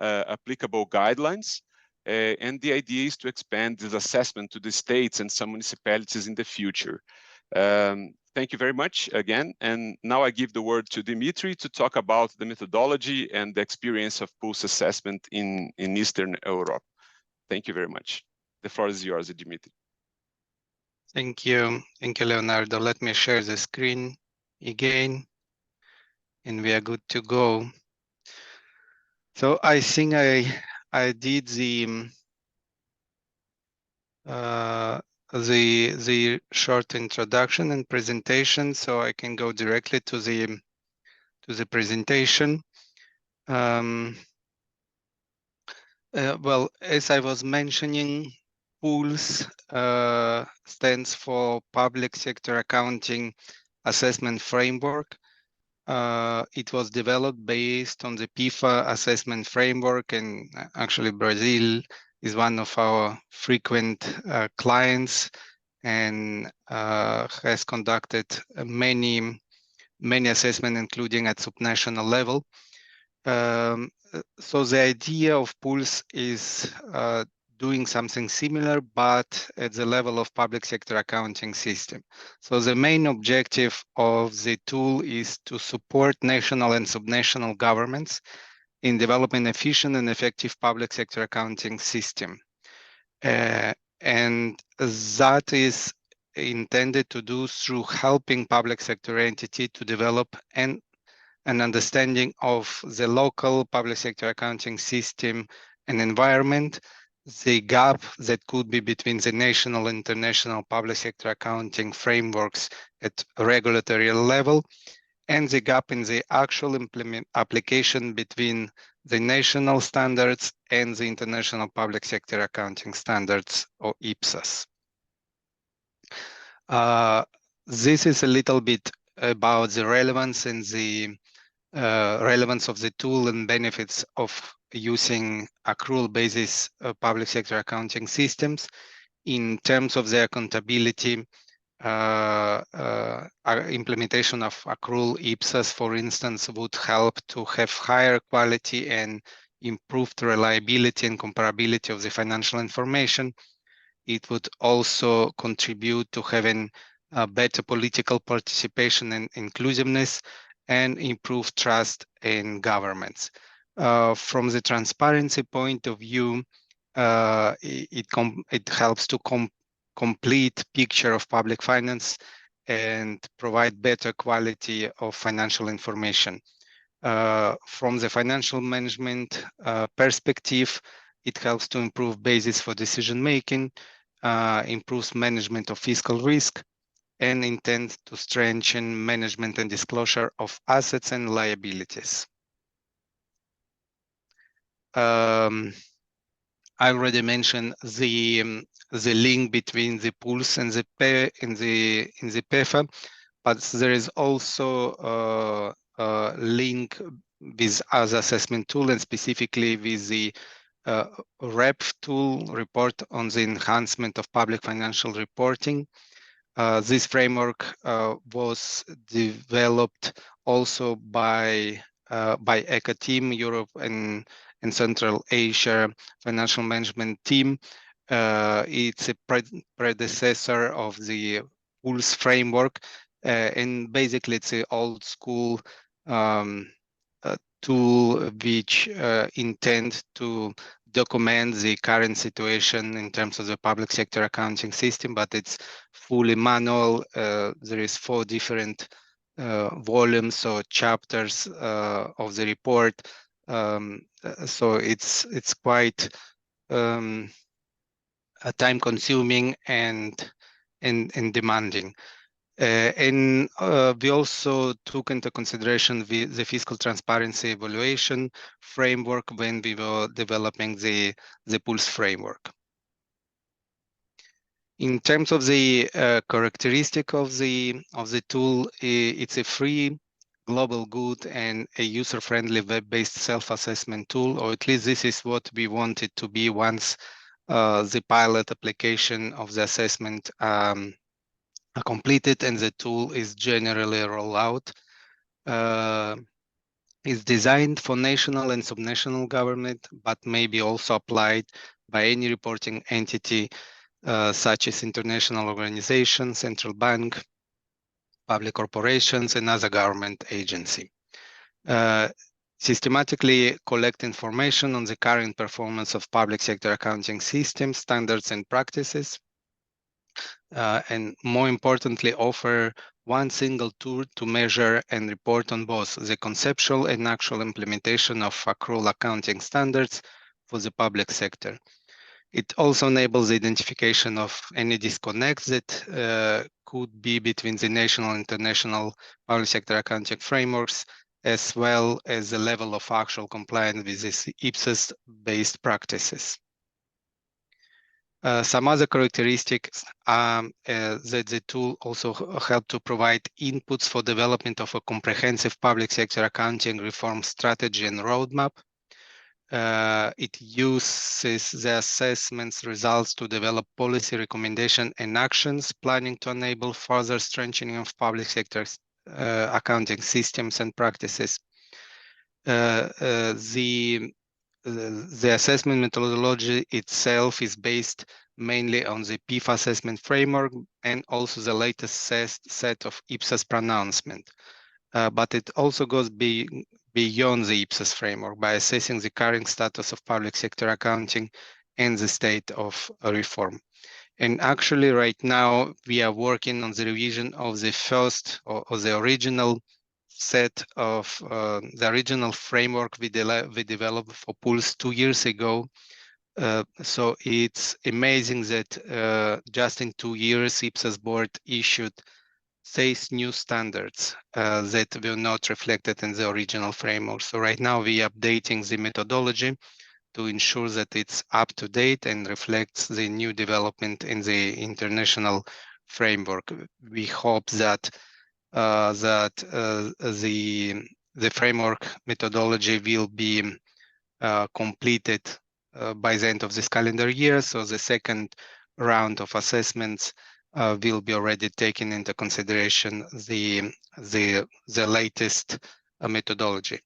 applicable guidelines. And the idea is to expand this assessment to the states and some municipalities in the future. Thank you very much again. And now I give the word to Dmitri to talk about the methodology and the experience of PULS assessment in Eastern Europe. Thank you very much. The floor is yours, Dmitri. Thank you. Thank you, Leonardo. Let me share the screen again, and we are good to go. So I think I did the short introduction and presentation, so I can go directly to the presentation. Well, as I was mentioning, PULS stands for Public Sector Accounting Assessment Framework. It was developed based on the PIFA assessment framework, and actually Brazil is one of our frequent clients and has conducted many assessments, including at subnational level. So the idea of PULS is doing something similar, but at the level of public sector accounting system. So the main objective of the tool is to support national and subnational governments in developing efficient and effective public sector accounting system. And that is intended to do through helping public sector entity to develop an understanding of the local public sector accounting system and environment, the gap that could be between the national and international public sector accounting frameworks at regulatory level, and the gap in the actual application between the national standards and the international public sector accounting standards, or IPSAS. This is a little bit about the relevance and the relevance of the tool and benefits of using accrual basis public sector accounting systems. In terms of their accountability, implementation of accrual IPSAS, for instance, would help to have higher quality and improved reliability and comparability of the financial information. It would also contribute to having better political participation and inclusiveness and improve trust in governments. From the transparency point of view, it helps to complete picture of public finance and provide better quality of financial information. From the financial management perspective, it helps to improve basis for decision making, improves management of fiscal risk, and intends to strengthen management and disclosure of assets and liabilities. I already mentioned the link between the pools and the PEFA, but there is also a link with other assessment tool, and specifically with the REP tool, report on the enhancement of public financial reporting. This framework was developed also by ECA team, Europe and Central Asia financial management team. It's a predecessor of the pools framework, and basically it's an old school tool which intend to document the current situation in terms of the public sector accounting system, but it's fully manual. There is 4 different volumes or chapters of the report. So it's quite time consuming and demanding. And we also took into consideration the fiscal transparency evaluation framework when we were developing the pools framework. In terms of the characteristic of the tool, it's a free, global good, and a user-friendly web-based self-assessment tool, or at least this is what we wanted to be once the pilot application of the assessment completed and the tool is generally rolled out. It's designed for national and subnational government, but may be also applied by any reporting entity such as international organizations, central bank, public corporations, and other government agency. Systematically collect information on the current performance of public sector accounting systems, standards, and practices. And more importantly, offer one single tool to measure and report on both the conceptual and actual implementation of accrual accounting standards for the public sector. It also enables the identification of any disconnects that could be between the national and international public sector accounting frameworks, as well as the level of actual compliance with these IPSAS-based practices. Some other characteristics are that the tool also helped to provide inputs for development of a comprehensive public sector accounting reform strategy and roadmap. It uses the assessments results to develop policy recommendation and actions, planning to enable further strengthening of public sector accounting systems and practices. The assessment methodology itself is based mainly on the PIFA assessment framework and also the latest set of IPSAS pronouncement. But it also goes beyond the IPSAS framework by assessing the current status of public sector accounting and the state of reform. And actually right now we are working on the revision of the first or the original set of the original framework we developed for pools 2 years ago. So it's amazing that just in 2 years, IPSAS board issued 6 new standards that were not reflected in the original framework. So right now we are updating the methodology to ensure that it's up to date and reflects the new development in the international framework. We hope that the the framework methodology will be completed by the end of this calendar year. So the second round of assessments will be already taken into consideration the latest methodology.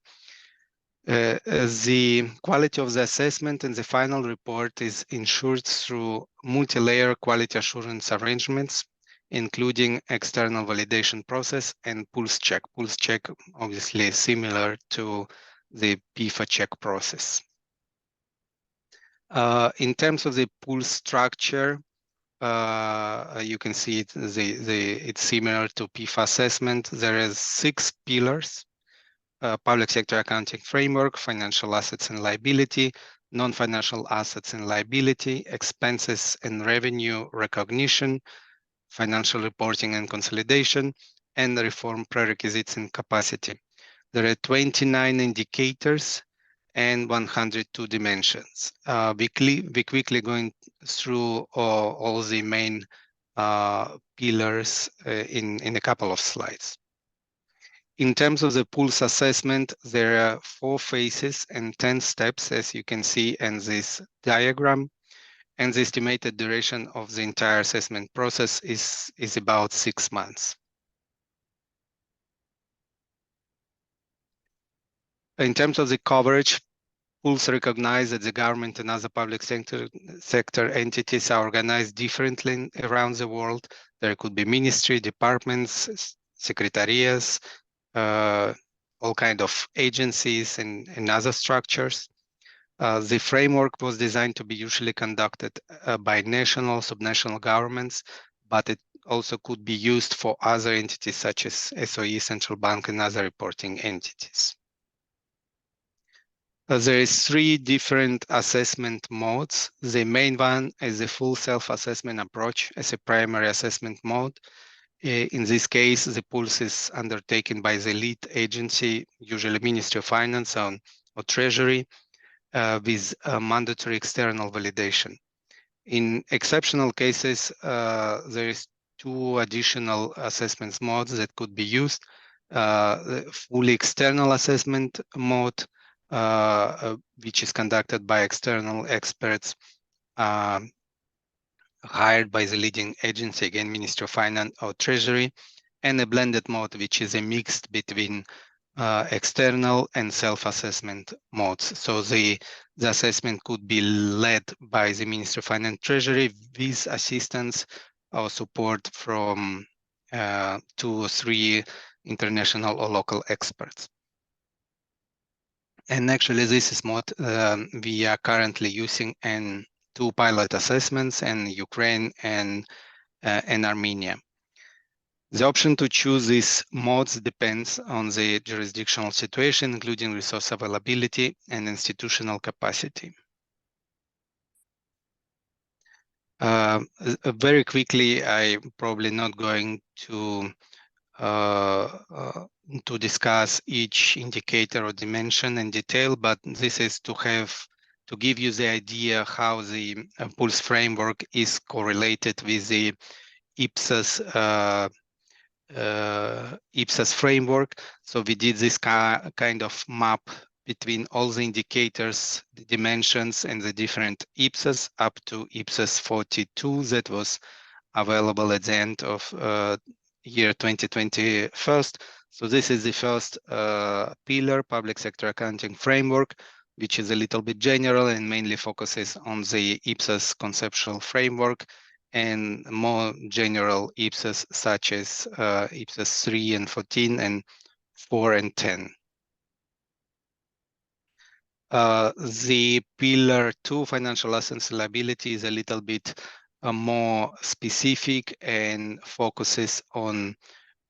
The quality of the assessment and the final report is ensured through multi-layer quality assurance arrangements, including external validation process and pulse check. Pulse check obviously is similar to the PIFA check process. In terms of the pulse structure, you can see it's similar to PIFA assessment. There is 6 pillars: public sector accounting framework, financial assets and liability, non-financial assets and liability, expenses and revenue recognition, financial reporting and consolidation, and reform prerequisites and capacity. There are 29 indicators and 102 dimensions. We quickly going through all the main pillars in a couple of slides. In terms of the pulse assessment, there are 4 phases and 10 steps, as you can see in this diagram. And the estimated duration of the entire assessment process is about 6 months. In terms of the coverage, pools recognize that the government and other public sector entities are organized differently around the world. There could be ministry, departments, secretariats, all kind of agencies and other structures. The framework was designed to be usually conducted by national, subnational governments, but it also could be used for other entities such as SOE, central bank, and other reporting entities. There is 3 different assessment modes. The main one is the full self-assessment approach as a primary assessment mode. In this case, the pulse is undertaken by the lead agency, usually Ministry of Finance or Treasury, with mandatory external validation. In exceptional cases, there is 2 additional assessment modes that could be used. The fully external assessment mode, which is conducted by external experts hired by the leading agency, again, Ministry of Finance or Treasury, and a blended mode, which is a mix between external and self-assessment modes. So the assessment could be led by the Ministry of Finance Treasury with assistance or support from 2 or 3 international or local experts. And actually, this is what we are currently using in 2 pilot assessments in Ukraine and Armenia. The option to choose these modes depends on the jurisdictional situation, including resource availability and institutional capacity. Very quickly, I'm probably not going to discuss each indicator or dimension in detail, but this is to give you the idea how the pulse framework is correlated with the IPSAS framework. So we did this kind of map between all the indicators, the dimensions, and the different IPSAS up to IPSAS 42 that was available at the end of year 2021. So this is the first pillar, public sector accounting framework, which is a little bit general and mainly focuses on the IPSAS conceptual framework and more general IPSAS such as IPSAS 3 and 14 and 4 and 10. The pillar 2, financial assets and liability, is a little bit more specific and focuses on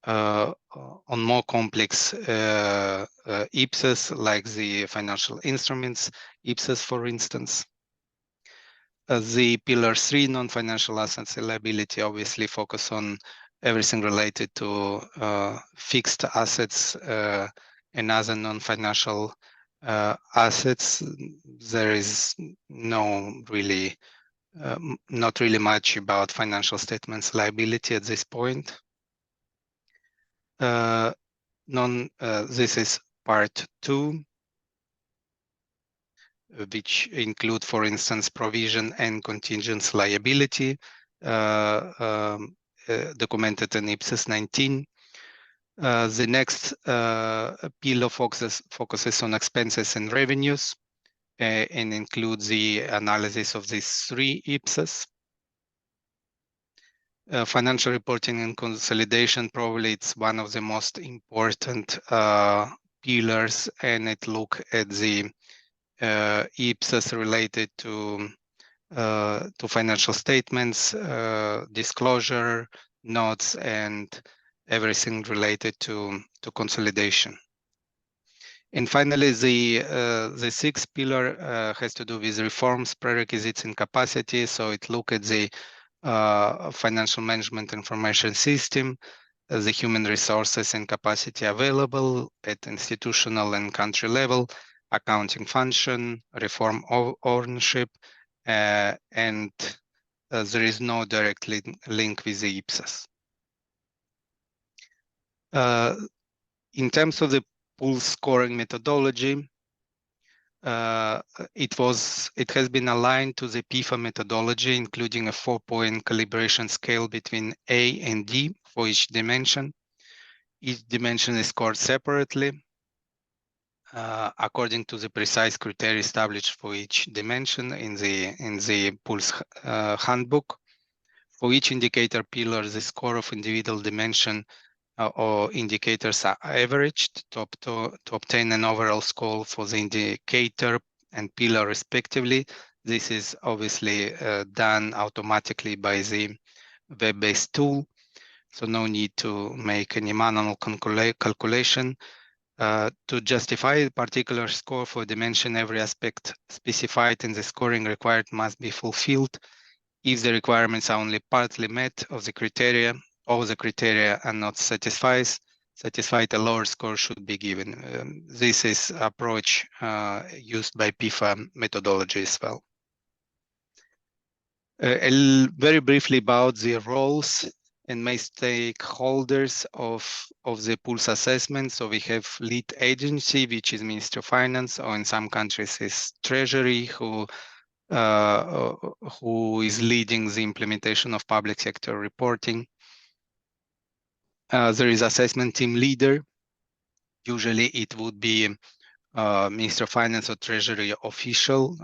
more complex IPSAS, like the financial instruments IPSAS, for instance. The pillar 3, non-financial assets and liability, obviously focus on everything related to fixed assets and other non-financial assets. There is not really much about financial statements liability at this point. This is part 2, which include, for instance, provision and contingent liability, documented in IPSAS 19. The next pillar focuses on expenses and revenues and includes the analysis of these 3 IPSAS. Financial reporting and consolidation, probably it's one of the most important pillars, and it look at the IPSAS related to financial statements, disclosure, notes, and everything related to consolidation. And finally, the 6th pillar has to do with reforms, prerequisites, and capacity. So it look at the financial management information system, the human resources and capacity available at institutional and country level, accounting function, reform ownership, and there is no direct link with the IPSAS. In terms of the pool scoring methodology, it has been aligned to the PIFA methodology, including a 4-point calibration scale between A and D for each dimension. Each dimension is scored separately according to the precise criteria established for each dimension in the pool's handbook. For each indicator pillar, the score of individual dimension or indicators are averaged to obtain an overall score for the indicator and pillar respectively. This is obviously done automatically by the web-based tool, so no need to make any manual calculation. To justify a particular score for dimension, every aspect specified in the scoring required must be fulfilled. If the requirements are only partly met of the criteria, or the criteria are not satisfied, a lower score should be given. This is approach used by PIFA methodology as well. Very briefly about the roles and main stakeholders of the pool's assessment. So we have lead agency, which is Ministry of Finance, or in some countries is Treasury, who is leading the implementation of public sector reporting. There is assessment team leader. Usually it would be Minister of Finance or Treasury official,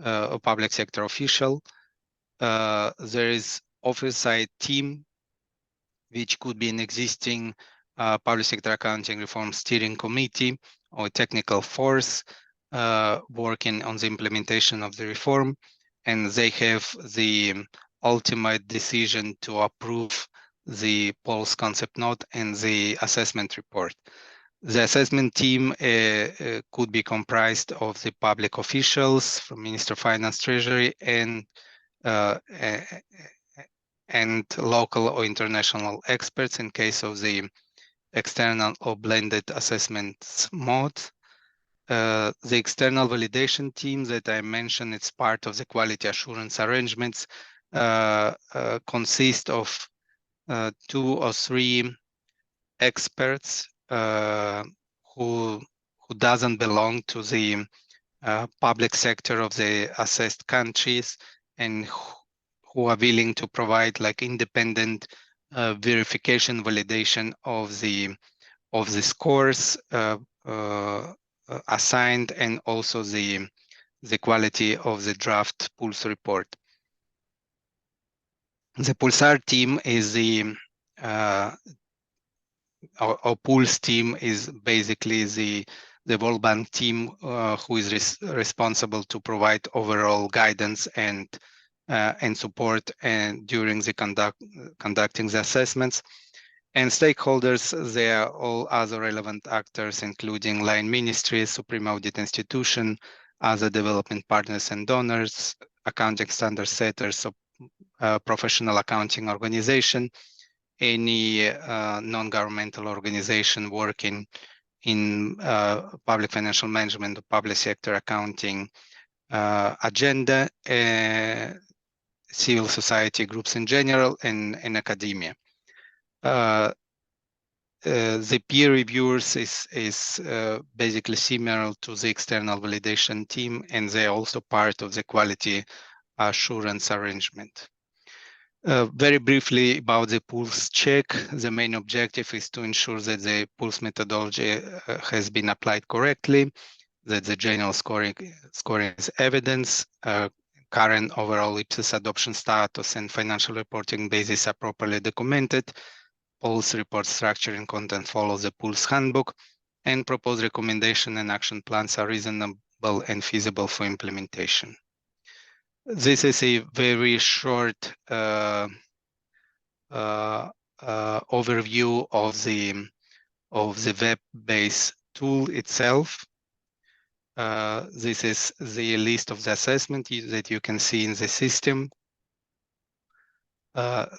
or public sector official. There is oversight team, which could be an existing public sector accounting reform steering committee or technical force working on the implementation of the reform, and they have the ultimate decision to approve the Paul's concept note and the assessment report. The assessment team could be comprised of the public officials from Minister of Finance, Treasury, and local or international experts in case of the external or blended assessment mode. The external validation team that I mentioned, it's part of the quality assurance arrangements, consist of 2 or 3 experts who doesn't belong to the public sector of the assessed countries, and who are willing to provide like independent verification, validation of the scores assigned, and also the quality of the draft pools report. The Pulsar team is our pools team is basically the World Bank team who is responsible to provide overall guidance and support and during the conducting the assessments. And stakeholders, they are all other relevant actors, including line ministries, Supreme Audit Institution, other development partners and donors, accounting standard setters, professional accounting organization, any non-governmental organization working in public financial management or public sector accounting agenda, civil society groups in general, and academia. the peer reviewers is basically similar to the external validation team, and they're also part of the quality assurance arrangement. Very briefly about the pulse check, the main objective is to ensure that the pulse methodology has been applied correctly, that the general scoring is evidence, current overall IPSAS adoption status and financial reporting basis are properly documented, pulse report structure and content follows the pulse handbook, and proposed recommendation and action plans are reasonable and feasible for implementation. This is a very short overview of the web-based tool itself. This is the list of the assessment that you can see in the system.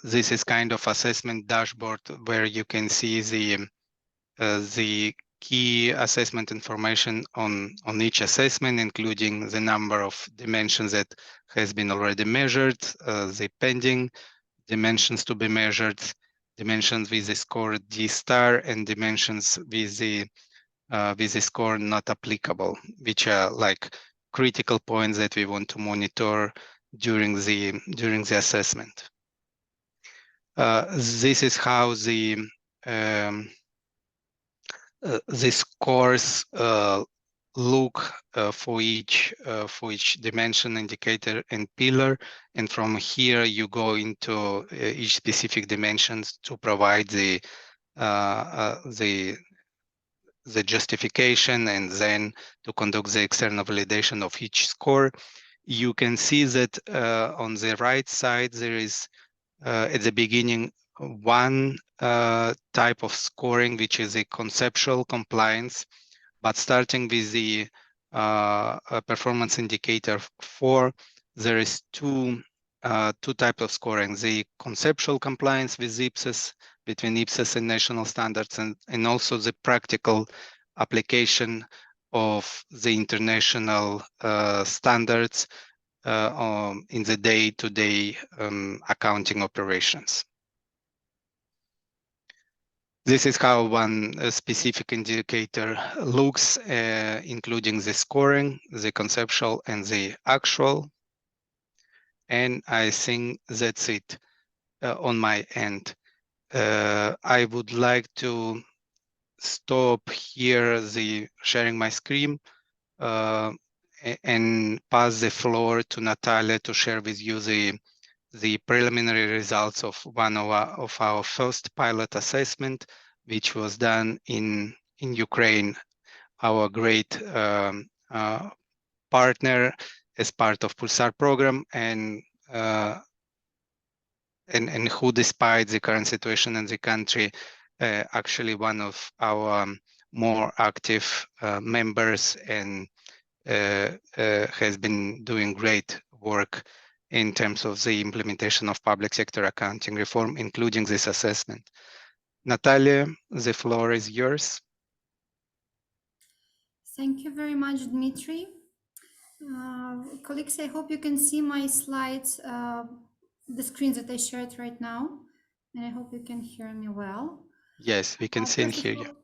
This is kind of assessment dashboard where you can see the key assessment information on each assessment, including the number of dimensions that has been already measured, the pending dimensions to be measured, dimensions with the score D star, and dimensions with the score not applicable, which are like critical points that we want to monitor during the assessment. This is how the scores look for each dimension, indicator, and pillar, and from here you go into each specific dimensions to provide the justification and then to conduct the external validation of each score. You can see that on the right side there is at the beginning one type of scoring, which is a conceptual compliance, but starting with the performance indicator 4, there is two types of scoring: the conceptual compliance with IPSAS, between IPSAS and national standards, and also the practical application of the international standards in the day-to-day accounting operations. This is how one specific indicator looks, including the scoring, the conceptual, and the actual. And I think that's it on my end. I would like to stop here the sharing my screen and pass the floor to Natalia to share with you the preliminary results of one of our first pilot assessment, which was done in Ukraine, our great partner as part of Pulsar program, and who, despite the current situation in the country, actually one of our more active members, and has been doing great work in terms of the implementation of public sector accounting reform, including this assessment. Natalia, the floor is yours. Thank you very much, Dmitri. Colleagues, I hope you can see my slides, the screen that I shared right now, and I hope you can hear me well. Yes, we can see and hear you.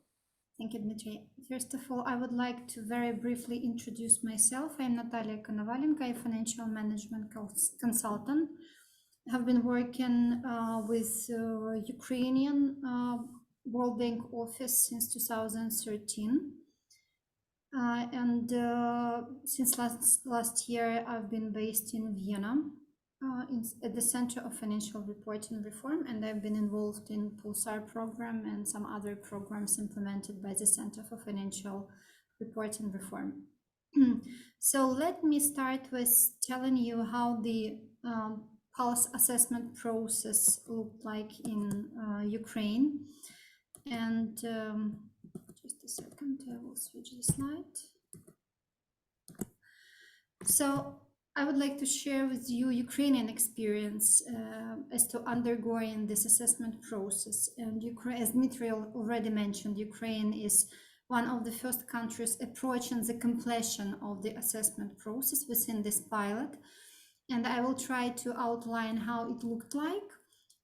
Thank you, Dmitri. First of all, I would like to very briefly introduce myself. I'm Natalia Konovalenko, a financial management consultant. I have been working with Ukrainian World Bank office since 2013. And since last year, I've been based in Vienna at the Center of Financial Reporting Reform, and I've been involved in Pulsar program and some other programs implemented by the Center for Financial Reporting Reform. So let me start with telling you how the pulse assessment process looked like in Ukraine. And just a second, I will switch the slide. So I would like to share with you Ukrainian experience as to undergoing this assessment process. And Ukraine, as Dmitry already mentioned, Ukraine is one of the first countries approaching the completion of the assessment process within this pilot. And I will try to outline how it looked like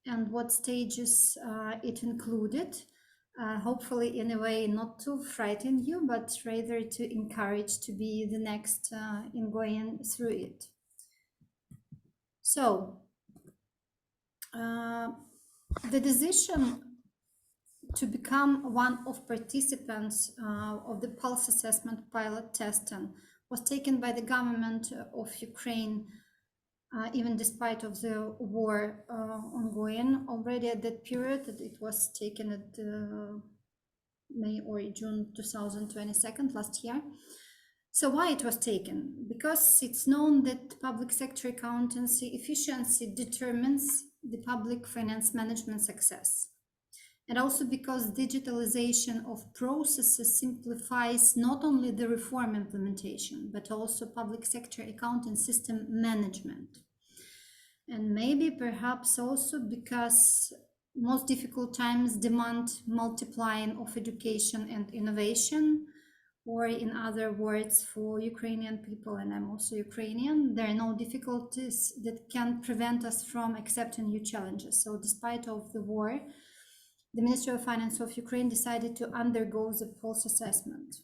and what stages it included. hopefully in a way not to frighten you, but rather to encourage to be the next in going through it. So the decision to become one of participants of the pulse assessment pilot testing was taken by the government of Ukraine, even despite of the war ongoing. Already at that period, it was taken at May or June 2022, last year. So why it was taken? Because it's known that public sector accountancy efficiency determines the public finance management success. And also because digitalization of processes simplifies not only the reform implementation, but also public sector accounting system management. And maybe perhaps also because most difficult times demand multiplying of education and innovation, or in other words, for Ukrainian people, and I'm also Ukrainian, there are no difficulties that can prevent us from accepting new challenges. So despite of the war, the Ministry of Finance of Ukraine decided to undergo the pulse assessment.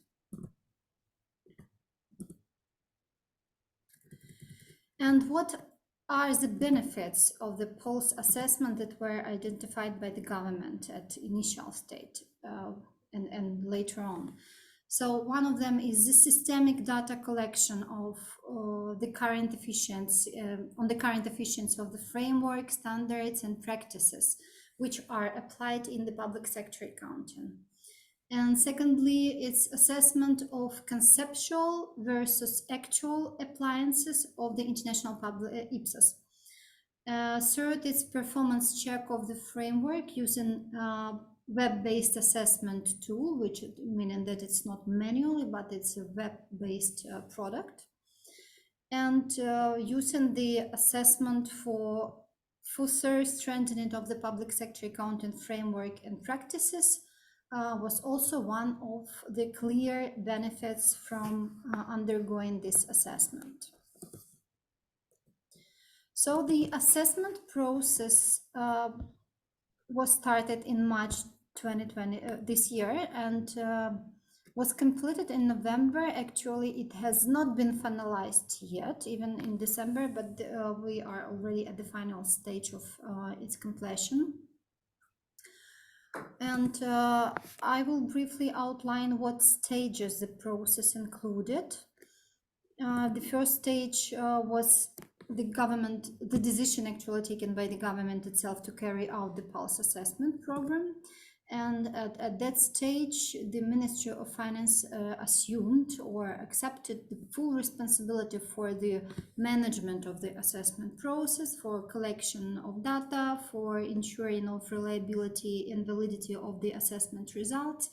And what are the benefits of the pulse assessment that were identified by the government at initial state and later on? So one of them is the systemic data collection of the current efficiency, on the current efficiency of the framework, standards, and practices which are applied in the public sector accounting. And secondly, it's assessment of conceptual versus actual appliances of the international public IPSAS. Third, it's performance check of the framework using web-based assessment tool, which meaning that it's not manually, but it's a web-based product. And using the assessment for further strengthening of the public sector accounting framework and practices was also one of the clear benefits from undergoing this assessment. So the assessment process was started in March 2020 this year, and was completed in November. Actually, it has not been finalized yet, even in December, but we are already at the final stage of its completion. And I will briefly outline what stages the process included. The first stage was the decision actually taken by the government itself to carry out the pulse assessment program. And at that stage, the Ministry of Finance assumed or accepted the full responsibility for the management of the assessment process, for collection of data, for ensuring of reliability and validity of the assessment results,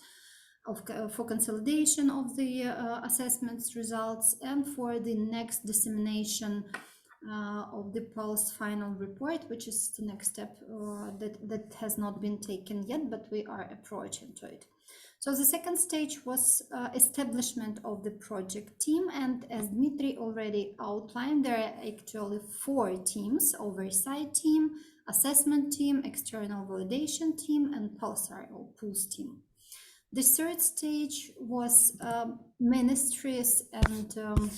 for consolidation of the assessments results, and for the next dissemination of the pulse final report, which is the next step that has not been taken yet, but we are approaching to it. So the second stage was establishment of the project team, and as Dmitri already outlined, there are actually 4 teams: oversight team, assessment team, external validation team, and pulsar or pulse team. The third stage was ministries and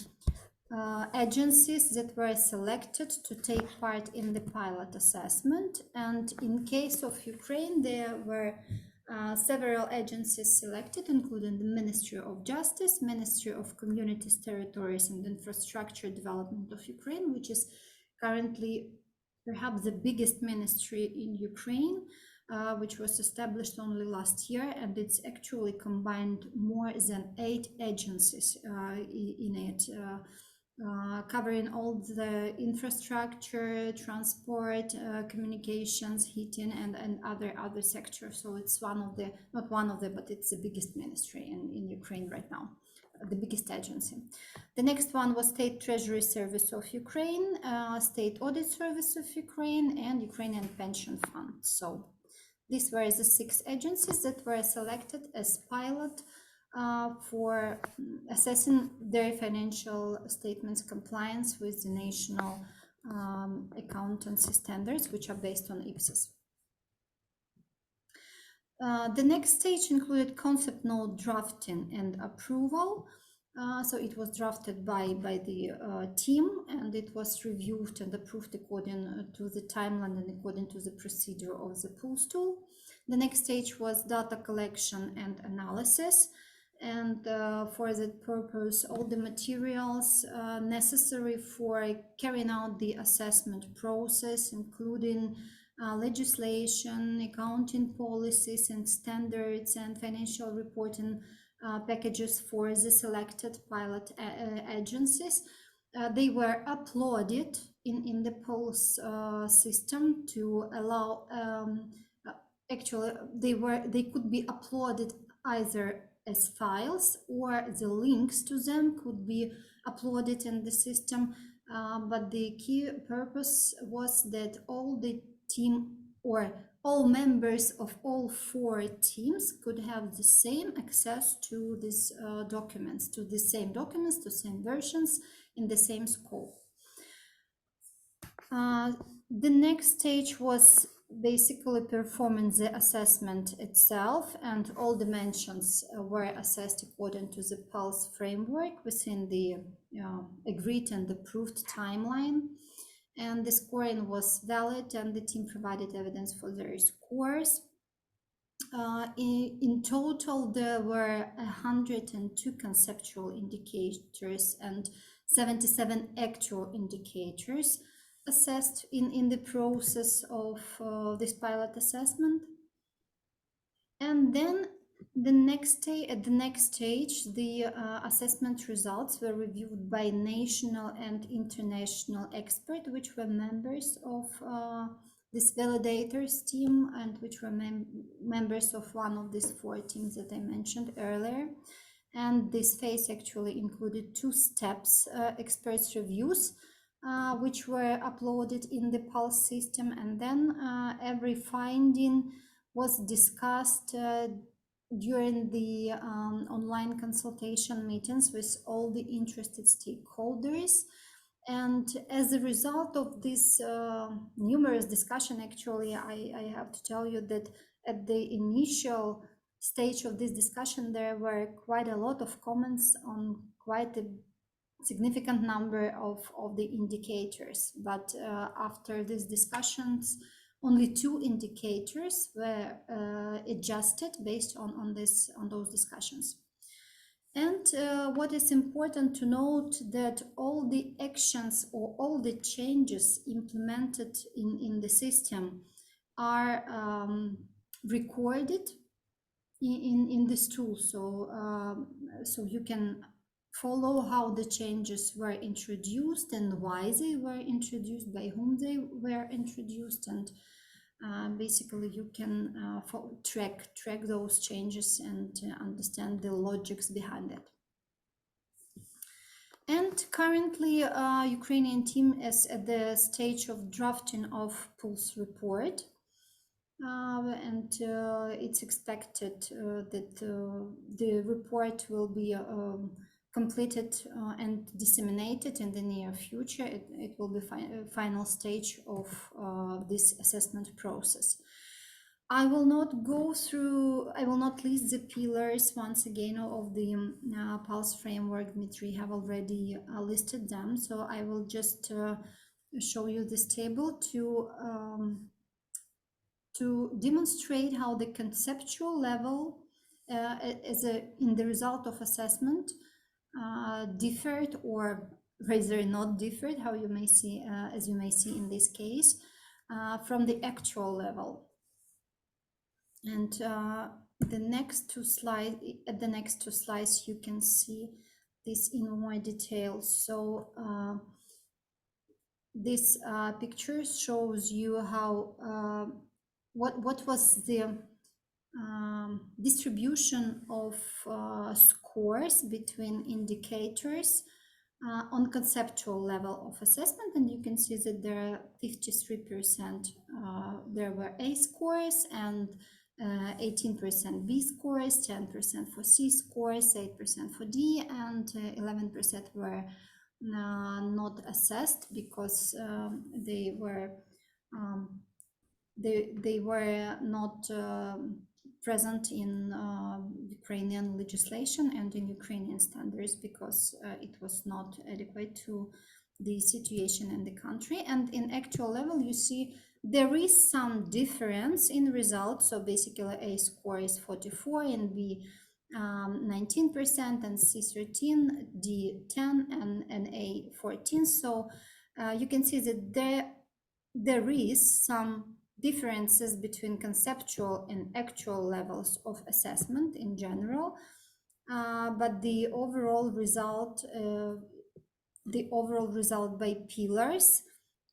agencies that were selected to take part in the pilot assessment. And in case of Ukraine, there were several agencies selected, including the Ministry of Justice, Ministry of Communities, Territories and Infrastructure Development of Ukraine, which is currently perhaps the biggest ministry in Ukraine, which was established only last year, and it's actually combined more than 8 agencies in it. Covering all the infrastructure, transport, communications, heating, and other sectors. So it's not one of the, but it's the biggest ministry in Ukraine right now, the biggest agency. The next one was State Treasury Service of Ukraine, State Audit Service of Ukraine, and Ukrainian Pension Fund. So these were the 6 agencies that were selected as pilot for assessing their financial statements compliance with the national accountancy standards, which are based on IPSAS. The next stage included concept note drafting and approval. So it was drafted by the team, and it was reviewed and approved according to the timeline and according to the procedure of the pools tool. The next stage was data collection and analysis. And for that purpose, all the materials necessary for carrying out the assessment process, including legislation, accounting policies and standards, and financial reporting packages for the selected pilot agencies. They were uploaded in the POLS system to allow, actually they could be uploaded either as files, or the links to them could be uploaded in the system. But the key purpose was that all the team, or all members of all 4 teams, could have the same access to these documents, to the same versions in the same scope. The next stage was basically performing the assessment itself, and all dimensions were assessed according to the PULSE framework within the agreed and approved timeline. And the scoring was valid, and the team provided evidence for their scores. In total, there were 102 conceptual indicators and 77 actual indicators assessed in the process of this pilot assessment. And then at the next stage, the assessment results were reviewed by national and international experts, which were members of this validators team, and which were members of one of these 4 teams that I mentioned earlier. And this phase actually included 2 steps: experts reviews, which were uploaded in the PULSE system, and then every finding was discussed during the online consultation meetings with all the interested stakeholders. And as a result of this numerous discussion, actually, I have to tell you that at the initial stage of this discussion, there were quite a lot of comments on quite a significant number of the indicators. But after these discussions, only 2 indicators were adjusted based on those discussions. And what is important to note, that all the actions or all the changes implemented in the system are recorded in this tool. So you can follow how the changes were introduced and why they were introduced, by whom they were introduced, and basically you can track those changes and understand the logics behind it. And currently, Ukrainian team is at the stage of drafting of PULSE report. And it's expected that the report will be completed and disseminated in the near future. It will be final stage of this assessment process. I will not list the pillars once again of the PULSE framework. Dmitri have already listed them, so I will just show you this table to demonstrate how the conceptual level in the result of assessment differed, or rather not differed, how you may see, as you may see in this case, from the actual level. And the next 2 slides, at the next 2 slides, you can see this in more detail. So this picture shows you how what was the distribution of scores between indicators on conceptual level of assessment. And you can see that there are 53% there were A scores, and 18% B scores, 10% for C scores, 8% for D, and 11% were not assessed because they were not present in Ukrainian legislation and in Ukrainian standards because it was not adequate to the situation in the country. And in actual level, you see there is some difference in results. So basically A score is 44 and B 19% and C 13, D 10 and A 14. So you can see that there is some differences between conceptual and actual levels of assessment in general, but the overall result by pillars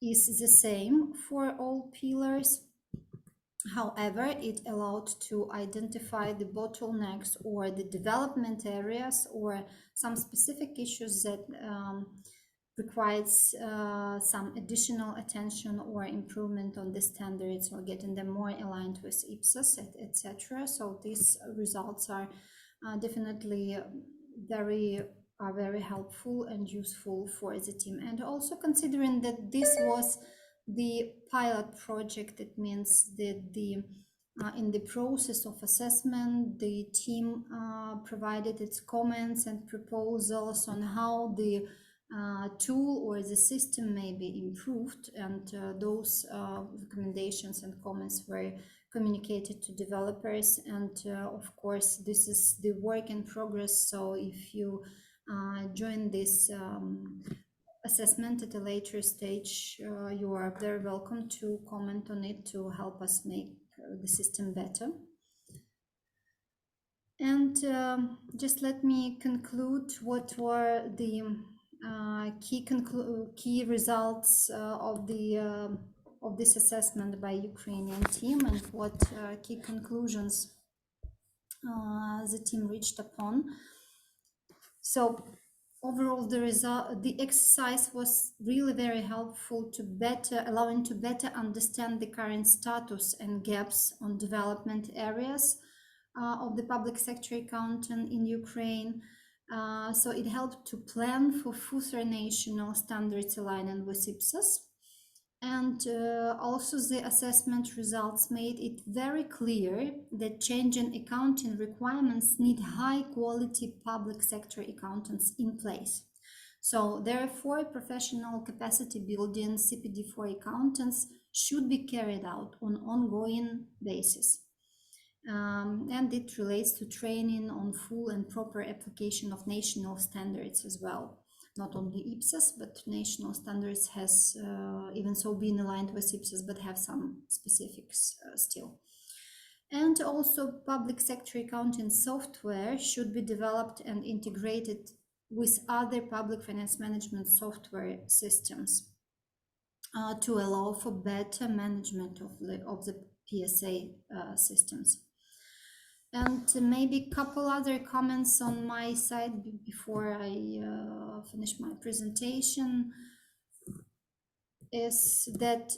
is the same for all pillars. However, it allowed to identify the bottlenecks or the development areas or some specific issues that requires some additional attention or improvement on the standards or getting them more aligned with IPSAS, etc. So these results are definitely very helpful and useful for the team. And also considering that this was the pilot project, it means that in the process of assessment, the team provided its comments and proposals on how the tool or the system may be improved, and those recommendations and comments were communicated to developers. And of course, this is the work in progress. So if you join this assessment at a later stage, you are very welcome to comment on it to help us make the system better. And just let me conclude what were the key results of this assessment by Ukrainian team and what key conclusions the team reached upon. So overall, the exercise was really very helpful to allowing to better understand the current status and gaps on development areas of the public sector accounting in Ukraine. So it helped to plan for further national standards aligning with IPSAS. And also the assessment results made it very clear that changing accounting requirements need high quality public sector accountants in place. So therefore, professional capacity building CPD for accountants should be carried out on an ongoing basis. And it relates to training on full and proper application of national standards as well. Not only IPSAS, but national standards has even so been aligned with IPSAS, but have some specifics still. And also public sector accounting software should be developed and integrated with other public finance management software systems to allow for better management of the PSA systems. And maybe a couple other comments on my side before I finish my presentation is that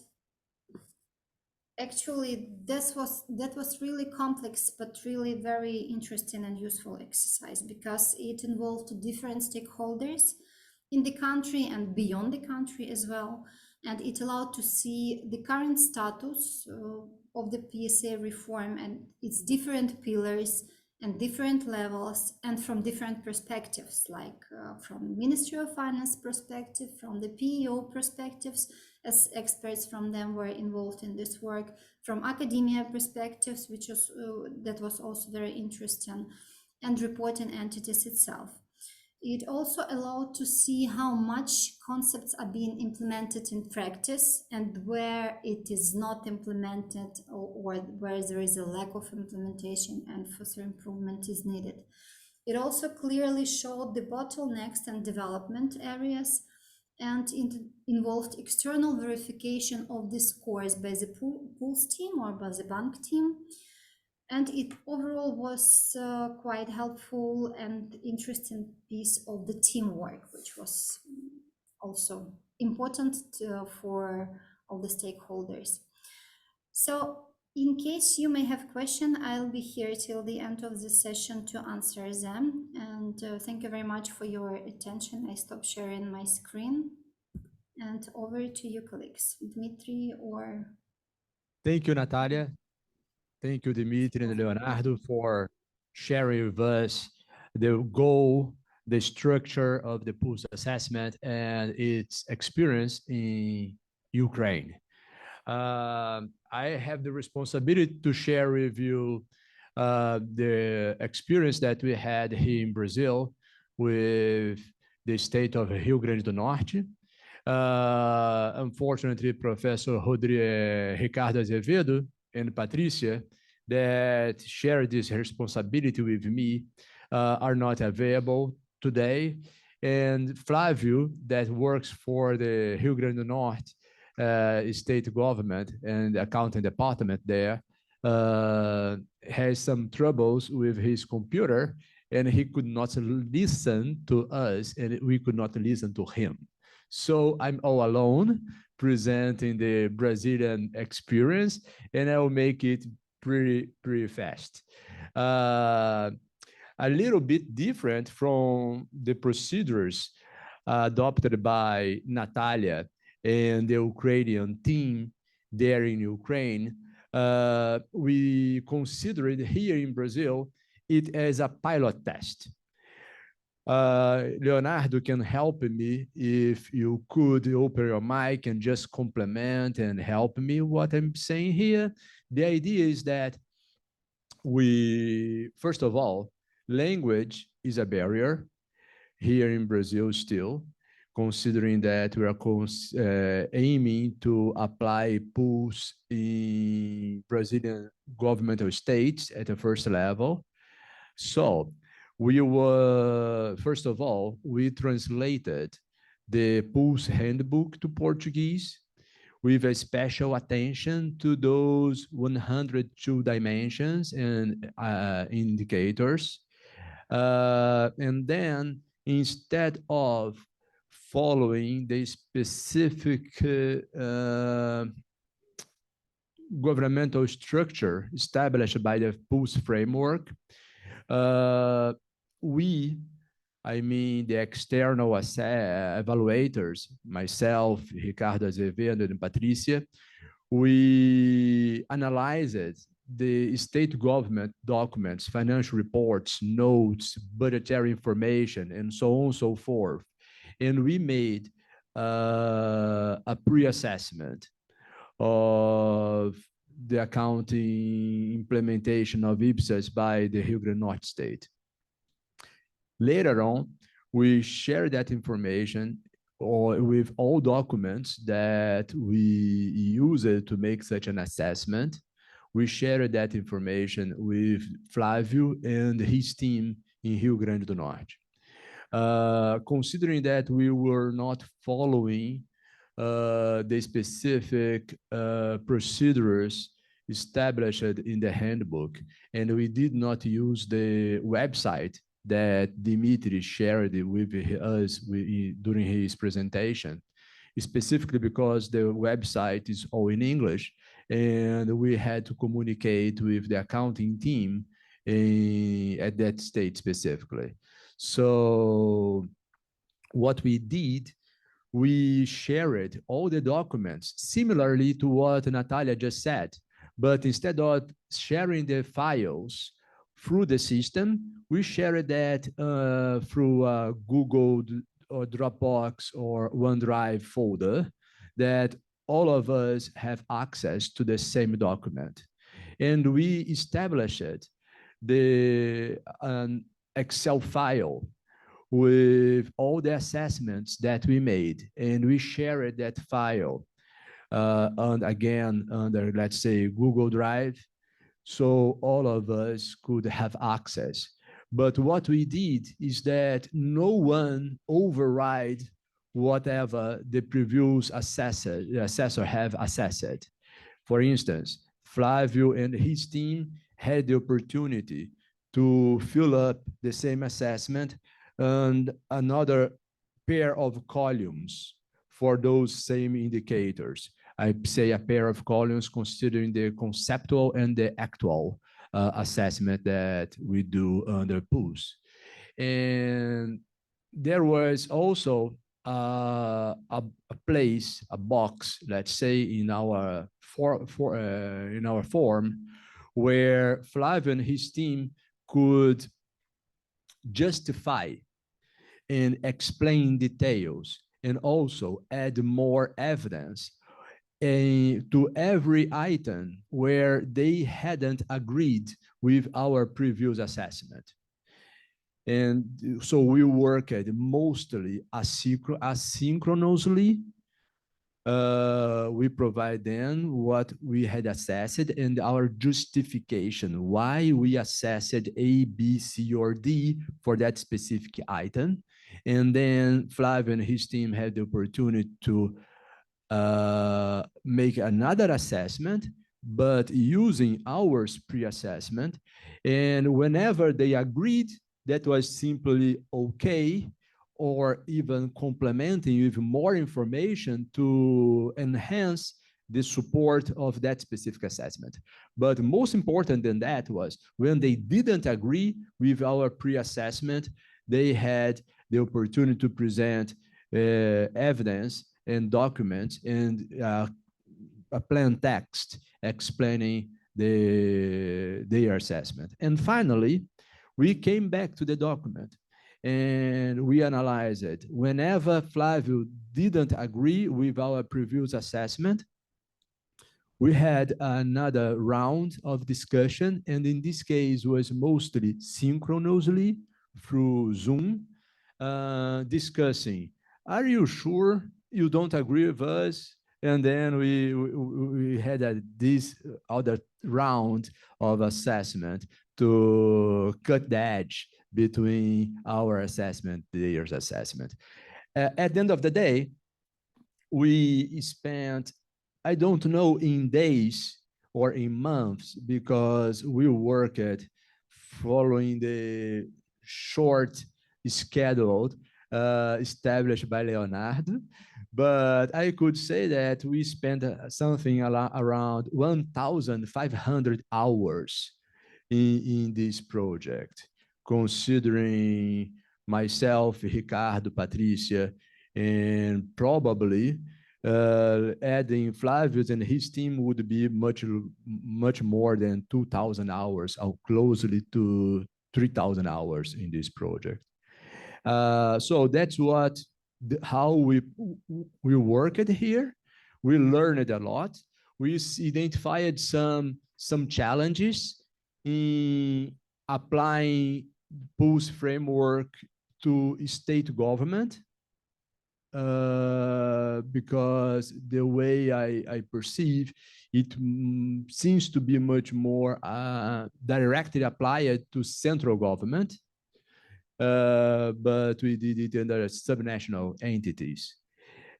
actually that was really complex but really very interesting and useful exercise because it involved different stakeholders in the country and beyond the country as well, and it allowed to see the current status of the PSA reform and its different pillars and different levels and from different perspectives, like from Ministry of Finance perspective, from the PEO perspectives, as experts from them were involved in this work, from academia perspectives, which was that was also very interesting, and reporting entities itself. It also allowed to see how much concepts are being implemented in practice and where it is not implemented or where there is a lack of implementation and further improvement is needed. It also clearly showed the bottlenecks and development areas, and it involved external verification of the scores by the pools team or by the bank team. And it overall was quite helpful and interesting piece of the teamwork, which was also important for all the stakeholders. So in case you may have questions, I'll be here till the end of the session to answer them. And thank you very much for your attention. I stop sharing my screen. And over to you, colleagues. Dmitri or... Thank you, Natalia. Thank you, Dmitri and Leonardo, for sharing with us the goal, the structure of the PULS assessment and its experience in Ukraine. I have the responsibility to share with you the experience that we had here in Brazil with the state of Rio Grande do Norte. Unfortunately, Professor Ricardo Azevedo and Patricia that share this responsibility with me are not available today. And Flavio, that works for the Rio Grande do Norte state government and accounting department there, has some troubles with his computer, and he could not listen to us, and we could not listen to him. So I'm all alone presenting the Brazilian experience, and I will make it pretty fast. A little bit different from the procedures adopted by Natalia and the Ukrainian team there in Ukraine. We considered here in Brazil it as a pilot test. Leonardo can help me if you could open your mic and just complement and help me what I'm saying here. The idea is that first of all, language is a barrier here in Brazil still, considering that we are aiming to apply PULS in Brazilian governmental states at the first level. So first of all, we translated the PULS handbook to Portuguese with a special attention to those 102 dimensions and indicators. And then instead of following the specific governmental structure established by the PULS framework, the external evaluators, myself, Ricardo Azevedo, and Patricia, we analyzed the state government documents, financial reports, notes, budgetary information, and so on and so forth. And we made a pre-assessment of the accounting implementation of IPSAS by the Rio Grande do Norte state. Later on, we share that information with all documents that we use to make such an assessment. We share that information with Flavio and his team in Rio Grande do Norte. Considering that we were not following the specific procedures established in the handbook, and we did not use the website that Dmitri shared with us during his presentation, specifically because the website is all in English, and we had to communicate with the accounting team at that state specifically. So what we did, we shared all the documents similarly to what Natalia just said, but instead of sharing the files through the system, we shared that through Google or Dropbox or OneDrive folder that all of us have access to the same document. And we established an Excel file with all the assessments that we made, and we shared that file and again under, let's say, Google Drive, so all of us could have access. But what we did is that no one override whatever the previous assessor have assessed. For instance, Flavio and his team had the opportunity to fill up the same assessment and another pair of columns for those same indicators. I say a pair of columns considering the conceptual and the actual assessment that we do under PULS. And there was also a place, a box, let's say, in our form where Flavio and his team could justify and explain details and also add more evidence to every item where they hadn't agreed with our previous assessment. And so we worked mostly asynchronously. We provide them what we had assessed and our justification, why we assessed A, B, C, or D for that specific item. And then Flavio and his team had the opportunity to make another assessment, but using our pre-assessment. And whenever they agreed, that was simply okay, or even complementing with more information to enhance the support of that specific assessment. But most important than that was when they didn't agree with our pre-assessment, they had the opportunity to present evidence and documents and a plain text explaining their assessment. And finally, we came back to the document and we analyzed it. Whenever Flavio didn't agree with our previous assessment, we had another round of discussion, and in this case was mostly synchronously through Zoom, discussing, are you sure you don't agree with us? And then we had this other round of assessment to cut the edge between our assessment, their assessment. At the end of the day, we spent, I don't know in days or in months, because we worked following the short schedule established by Leonardo, but I could say that we spent something around 1,500 hours in this project, considering myself, Ricardo, Patricia, and probably adding Flavio and his team would be much more than 2,000 hours, or closely to 3,000 hours in this project. So that's how we worked here. We learned a lot. We identified some challenges in applying PULS framework to state government, because the way I perceive it seems to be much more directly applied to central government, but we did it under subnational entities.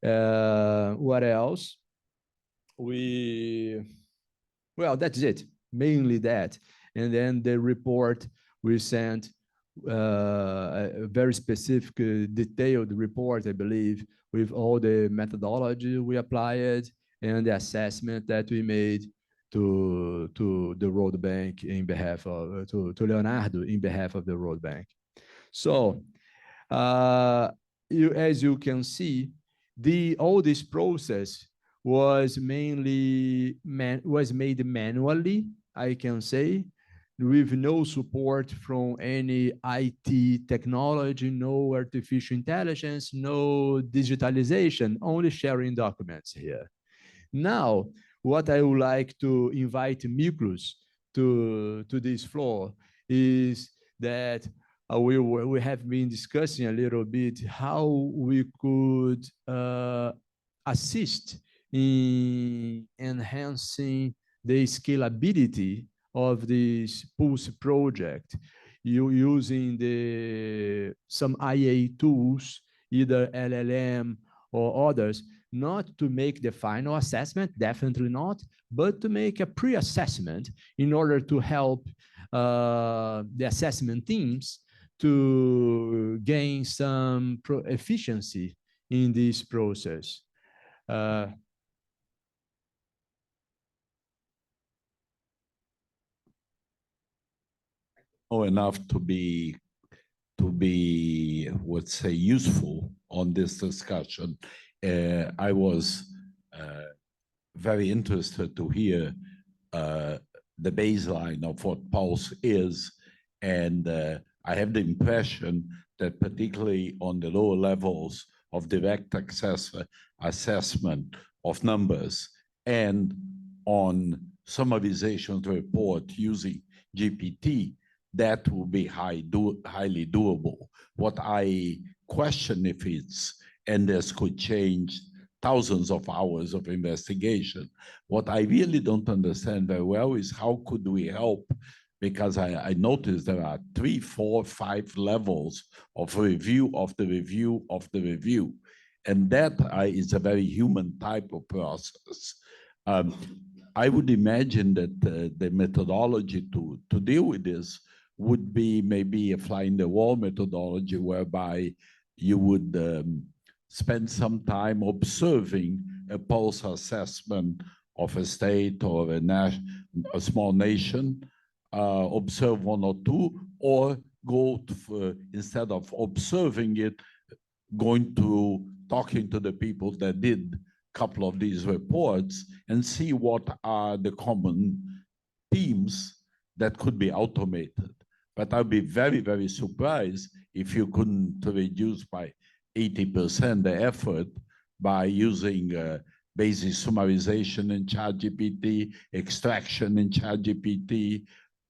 What else? Well, that's it, mainly that. And then the report we sent, a very specific, detailed report, I believe, with all the methodology we applied and the assessment that we made to the World Bank in behalf of, to Leonardo in behalf of the World Bank. So, as you can see, all this process was made manually, I can say, with no support from any IT technology, no artificial intelligence, no digitalization, only sharing documents here. Now, what I would like to invite Miklos to this floor is that we have been discussing a little bit how we could assist in enhancing the scalability of this PULS project, using some IA tools, either LLM or others, not to make the final assessment, definitely not, but to make a pre-assessment in order to help the assessment teams to gain some efficiency in this process. Enough to be, let's say, useful on this discussion. I was very interested to hear the baseline of what pulse is. And I have the impression that particularly on the lower levels of direct assessment of numbers and on summarization of the report using GPT, that will be highly doable. What I question if it's, and this could change thousands of hours of investigation. What I really don't understand very well is how could we help? Because I noticed there are 3, 4, 5 levels of review of the review of the review. And that is a very human type of process. I would imagine that the methodology to deal with this would be maybe a fly-in-the-wall methodology whereby you would spend some time observing a pulse assessment of a state or a small nation, observe 1 or 2, or go to, instead of observing it, going to talking to the people that did a couple of these reports and see what are the common themes that could be automated. But I'd be very, very surprised if you couldn't reduce by 80% the effort by using basic summarization in ChatGPT, extraction in ChatGPT,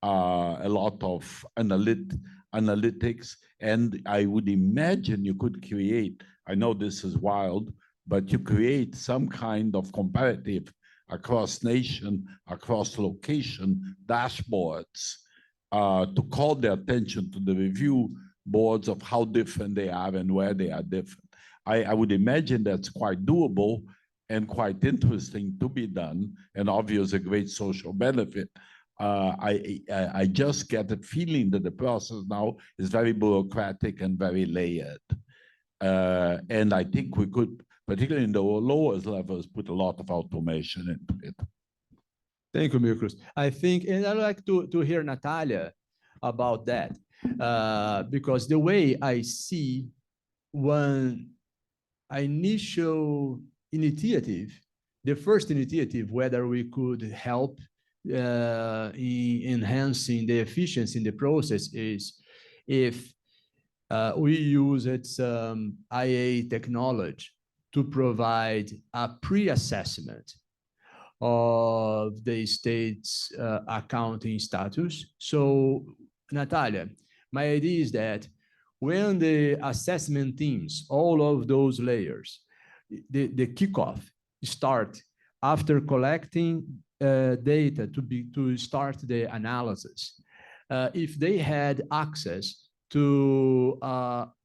a lot of analytics. And I would imagine you could create, I know this is wild, but you create some kind of comparative across nation, across location dashboards to call the attention to the review boards of how different they are and where they are different. I would imagine that's quite doable and quite interesting to be done, and obviously a great social benefit. I just get a feeling that the process now is very bureaucratic and very layered. And I think we could, particularly in the lowest levels, put a lot of automation into it. Thank you, Mirkus. I think, and I'd like to hear Natalia about that, because the way I see one initial initiative, the first initiative, whether we could help in enhancing the efficiency in the process is if we use some IA technology to provide a pre-assessment of the state's accounting status. So, Natalia, my idea is that when the assessment teams, all of those layers, the kickoff start after collecting data to start the analysis, if they had access to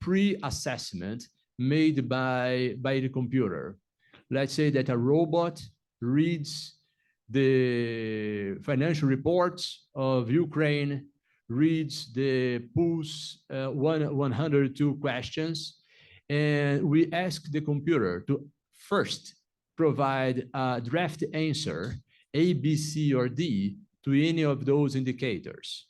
pre-assessment made by the computer, let's say that a robot reads the financial reports of Ukraine, reads the PUS 102 questions, and we ask the computer to first provide a draft answer, A, B, C, or D, to any of those indicators.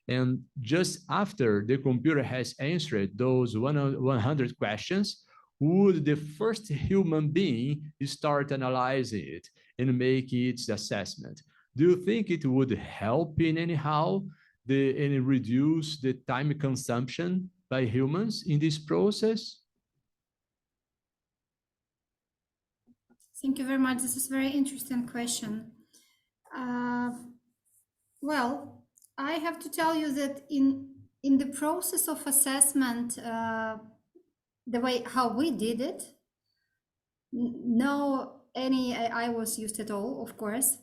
And just after the computer has answered those 100 questions, would the first human being start analyzing it and make its assessment? Do you think it would help in anyhow and reduce the time consumption by humans in this process? Thank you very much. This is a very interesting question. Well, I have to tell you that in the process of assessment, the way how we did it, no any AI was used at all, of course.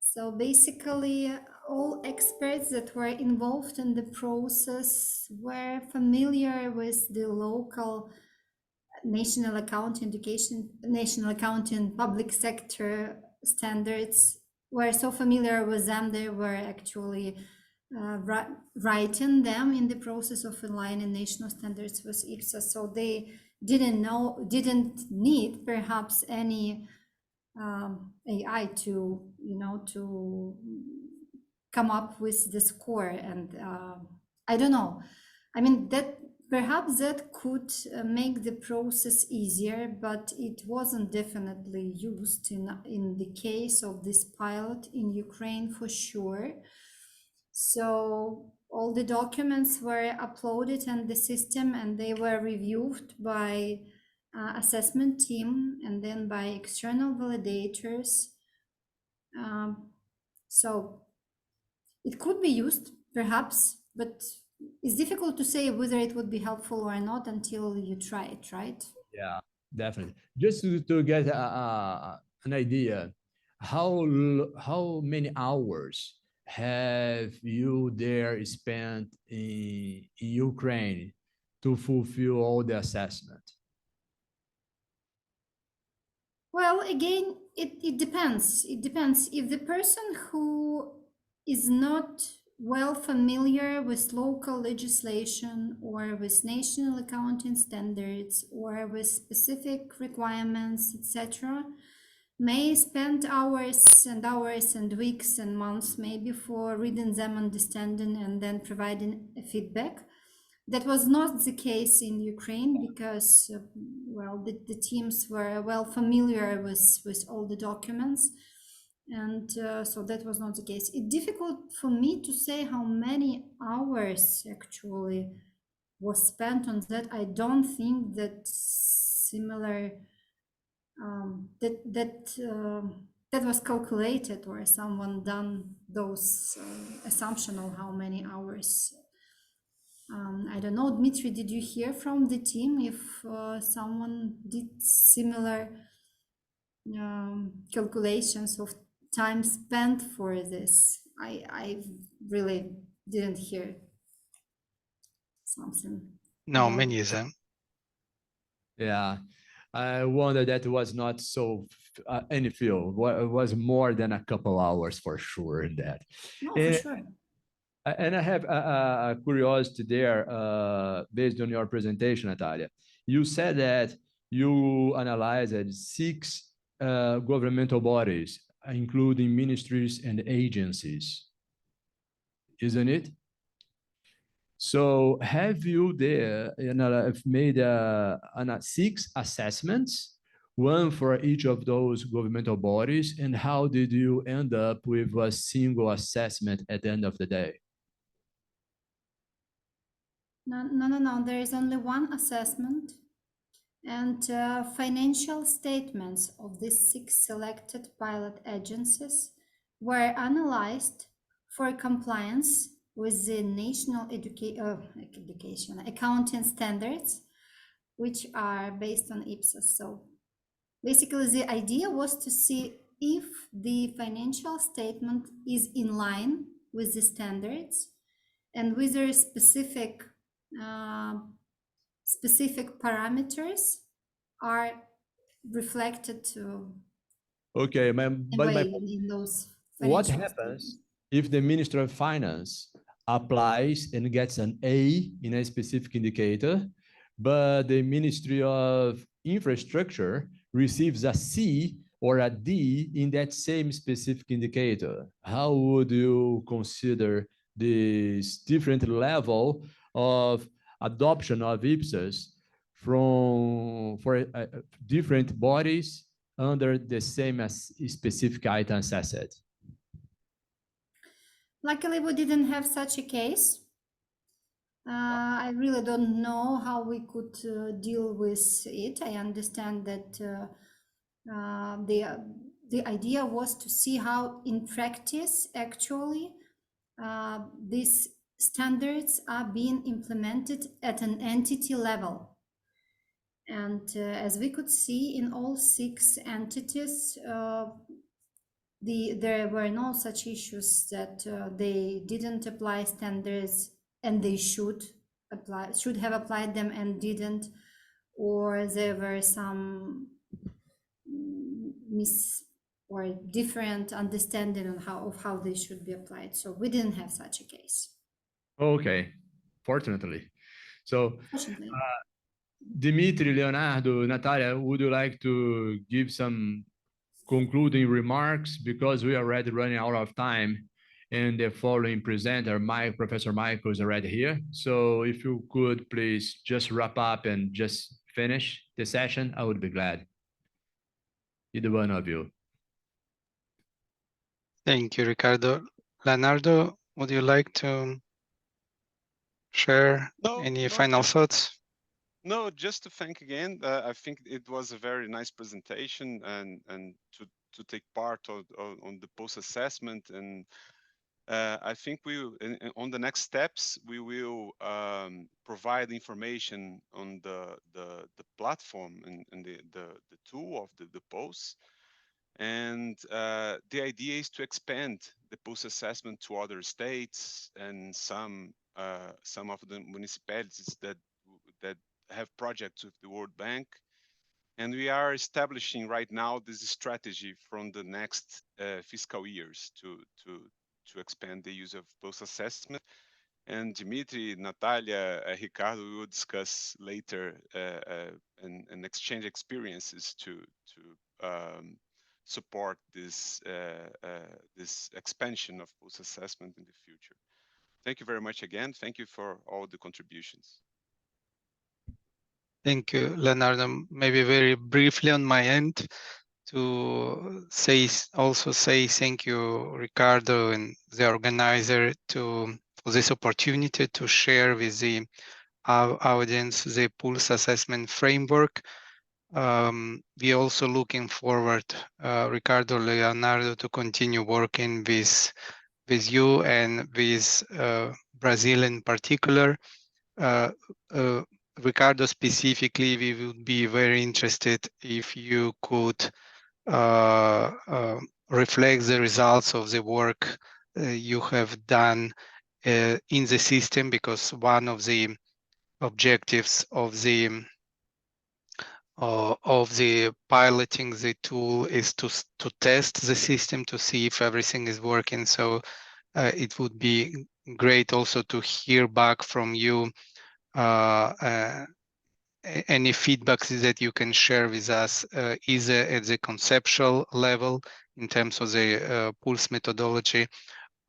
So basically, all experts that were involved in the process were familiar with the local national accounting public sector standards, were so familiar with them, they were actually writing them in the process of aligning national standards with IPSA. So they didn't need perhaps any AI to, to come up with the score. And I don't know. I mean, that Perhaps that could make the process easier, but it wasn't definitely used in the case of this pilot in Ukraine for sure. So all the documents were uploaded in the system and they were reviewed by assessment team and then by external validators. So it could be used perhaps, but it's difficult to say whether it would be helpful or not until you try it, right? Yeah, definitely. Just to get an idea, how many hours have you there spent in Ukraine to fulfill all the assessment? Well, again, it depends. It depends. If the person who is not well familiar with local legislation or with national accounting standards or with specific requirements, etc., may spend hours and hours and weeks and months maybe for reading them, understanding, and then providing a feedback. That was not the case in Ukraine because, well, the teams were well familiar with all the documents. And so that was not the case. It's difficult for me to say how many hours actually was spent on that. I don't think that similar, that was calculated or someone done those assumption of how many hours. I don't know, Dmitri, did you hear from the team if someone did similar calculations of time spent for this? I really didn't hear something. No, me neither. Yeah, I wonder that was not so any field. It was more than a couple hours for sure in that. No, for sure. And I have a curiosity there based on your presentation, Natalia. You said that you analyzed 6 governmental bodies, including ministries and agencies, isn't it? So have you there made 6 assessments, one for each of those governmental bodies, and how did you end up with a single assessment at the end of the day? No. There is only one assessment, and financial statements of these 6 selected pilot agencies were analyzed for compliance with the national accounting standards, which are based on IPSAS. So basically, the idea was to see if the financial statement is in line with the standards and whether specific parameters are reflected to. Okay, but in those. What happens if the Minister of Finance applies and gets an A in a specific indicator, but the Ministry of Infrastructure receives a C or a D in that same specific indicator? How would you consider this different level of adoption of IPSAS for different bodies under the same specific items asset? Luckily, we didn't have such a case. I really don't know how we could deal with it. I understand that the idea was to see how in practice actually these standards are being implemented at an entity level. And as we could see in all 6 entities, there were no such issues that they didn't apply standards and they should have applied them and didn't, or there were some or different understanding on how they should be applied. So we didn't have such a case. Okay, fortunately. So Dmitri, Leonardo, Natalia, would you like to give some concluding remarks, because we are already running out of time And the following presenter, Professor Michael, is already here. So if you could please just wrap up and just finish the session, I would be glad. Either one of you. Thank you, Ricardo. Leonardo, would you like to share any final thoughts? No, just to thank again. I think it was a very nice presentation and to take part on the post-assessment. And I think on the next steps, we will provide information on the platform and the tool of the posts. And the idea is to expand the post-assessment to other states and some of the municipalities that have projects with the World Bank. And we are establishing right now this strategy from the next fiscal years to expand the use of post-assessment. And Dmitri, Natalia, Ricardo, we will discuss later and exchange experiences to support this expansion of post-assessment in the future. Thank you very much again. Thank you for all the contributions. Thank you, Leonardo. Maybe very briefly on my end to also say thank you, Ricardo, and the organizer for this opportunity to share with the audience the pulse assessment framework. We also looking forward, Ricardo, Leonardo, to continue working with you and with Brazil in particular. Ricardo, specifically, we would be very interested if you could reflect the results of the work you have done in the system, because one of the objectives of the piloting the tool is to test the system to see if everything is working. So it would be great also to hear back from you any feedbacks that you can share with us, either at the conceptual level in terms of the pulse methodology,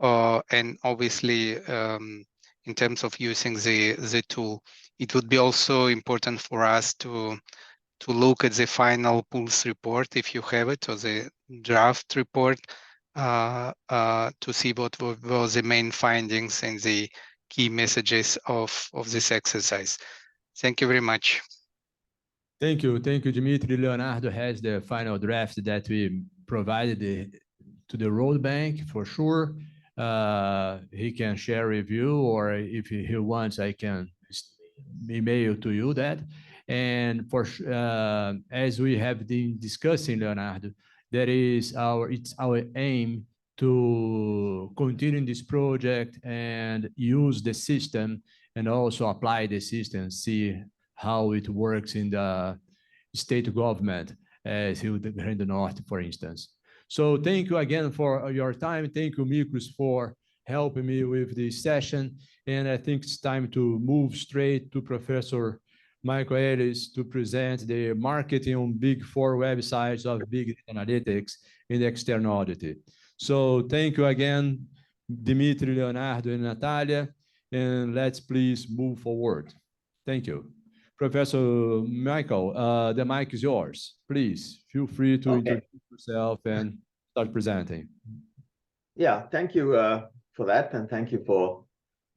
and obviously in terms of using the tool. It would be also important for us to look at the final pulse report, if you have it, or the draft report, to see what were the main findings and the key messages of this exercise. Thank you very much. Thank you, Dmitri. Leonardo has the final draft that we provided to the World Bank for sure. He can share with you, or if he wants, I can email to you that. And for as we have been discussing, Leonardo, it's our aim to continue this project and use the system and also apply the system, see how it works in the state government, as Rio Grande do Norte, for instance. So thank you again for your time. Thank you, Miklos, for helping me with this session. And I think it's time to move straight to Professor Michael Ellis to present the marketing on Big Four websites of big analytics in the external audit. So thank you again, Dmitri, Leonardo, and Natalia. And let's please move forward. Thank you. Professor Michael, the mic is yours. Please feel free to introduce yourself and start presenting. Yeah, thank you for that. And thank you for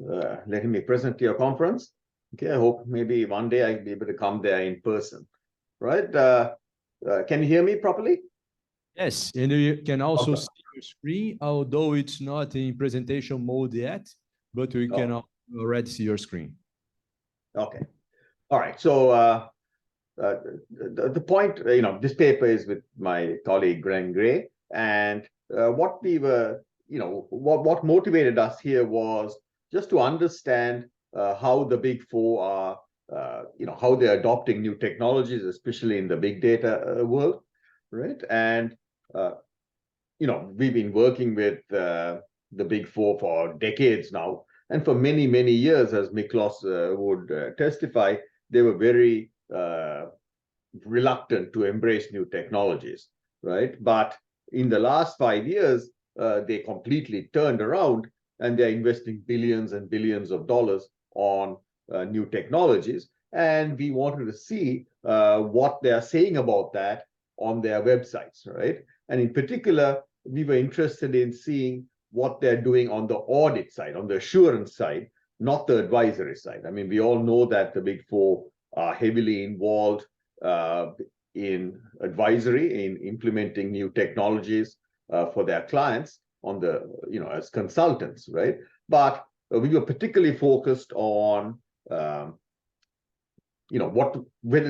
letting me present to your conference. Okay, I hope maybe one day I'll be able to come there in person, right? Can you hear me properly? Yes, and you can also see your screen, although it's not in presentation mode yet, but we can already see your screen. Okay, all right. So the point, this paper is with my colleague Glenn Gray, and what we were, what motivated us here was just to understand how the Big Four are, how they're adopting new technologies, especially in the big data world, right? And, we've been working with the Big Four for decades now. And for many, many years, as Miklos would testify, they were very reluctant to embrace new technologies, right? But in the last 5 years, they completely turned around and they're investing billions and billions of dollars on new technologies. And we wanted to see what they're saying about that on their websites, right? And in particular, we were interested in seeing what they're doing on the audit side, on the assurance side, not the advisory side. I mean, we all know that the Big Four are heavily involved in advisory, in implementing new technologies for their clients on the, as consultants, right? But we were particularly focused on, whether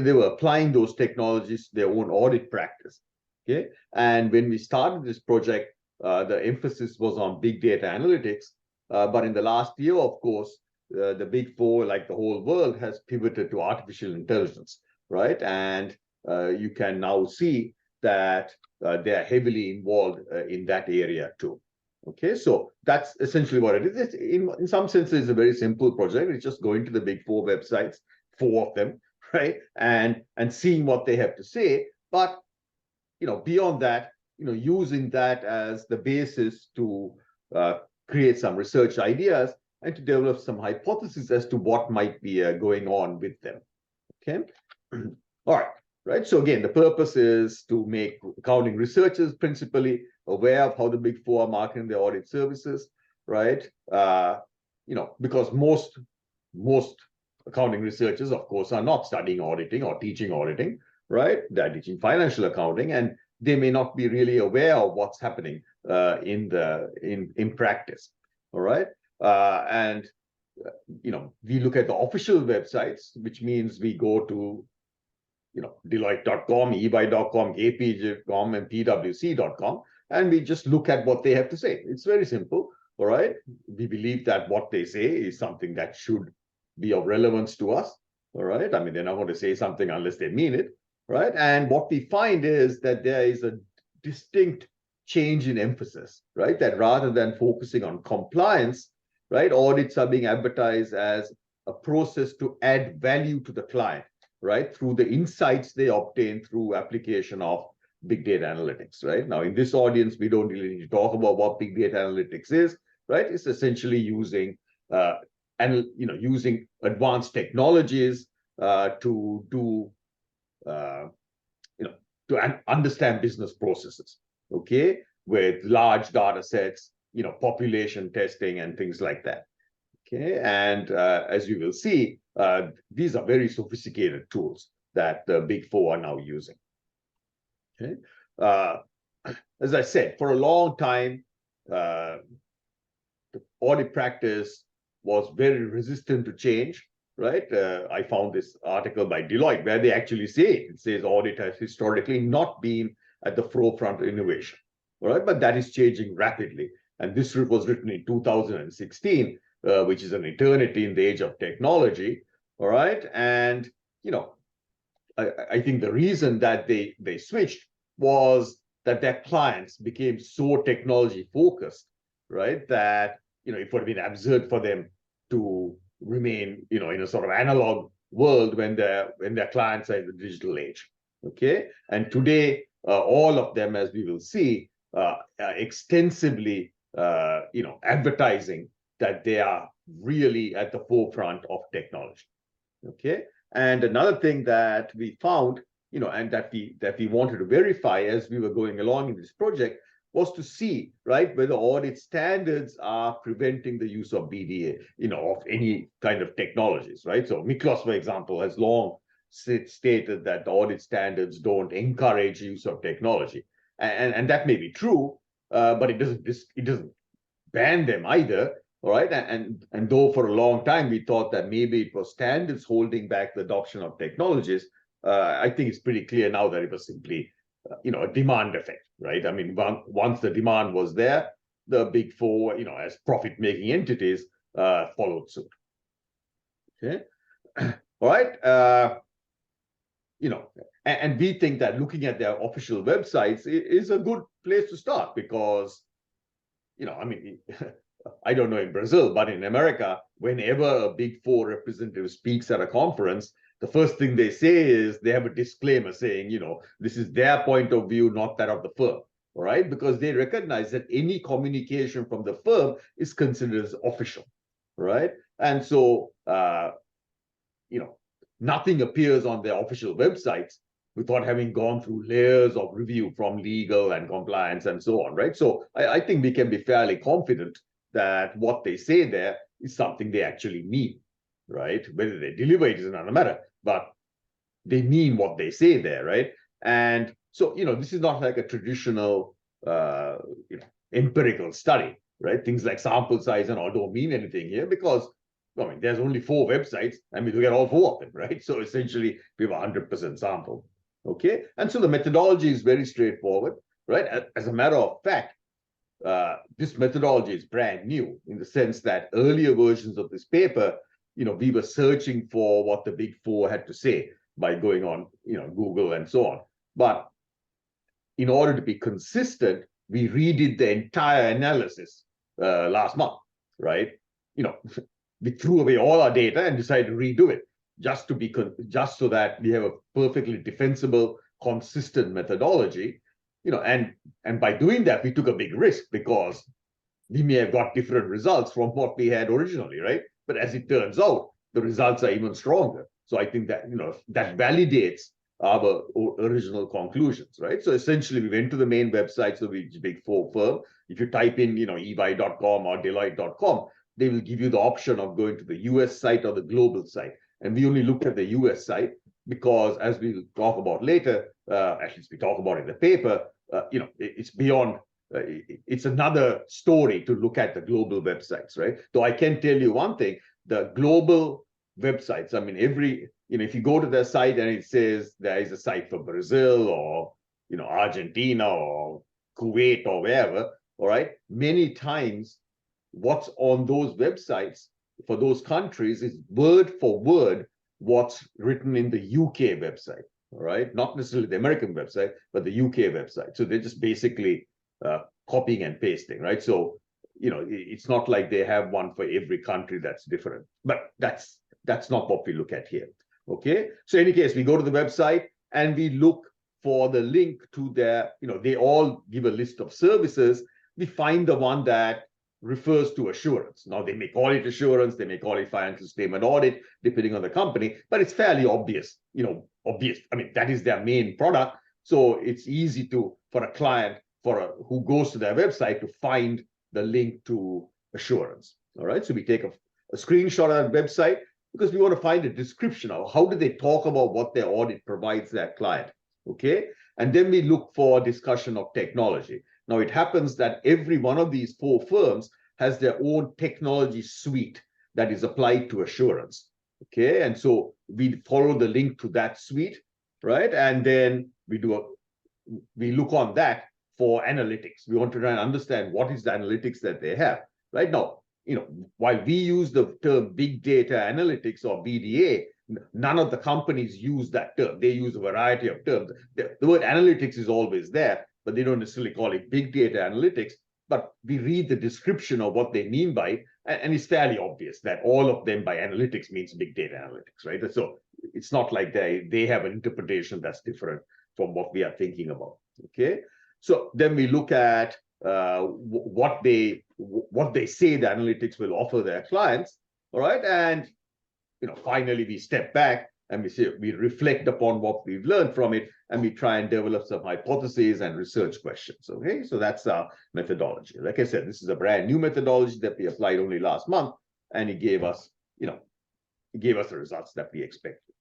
they were applying those technologies to their own audit practice, okay? And when we started this project, the emphasis was on big data analytics. But in the last year, of course, the Big Four, like the whole world, has pivoted to artificial intelligence, right? And you can now see that they are heavily involved in that area too. Okay, so that's essentially what it is. In some sense, it's a very simple project. It's just going to the Big Four websites, 4 of them, right? And seeing what they have to say. But beyond that, using that as the basis to create some research ideas and to develop some hypotheses as to what might be going on with them. Okay, all right. So again, the purpose is to make accounting researchers principally aware of how the Big Four are marketing their audit services, right? Because most accounting researchers, of course, are not studying auditing or teaching auditing, right? They're teaching financial accounting, and they may not be really aware of what's happening in practice. All right, we look at the official websites, which means we go to Deloitte.com, EY.com, APJ.com, and PwC.com, and we just look at what they have to say. It's very simple. All right, we believe that what they say is something that should be of relevance to us. All right, I mean, they're not going to say something unless they mean it, right? And what we find is that there is a distinct change in emphasis, right? That rather than focusing on compliance, right, audits are being advertised as a process to add value to the client, right, through the insights they obtain through application of big data analytics, right? Now, in this audience, we don't really need to talk about what big data analytics is, right? It's essentially using using advanced technologies to do to understand business processes, okay, with large data sets, population testing and things like that, okay? And as you will see, these are very sophisticated tools that the Big Four are now using, okay? As I said, for a long time, the audit practice was very resistant to change, right? I found this article by Deloitte where they actually say, it says audit has historically not been at the forefront of innovation, all right? But that is changing rapidly. And this was written in 2016, which is an eternity in the age of technology, all right? And, I think the reason that they switched was that their clients became so technology focused, right? That, it would have been absurd for them to remain, in a sort of analog world when their clients are in the digital age, okay? And today, all of them, as we will see, are extensively, advertising that they are really at the forefront of technology, okay? And another thing that we found, and that we wanted to verify as we were going along in this project was to see, right, whether audit standards are preventing the use of BDA, of any kind of technologies, right? So Miklos, for example, has long stated that the audit standards don't encourage use of technology. And that may be true, but it doesn't ban them either, all right? And though for a long time we thought that maybe it was standards holding back the adoption of technologies, I think it's pretty clear now that it was simply a demand effect, right? I mean, once the demand was there, the Big Four, as profit-making entities, followed suit. Okay, all right. And we think that looking at their official websites is a good place to start because, I mean, I don't know in Brazil, but in America, whenever a Big Four representative speaks at a conference, the first thing they say is they have a disclaimer saying, this is their point of view, not that of the firm, all right? Because they recognize that any communication from the firm is considered as official, right? And so, nothing appears on their official websites without having gone through layers of review from legal and compliance and so on, right? So I think we can be fairly confident that what they say there is something they actually mean, right? Whether they deliver it is another matter, but they mean what they say there, right? And so, this is not like a traditional, empirical study, right? Things like sample size and all don't mean anything here because, there's only 4 websites and we look at all 4 of them, right? So essentially, we have 100% sample, okay? And so the methodology is very straightforward, right? As a matter of fact, this methodology is brand new in the sense that earlier versions of this paper, we were searching for what the Big Four had to say by going on, Google and so on. But in order to be consistent, we redid the entire analysis last month, right? We threw away all our data and decided to redo it just so that we have a perfectly defensible, consistent methodology. And by doing that, we took a big risk because we may have got different results from what we had originally, right? But as it turns out, the results are even stronger. So I think that, that validates our original conclusions, right? So essentially, we went to the main websites of each Big Four firm. If you type in, EY.com or Deloitte.com, they will give you the option of going to the US site or the global site. And we only looked at the US site because, as we will talk about later, at least we talk about in the paper, it's beyond, it's another story to look at the global websites, right? Though I can tell you one thing, the global websites, if you go to their site and it says there is a site for Brazil or, Argentina or Kuwait or wherever, all right, many times what's on those websites for those countries is word for word what's written in the UK website, all right? Not necessarily the American website, but the UK website. So they're just basically copying and pasting, right? So, it's not like they have one for every country that's different, but that's not what we look at here, okay? So in any case, we go to the website and we look for the link to their, they all give a list of services. We find the one that refers to assurance. Now, they may call it assurance, they may call it financial statement audit, depending on the company, but it's fairly obvious, obvious. That is their main product. So it's easy for a client, who goes to their website to find the link to assurance. All right. So we take a screenshot of that website because we want to find a description of how do they talk about what their audit provides their client. Okay. And then we look for discussion of technology. Now, it happens that every one of these 4 firms has their own technology suite that is applied to assurance. Okay. And so we follow the link to that suite, right? And then we look on that for analytics. We want to try and understand what is the analytics that they have. Right now, while we use the term big data analytics or BDA, none of the companies use that term. They use a variety of terms. The word analytics is always there, but they don't necessarily call it big data analytics. But we read the description of what they mean by, and it's fairly obvious that all of them by analytics means big data analytics, right? So it's not like they have an interpretation that's different from what we are thinking about, okay? So then we look at what they say the analytics will offer their clients, all right? And finally we step back and we reflect upon what we've learned from it, and we try and develop some hypotheses and research questions. Okay, so that's our methodology. Like I said, this is a brand new methodology that we applied only last month, and it gave us, the results that we expected.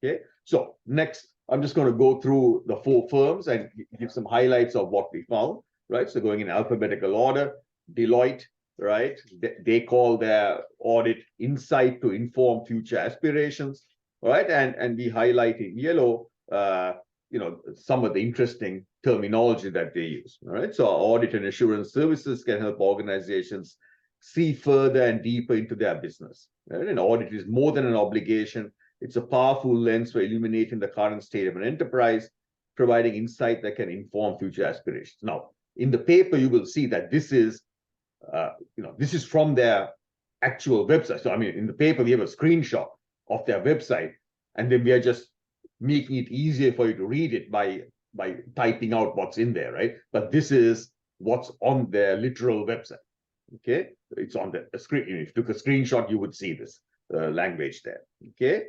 Okay, so next, I'm just going to go through the 4 firms and give some highlights of what we found. Right, so going in alphabetical order, Deloitte, right? They call their audit insight to inform future aspirations. All right, and we highlight in yellow, some of the interesting terminology that they use. All right, so audit and assurance services can help organizations see further and deeper into their business. Right? And audit is more than an obligation. It's a powerful lens for illuminating the current state of an enterprise, providing insight that can inform future aspirations. Now, in the paper, you will see that this is from their actual website. So, in the paper, we have a screenshot of their website, and then we are just making it easier for you to read it by by typing out what's in there, right? But this is what's on their literal website. Okay, it's on the screen. If you took a screenshot, you would see this language there. Okay,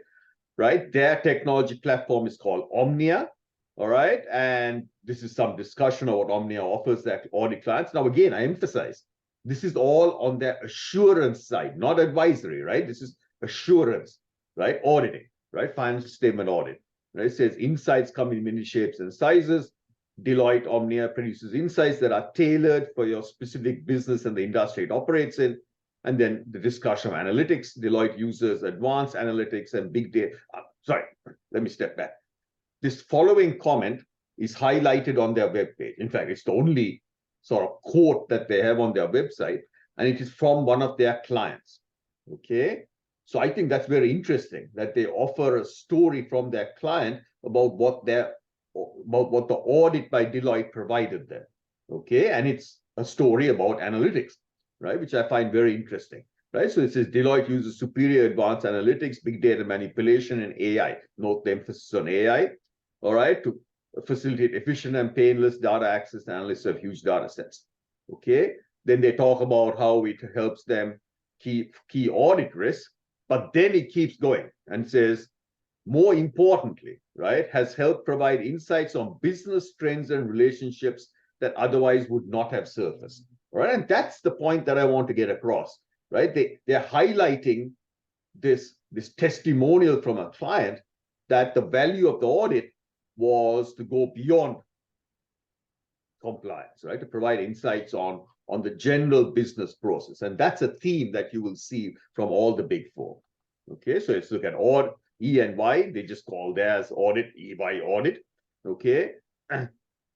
right? Their technology platform is called Omnia. All right, and this is some discussion of what Omnia offers that audit clients. Now, again, I emphasize this is all on their assurance side, not advisory, right? This is assurance, right? Auditing, right? Financial statement audit. Right? It says insights come in many shapes and sizes. Deloitte Omnia produces insights that are tailored for your specific business and the industry it operates in. And then the discussion of analytics. Deloitte uses advanced analytics and big data. Sorry, let me step back. This following comment is highlighted on their webpage. In fact, it's the only sort of quote that they have on their website, and it is from one of their clients. Okay, so I think that's very interesting that they offer a story from their client about what the audit by Deloitte provided them. Okay, and it's a story about analytics, right, which I find very interesting. Right, so it says Deloitte uses superior advanced analytics, big data manipulation, and AI. Note the emphasis on AI. All right, to facilitate efficient and painless data access and analysis of huge data sets. Okay, then they talk about how it helps them keep key audit risk, but then it keeps going and says, more importantly, right, has helped provide insights on business trends and relationships that otherwise would not have surfaced. Right, and that's the point that I want to get across. Right, they're highlighting this testimonial from a client that the value of the audit was to go beyond compliance, right? To provide insights on the general business process. And that's a theme that you will see from all the big four. Okay, so let's look at E and Y. They just call theirs audit, EY audit. Okay,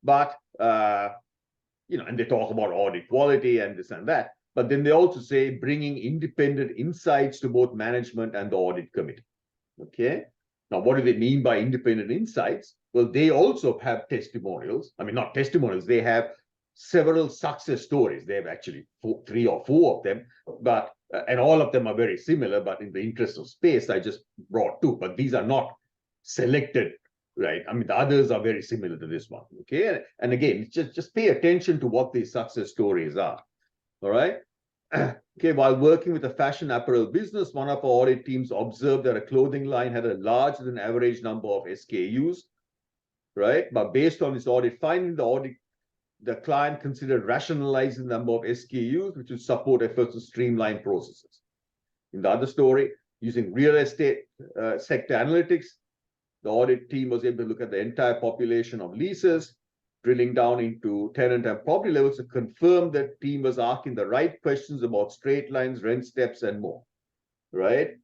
but and they talk about audit quality and this and that. But then they also say bringing independent insights to both management and the audit committee. Okay, now what do they mean by independent insights? Well, they also have testimonials. I mean, not testimonials, they have several success stories. They have actually 3 or 4 of them, but and all of them are very similar. But in the interest of space, I just brought 2. But these are not selected, right? I mean, the others are very similar to this one. Okay, and again, just pay attention to what these success stories are. All right. Okay, while working with a fashion apparel business, one of our audit teams observed that a clothing line had a larger than average number of SKUs, right? But based on this audit finding, the client considered rationalizing the number of SKUs, which would support efforts to streamline processes. In the other story, using real estate sector analytics, the audit team was able to look at the entire population of leases, drilling down into tenant and property levels to confirm that team was asking the right questions about straight lines, rent steps, and more, right?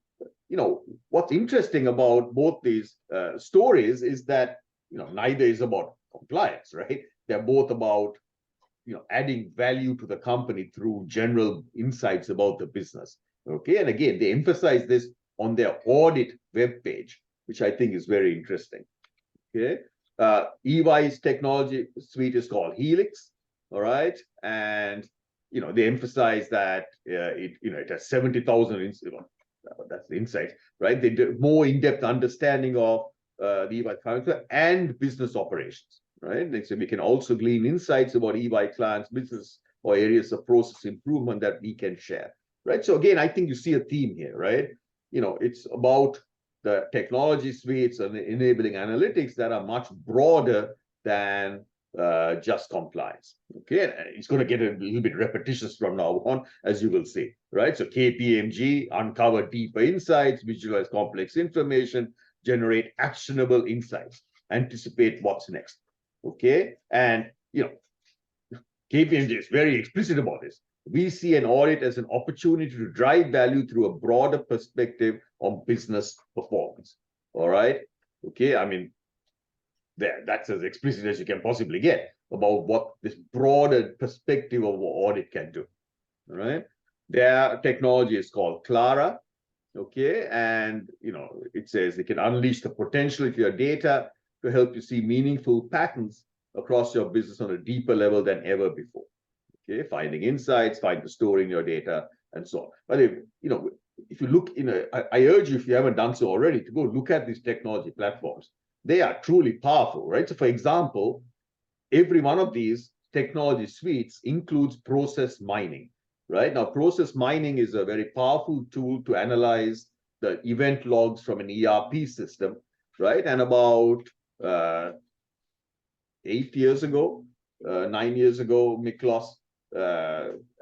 What's interesting about both these stories is that, neither is about compliance, right? They're both about, adding value to the company through general insights about the business, okay? And again, they emphasize this on their audit webpage, which I think is very interesting, okay? EY's technology suite is called Helix, all right, and they emphasize that it has 70,000 that's the insight, right? They do more in-depth understanding of the EY client and business operations, right? They say we can also glean insights about EY clients' business or areas of process improvement that we can share, right? So again, I think you see a theme here, right? It's about the technology suites and enabling analytics that are much broader than just compliance. Okay, and it's going to get a little bit repetitious from now on, as you will see, right? So KPMG, uncover deeper insights, visualize complex information, generate actionable insights, anticipate what's next. Okay, and KPMG is very explicit about this. We see an audit as an opportunity to drive value through a broader perspective on business performance. All right. Okay. I mean, that's as explicit as you can possibly get about what this broader perspective of what audit can do. All right. Their technology is called Clara. Okay. And, it says it can unleash the potential of your data to help you see meaningful patterns across your business on a deeper level than ever before. Okay, finding insights, find the story in your data, and so on. But if you look, I urge you, if you haven't done so already, to go look at these technology platforms. they are truly powerful, right? So for example, every one of these technology suites includes process mining, right? Now, process mining is a very powerful tool to analyze the event logs from an ERP system, right? And about 8 years ago, 9 years ago, Miklos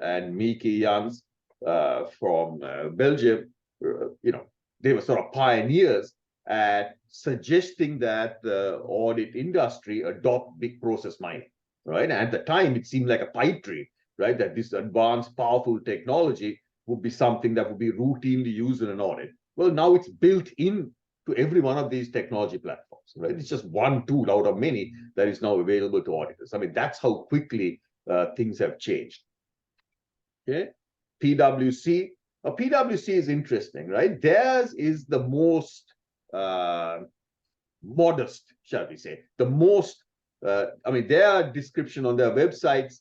and Miki Jans from Belgium, they were sort of pioneers at suggesting that the audit industry adopt big process mining, right? And at the time, it seemed like a pipe dream, right? That this advanced, powerful technology would be something that would be routinely used in an audit. Well, now it's built in to every one of these technology platforms, right? It's just one tool out of many that is now available to auditors. I mean, that's how quickly things have changed. Okay, PwC. PwC is interesting, right? Theirs is the most modest, shall we say, the most, their description on their websites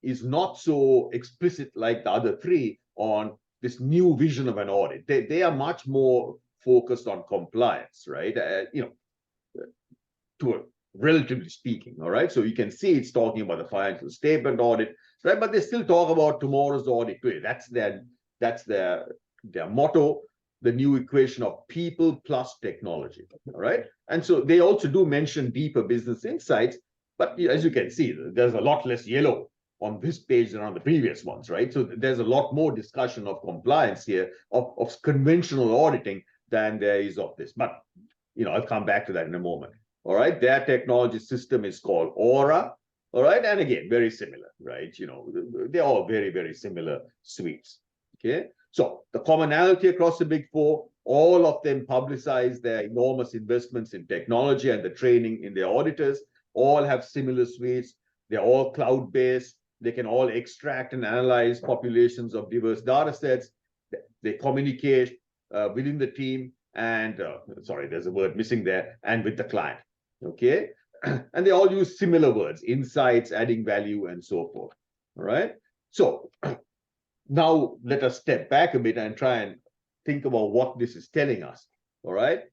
is not so explicit like the other three on this new vision of an audit. They are much more focused on compliance, right? Relatively speaking, all right? So you can see it's talking about the financial statement audit, right? But they still talk about tomorrow's audit today. That's their motto, the new equation of people plus technology, all right? And so they also do mention deeper business insights, but as you can see, there's a lot less yellow on this page than on the previous ones, right? So there's a lot more discussion of compliance here, of conventional auditing than there is of this. But, I'll come back to that in a moment, all right? Their technology system is called Aura, all right? And again, very similar, right? They're all very, very similar suites, okay? So the commonality across the big four, all of them publicize their enormous investments in technology and the training in their auditors, all have similar suites. They're all cloud-based. They can all extract and analyze populations of diverse data sets. They communicate within the team and, sorry, there's a word missing there, and with the client, okay? And they all use similar words, insights, adding value, and so forth, all right? So now let us step back a bit and try and think about what this is telling us, all right?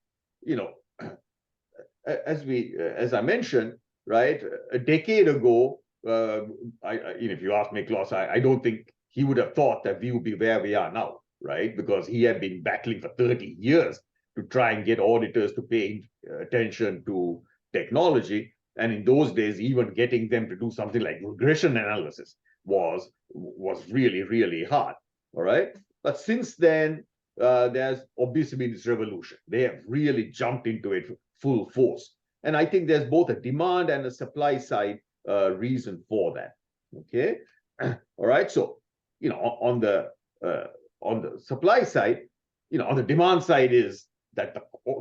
As I mentioned, right, a decade ago, if you ask Miklos, I don't think he would have thought that we would be where we are now, right? Because he had been battling for 30 years to try and get auditors to pay attention to technology. And in those days, even getting them to do something like regression analysis was really, really hard, all right? But since then, there's obviously been this revolution. They have really jumped into it full force. And I think there's both a demand and a supply side reason for that, okay? All right, so, on the supply side, on the demand side is that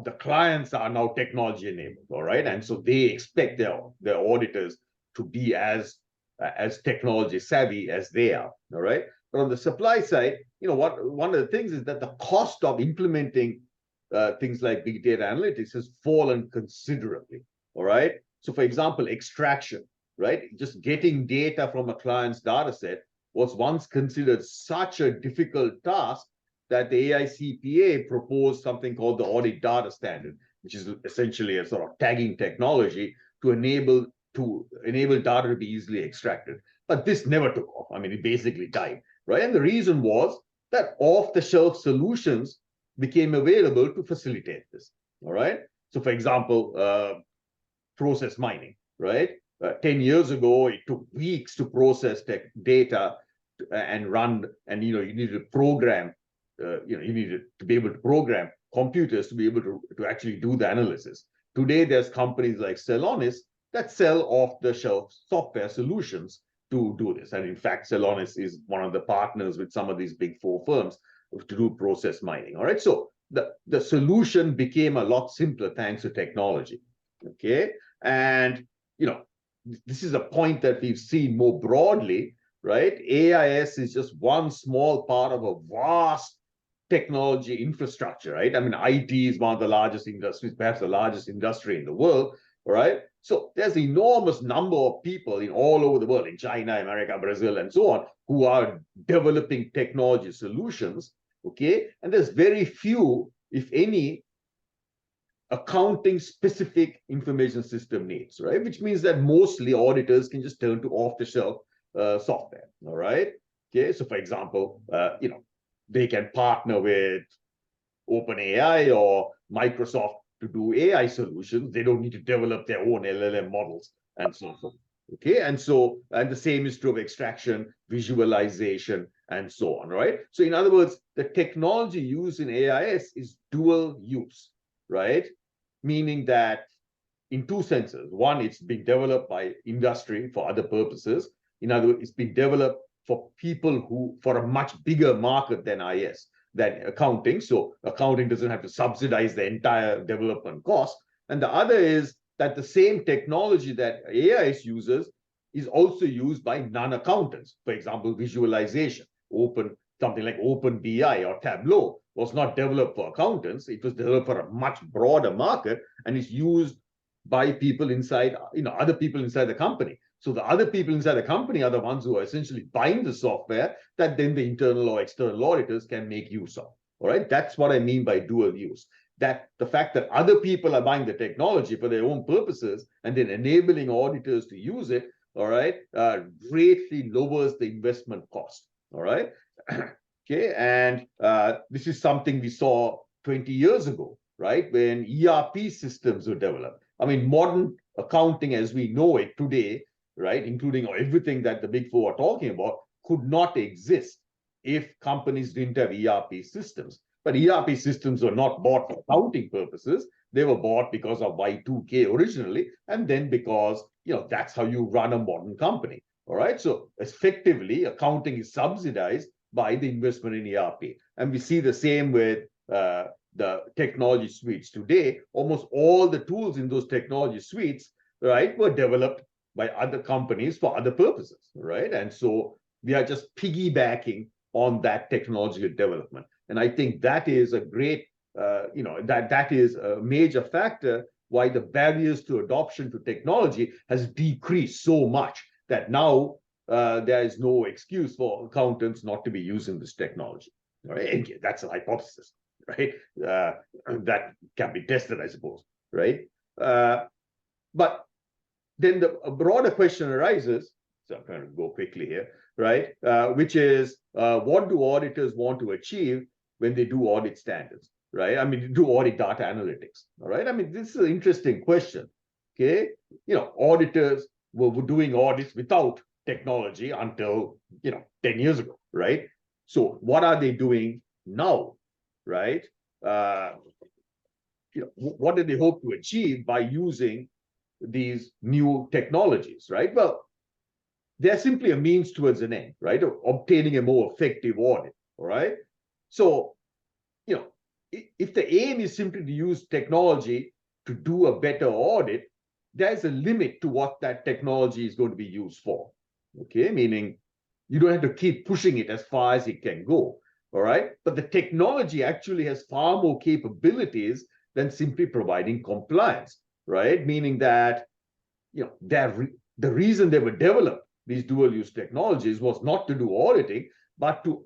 the clients are now technology enabled, all right? And so they expect their auditors to be as technology savvy as they are, all right? But on the supply side, one of the things is that the cost of implementing things like big data analytics has fallen considerably, all right? So for example, extraction, right? Just getting data from a client's data set was once considered such a difficult task that the AICPA proposed something called the Audit Data Standard, which is essentially a sort of tagging technology to enable data to be easily extracted. But this never took off. I mean, it basically died, right? And the reason was that off-the-shelf solutions became available to facilitate this, all right? So for example, process mining, right? 10 years ago, it took weeks to process data and run, and you needed to program, you needed to be able to program computers to be able to actually do the analysis. Today, there's companies like Celonis that sell off-the-shelf software solutions to do this. And in fact, Celonis is one of the partners with some of these big four firms to do process mining, all right? So the solution became a lot simpler thanks to technology, okay? And, this is a point that we've seen more broadly, right? AIS is just one small part of a vast technology infrastructure, right? I mean, IT is one of the largest industries, perhaps the largest industry in the world, all right? So there's an enormous number of people all over the world, in China, America, Brazil, and so on, who are developing technology solutions, okay? And there's very few, if any, accounting specific information system needs, right? Which means that mostly auditors can just turn to off-the-shelf software, all right? Okay, so for example, they can partner with OpenAI or Microsoft to do AI solutions. They don't need to develop their own LLM models and so forth. Okay, and the same is true of extraction, visualization, and so on, right? So in other words, the technology used in AIS is dual use, right? Meaning that in two senses. One, it's being developed by industry for other purposes. In other words, it's being developed for people for a much bigger market than IS, than accounting. So accounting doesn't have to subsidize the entire development cost. And the other is that the same technology that AIS uses is also used by non-accountants. For example, visualization, something like OpenBI or Tableau was not developed for accountants. It was developed for a much broader market and is used by people inside, other people inside the company. So the other people inside the company are the ones who are essentially buying the software that then the internal or external auditors can make use of. All right, that's what I mean by dual use. That the fact that other people are buying the technology for their own purposes and then enabling auditors to use it, all right, greatly lowers the investment cost. All right, okay, and this is something we saw 20 years ago, right, when ERP systems were developed. I mean, modern accounting as we know it today, right, including everything that the Big Four are talking about, could not exist if companies didn't have ERP systems. But ERP systems were not bought for accounting purposes. They were bought because of Y2K originally, and then because, that's how you run a modern company. All right. So effectively, accounting is subsidized by the investment in ERP. And we see the same with the technology suites today. Almost all the tools in those technology suites, right, were developed by other companies for other purposes, right? And so we are just piggybacking on that technological development. And I think that is a great, that is a major factor why the barriers to adoption to technology has decreased so much that now there is no excuse for accountants not to be using this technology. Right? And that's a hypothesis, right? That can be tested, I suppose, right? But then a broader question arises, so I'm trying to go quickly here, right? Which is, what do auditors want to achieve when they do audit standards, right? I mean, do audit data analytics, all right? I mean, this is an interesting question, okay? Auditors were doing audits without technology until, 10 years ago, right? So what are they doing now, right? What do they hope to achieve by using these new technologies, right? Well, they're simply a means towards an end, right? Of obtaining a more effective audit, all right? So, if the aim is simply to use technology to do a better audit, there's a limit to what that technology is going to be used for, okay? Meaning you don't have to keep pushing it as far as it can go, all right? But the technology actually has far more capabilities than simply providing compliance, right? Meaning that, the reason they were developed, these dual-use technologies, was not to do auditing, but to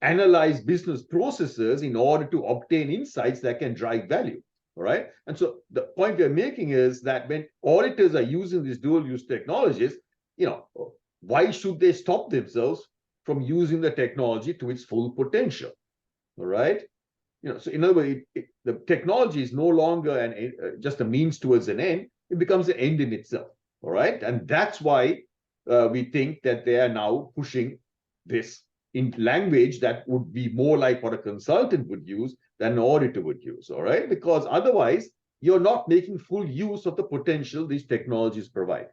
analyze business processes in order to obtain insights that can drive value, all right? And so the point we're making is that when auditors are using these dual-use technologies, why should they stop themselves from using the technology to its full potential, all right? So in other words, the technology is no longer just a means towards an end. It becomes an end in itself, all right? And that's why we think that they are now pushing this in language that would be more like what a consultant would use than an auditor would use, all right? Because otherwise, you're not making full use of the potential these technologies provide,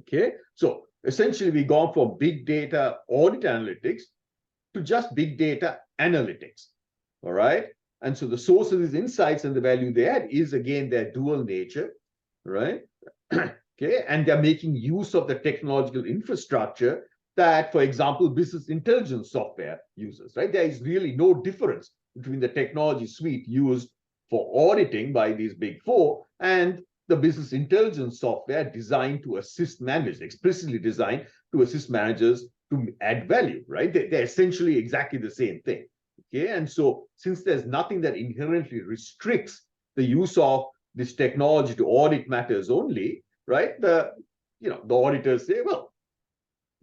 okay? So essentially, we've gone from big data audit analytics to just big data analytics, all right? And so the source of these insights and the value they add is, again, their dual nature, right? Okay, and they're making use of the technological infrastructure that, for example, business intelligence software uses, right? There is really no difference between the technology suite used for auditing by these Big Four and the business intelligence software designed to assist managers, explicitly designed to assist managers to add value, right? They're essentially exactly the same thing, okay? And so since there's nothing that inherently restricts the use of this technology to audit matters only, right? The auditors say, well,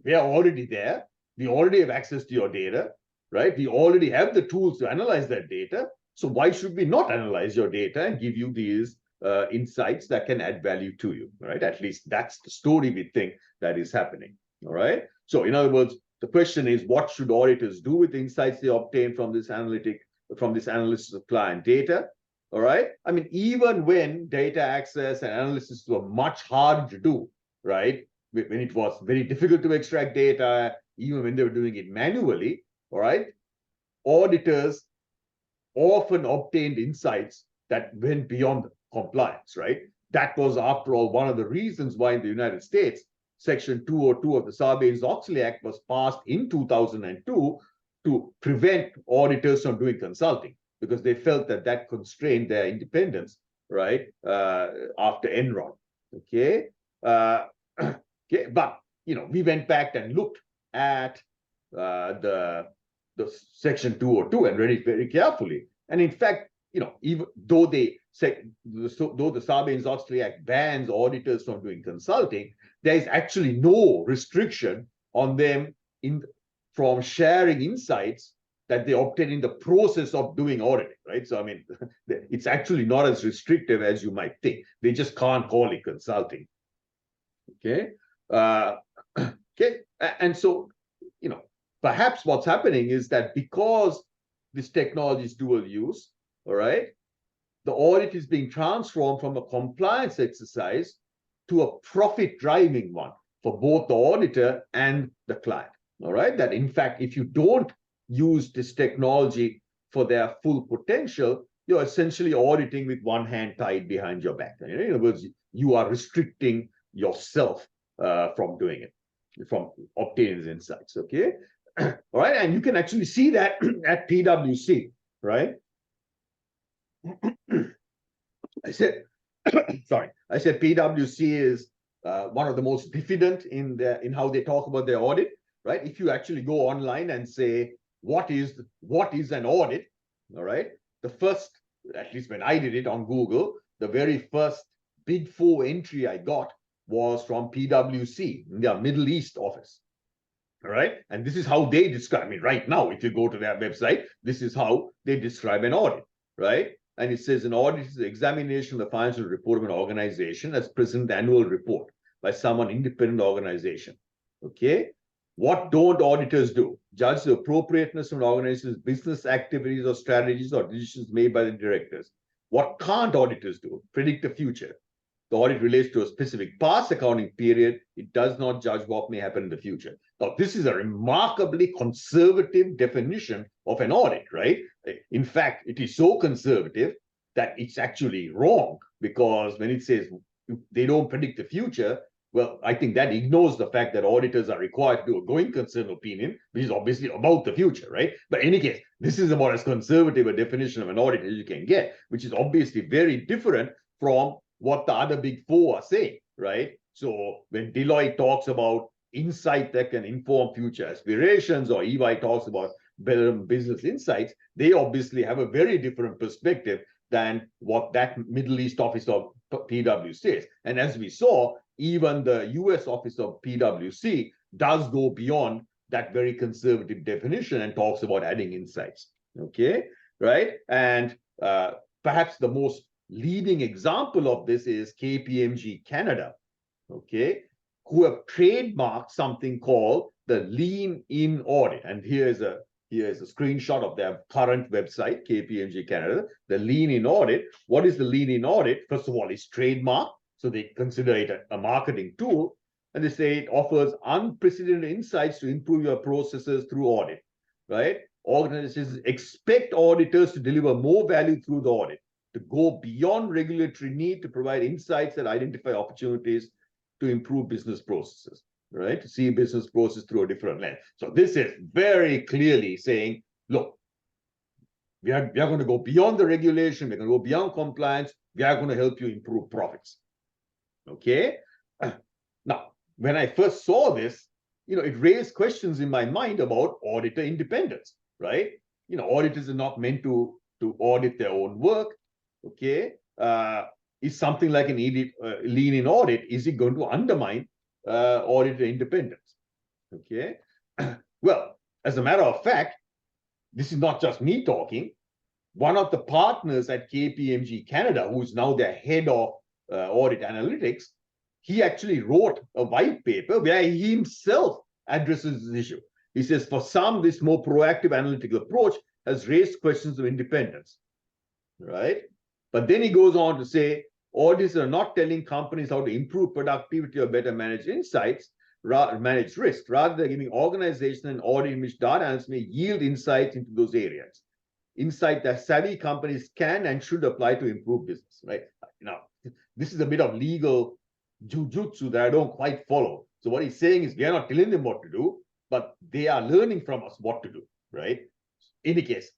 we are already there. We already have access to your data, right? We already have the tools to analyze that data. So why should we not analyze your data and give you these insights that can add value to you, right? At least that's the story we think that is happening, all right? So in other words, the question is, what should auditors do with the insights they obtain from this analysis of client data, all right? I mean, even when data access and analysis were much harder to do, right? When it was very difficult to extract data, even when they were doing it manually, all right? Auditors often obtained insights that went beyond compliance, right? That was, after all, one of the reasons why in the United States, Section 202 of the Sarbanes-Oxley Act was passed in 2002 to prevent auditors from doing consulting, because they felt that that constrained their independence, right, after Enron, okay? Okay, but, we went back and looked at the Section 202 and read it very carefully. And in fact, even though the Sarbanes-Oxley Act bans auditors from doing consulting, there is actually no restriction on them from sharing insights that they obtain in the process of doing auditing, right? So, I mean, it's actually not as restrictive as you might think. They just can't call it consulting, okay? Okay, and so, perhaps what's happening is that because this technology is dual use, all right, the audit is being transformed from a compliance exercise to a profit-driving one for both the auditor and the client, all right? That in fact, if you don't use this technology for their full potential, you're essentially auditing with one hand tied behind your back. In other words, you are restricting yourself from doing it, from obtaining these insights, okay? All right, and you can actually see that at PwC, right? I said PwC is one of the most diffident in how they talk about their audit, right? If you actually go online and say, what is an audit, all right? The first, at least when I did it on Google, the very first Big Four entry I got was from PwC, their Middle East office. All right. And this is how they describe it right now. If you go to their website, this is how they describe an audit, right? And it says an audit is the examination of the financial report of an organization as present annual report by someone independent organization. Okay. What don't auditors do? Judge the appropriateness of an organization's business activities or strategies or decisions made by the directors. What can't auditors do? Predict the future. The audit relates to a specific past accounting period. It does not judge what may happen in the future. Now, this is a remarkably conservative definition of an audit, right? In fact, it is so conservative that it's actually wrong, because when it says they don't predict the future, well, I think that ignores the fact that auditors are required to do a going concern opinion, which is obviously about the future, right? But in any case, this is about as conservative a definition of an audit as you can get, which is obviously very different from what the other Big Four are saying, right? So when Deloitte talks about insight that can inform future aspirations, or EY talks about better business insights, they obviously have a very different perspective than what that Middle East office of PwC says. And as we saw, even the US office of PwC does go beyond that very conservative definition and talks about adding insights, okay, right? And perhaps the most leading example of this is KPMG Canada, okay, who have trademarked something called the lean-in audit. And here's a screenshot of their current website, KPMG Canada, the lean-in audit. What is the lean-in audit? First of all, it's trademarked, so they consider it a marketing tool. And they say it offers unprecedented insights to improve your processes through audit, right? Organizations expect auditors to deliver more value through the audit, to go beyond regulatory need, to provide insights that identify opportunities to improve business processes, right? To see business process through a different lens. So this is very clearly saying, look, we are going to go beyond the regulation, we're going to go beyond compliance, we are going to help you improve profits, okay? Now, when I first saw this, it raised questions in my mind about auditor independence, right? Auditors are not meant to audit their own work, okay? is something like an lean-in audit, is it going to undermine auditor independence? Okay. Well, as a matter of fact, this is not just me talking. One of the partners at KPMG Canada, who's now the head of audit analytics, he actually wrote a white paper where he himself addresses this issue. He says, for some, this more proactive analytical approach has raised questions of independence, right? But then he goes on to say, auditors are not telling companies how to improve productivity or better manage insights, manage risk. Rather, they're giving organization an audit in which data analysts may yield insights into those areas. Insight that savvy companies can and should apply to improve business, right? Now, this is a bit of legal jujutsu that I don't quite follow. So what he's saying is we are not telling them what to do, but they are learning from us what to do, right? In any case,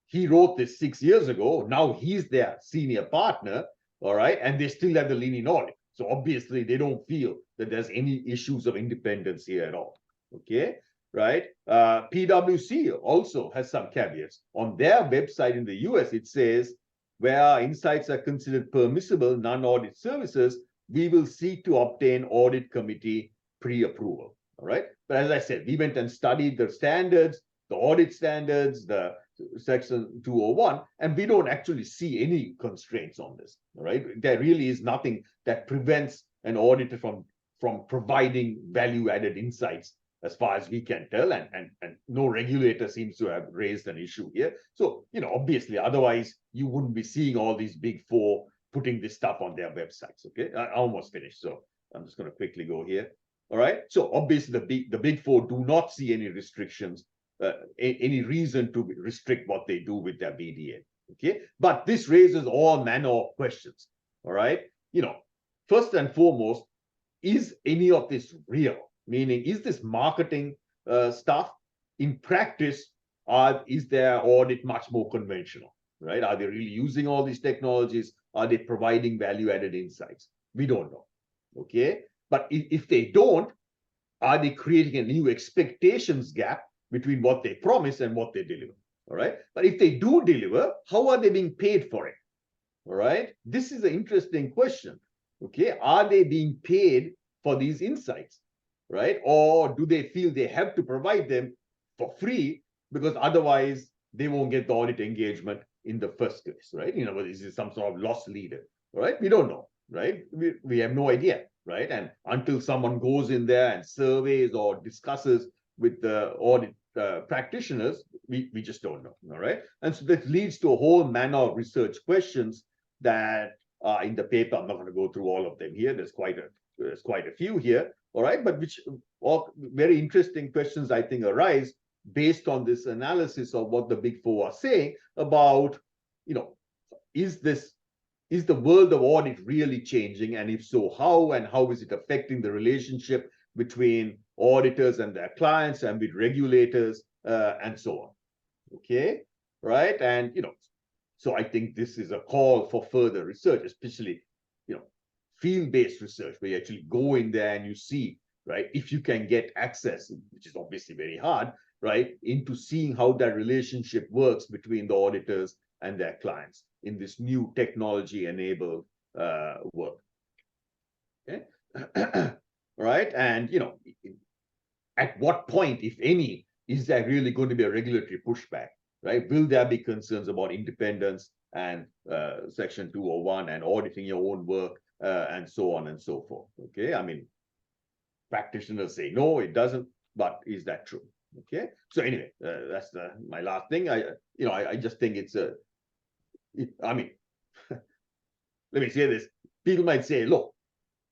he wrote this 6 years ago. Now he's their senior partner, all right? And they still have the lean-in audit. So obviously they don't feel that there's any issues of independence here at all, okay? Right? PwC also has some caveats. On their website in the US, it says, where our insights are considered permissible non-audit services, we will seek to obtain audit committee pre-approval, all right? But as I said, we went and studied the standards, the audit standards, the section 201, and we don't actually see any constraints on this, all right? There really is nothing that prevents an auditor from providing value-added insights as far as we can tell, and no regulator seems to have raised an issue here. So, you know, obviously, otherwise you wouldn't be seeing all these big four putting this stuff on their websites, okay? I almost finished, so I'm just going to quickly go here. All right, so obviously the big four do not see any restrictions, any reason to restrict what they do with their BDA, okay? But this raises all manner of questions, all right? You know, first and foremost, is any of this real? Meaning, is this marketing stuff? In practice, is their audit much more conventional, right? Are they really using all these technologies? Are they providing value-added insights? We don't know, okay? But if they don't, are they creating a new expectations gap between what they promise and what they deliver, all right? But if they do deliver, how are they being paid for it, all right? This is an interesting question, okay? Are they being paid for these insights, right? Or do they feel they have to provide them for free because otherwise they won't get the audit engagement in the first place, right? You know, is it some sort of loss leader, right? We don't know, right? We have no idea, right? And until someone goes in there and surveys or discusses with the audit practitioners, we just don't know, all right? And so that leads to a whole manner of research questions that are in the paper. I'm not going to go through all of them here. There's quite a few here, all right? But which all very interesting questions, I think, arise based on this analysis of what the big four are saying about, you know, is the world of audit really changing? And if so, how? And how is it affecting the relationship between auditors and their clients and with regulators and so on? Okay, right? And, you know, so I think this is a call for further research, especially, you know, field-based research, where you actually go in there and you see, right, if you can get access, which is obviously very hard, right, into seeing how that relationship works between the auditors and their clients in this new technology-enabled work. Okay, right, and, you know, at what point, if any, is there really going to be a regulatory pushback, right? Will there be concerns about independence and Section 201 and auditing your own work and so on and so forth? Okay, I mean, practitioners say no, it doesn't, but is that true? Okay, so anyway, that's my last thing. I just think I mean, let me say this. People might say, look,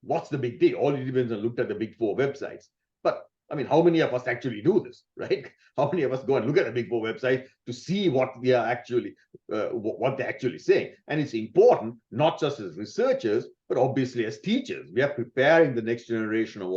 what's the big deal? All it depends on looked at the big four websites. But I mean, how many of us actually do this, right? How many of us go and look at the big four website to see what they are actually, what they're actually saying? And it's important, not just as researchers, but obviously as teachers. We are preparing the next generation of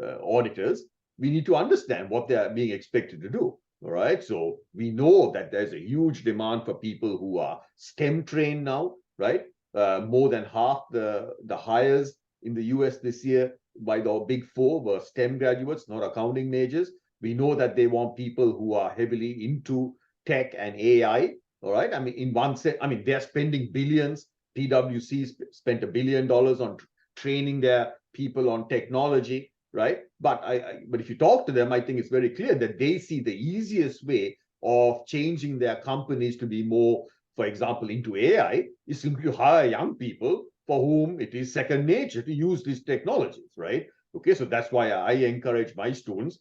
auditors. We need to understand what they are being expected to do. All right. So we know that there's a huge demand for people who are STEM trained now, right? More than half the hires in the US this year by the big four were STEM graduates, not accounting majors. We know that they want people who are heavily into tech and AI, All right. I mean, in one sense, I mean, they're spending billions. PwC spent $1 billion on training their people on technology, right? But but if you talk to them, I think it's very clear that they see the easiest way of changing their companies to be more, for example, into AI is simply to hire young people for whom it is second nature to use these technologies, right? Okay, so that's why I encourage my students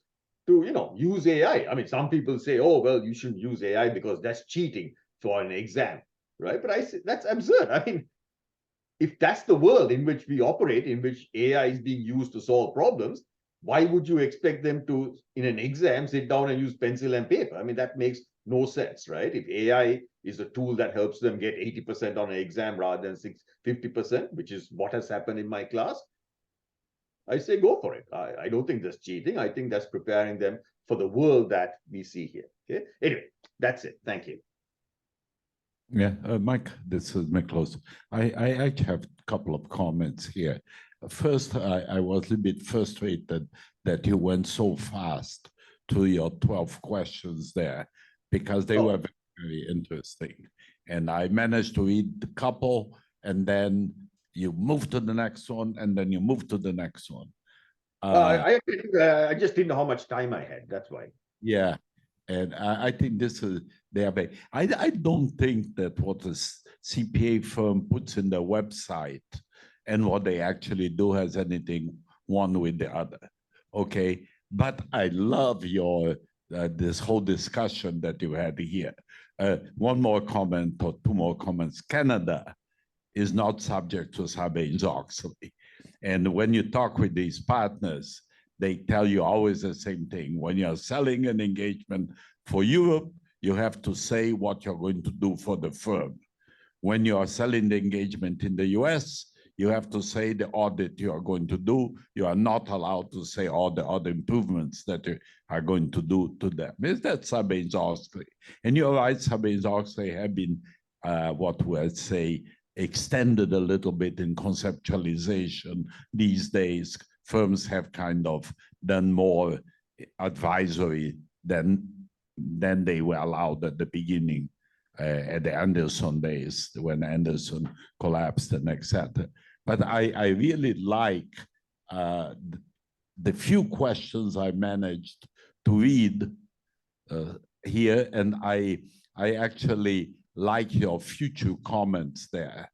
to, use AI. I mean, some people say, oh, well, you shouldn't use AI because that's cheating for an exam, right? But I say that's absurd. I mean, if that's the world in which we operate, in which AI is being used to solve problems, why would you expect them to, in an exam, sit down and use pencil and paper? I mean, that makes no sense, right? If AI is a tool that helps them get 80% on an exam rather than 50%, which is what has happened in my class, I say go for it. I don't think that's cheating. I think that's preparing them for the world that we see here. Okay. Anyway, that's it. Thank you. Yeah, Mike, this is Miklos. I actually have a couple of comments here. First, I was a little bit frustrated that you went so fast to your 12 questions there because they were very, very interesting. And I managed to read a couple, and then you move to the next one, and then you move to the next one. I just didn't know how much time I had. That's why. Yeah. And I think this is thereby. I don't think that what a CPA firm puts in their website and what they actually do has anything one with the other. Okay, but I love your this whole discussion that you had here. One more comment or two more comments. Canada is not subject to Sarbanes-Oxley, and when you talk with these partners, they tell you always the same thing. When you're selling an engagement for Europe, you have to say what you're going to do for the firm. When you are selling the engagement in the US, you have to say the audit you are going to do. You are not allowed to say all the other improvements that you are going to do to them. Is that Sarbanes-Oxley? And you're right, Sarbanes-Oxley have been, what would say, extended a little bit in conceptualization these days. Firms have kind of done more advisory than they were allowed at the beginning, at the Anderson days, when Anderson collapsed and etc. But I really like the few questions I managed to read here, and I actually like your future comments there,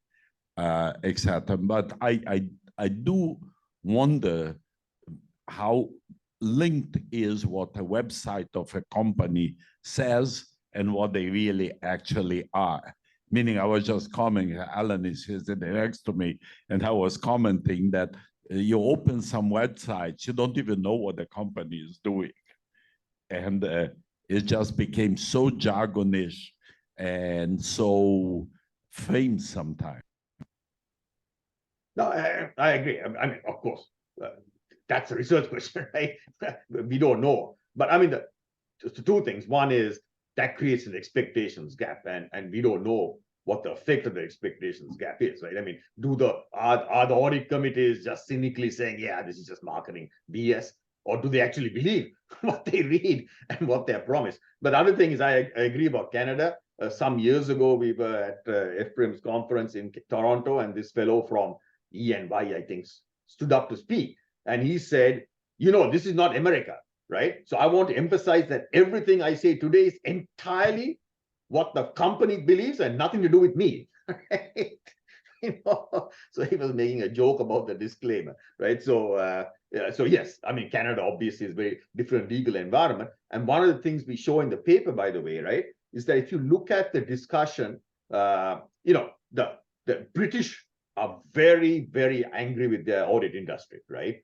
etc. But I do wonder how linked is what a website of a company says and what they really actually are. Meaning, I was just commenting, Alan is here sitting next to me, and I was commenting that you open some websites, you don't even know what the company is doing. And it just became so jargonish and so framed sometimes. No, I agree. I mean, of course, that's a research question, right? We don't know. But I mean, the two things. One is that creates an expectations gap, and we don't know what the effect of the expectations gap is, right? I mean, are the audit committees just cynically saying, yeah, this is just marketing BS, or do they actually believe what they read and what they're promised? But the other thing is, I agree about Canada. Some years ago, we were at Ephraim's conference in Toronto, and this fellow from E&Y, I think, stood up to speak. And he said, this is not America, right? So I want to emphasize that everything I say today is entirely what the company believes and nothing to do with me. Right? So he was making a joke about the disclaimer, right? So, so yes, I mean, Canada obviously is a very different legal environment. And one of the things we show in the paper, by the way, right, is that if you look at the discussion, the British are very, very angry with their audit industry, right?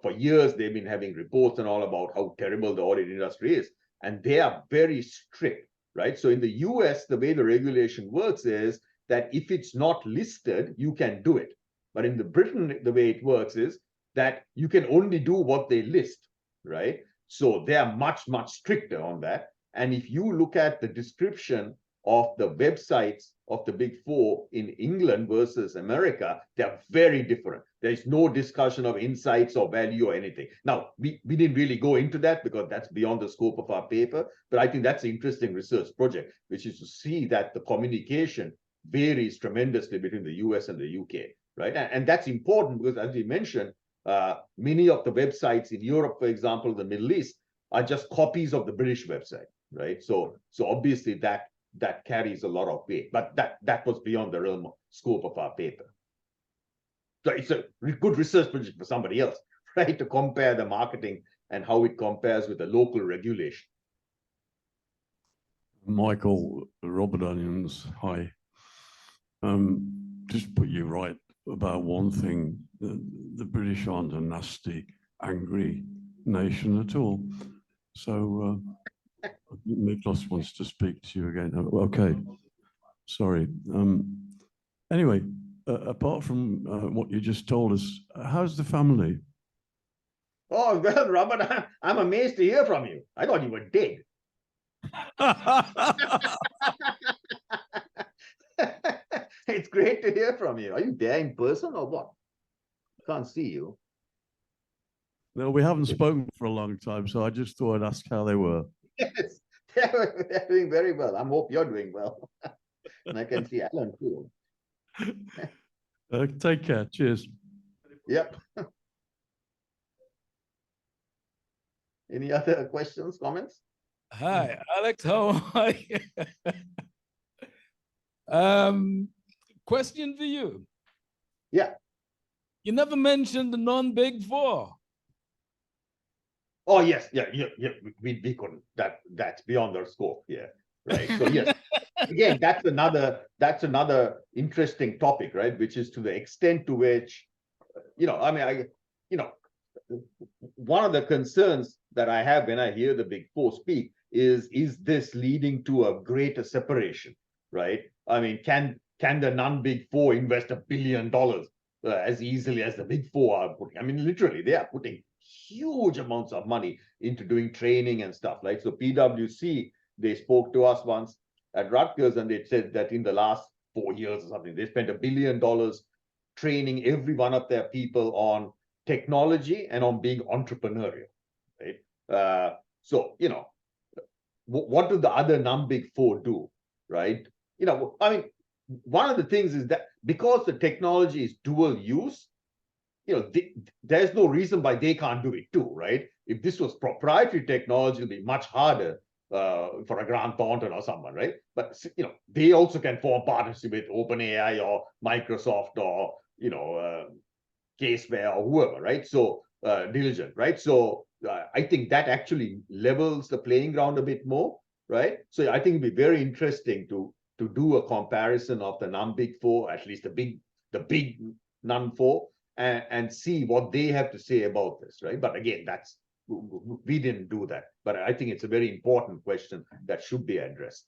For years, they've been having reports and all about how terrible the audit industry is. And they are very strict, right? So in the US, the way the regulation works is that if it's not listed, you can do it. But in Britain, the way it works is that you can only do what they list, right? So they are much, much stricter on that. And if you look at the description of the websites of the big four in England versus America, they're very different. There's no discussion of insights or value or anything. Now, we didn't really go into that because that's beyond the scope of our paper, but I think that's an interesting research project, which is to see that the communication varies tremendously between the US and the UK, right? And that's important because, as we mentioned, many of the websites in Europe, for example, the Middle East, are just copies of the British website, right? So obviously that carries a lot of weight, but that was beyond the realm of scope of our paper. So it's a good research project for somebody else, right? To compare the marketing and how it compares with the local regulation. Michael, Robert Onions, hi. Just put you right about one thing. The British aren't a nasty, angry nation at all. So Miklos wants to speak to you again. Okay, sorry. Anyway, apart from what you just told us, how's the family? Oh, well, Robert, I'm amazed to hear from you. I thought you were dead. It's great to hear from you. Are you there in person or what? Can't see you. No, we haven't spoken for a long time, so I just thought I'd ask how they were. Yes, they're doing very well. I hope you're doing well. And I can see Alan too. Take care. Cheers. Yep. Any other questions, comments? Hi, Alex. How are you? Question for you. Yeah. You never mentioned the non-big four. Oh yes, yeah. We couldn't. That's beyond our scope. Yeah, right. So yes, again, that's another interesting topic, right? Which is to the extent to which, one of the concerns that I have when I hear the big four speak is this leading to a greater separation, right? I mean, can the non-big four invest $1 billion as easily as the big four are putting? I mean, literally, they are putting huge amounts of money into doing training and stuff, right? So PwC, they spoke to us once at Rutgers, and they said that in the last 4 years or something, they spent $1 billion training every one of their people on technology and on being entrepreneurial, right? So, what do the other non-big four do, right? I mean, one of the things is that because the technology is dual use, there's no reason why they can't do it too, right? If this was proprietary technology, it'd be much harder for a Grant Thornton or someone, right? But they also can form partnership with OpenAI or Microsoft or Caseware or whoever, right? So Diligent, right? So I think that actually levels the playing ground a bit more, right? So I think it'd be very interesting to do a comparison of the non-big four, at least the big non-four, and see what they have to say about this, right? But again, we didn't do that. But I think it's a very important question that should be addressed.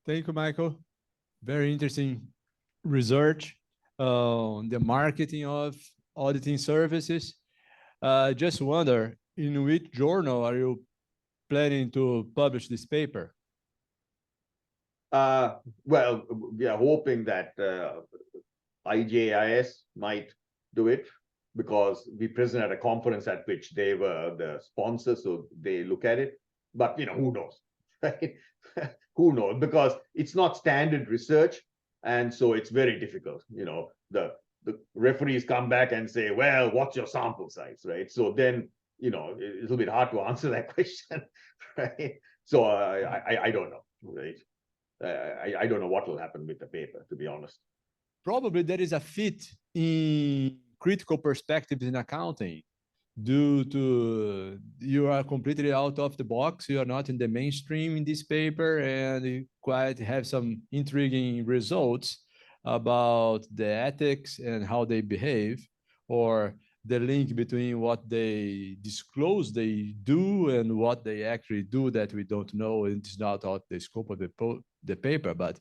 Thank you, Michael. Very interesting research on the marketing of auditing services. Just wonder, in which journal are you planning to publish this paper? Well, we are hoping that IJIS might do it because we present at a conference at which they were the sponsor, so they look at it. But who knows, right? Who knows? Because it's not standard research, and so it's very difficult. The referees come back and say, "Well, what's your sample size?" Right? So then it's a little bit hard to answer that question, right? So I don't know, right? I don't know what will happen with the paper, to be honest. Probably there is a fit in critical perspectives in accounting due to you are completely out of the box. You are not in the mainstream in this paper, and you quite have some intriguing results about the ethics and how they behave, or the link between what they disclose they do and what they actually do that we don't know. It's not out the scope of the paper, but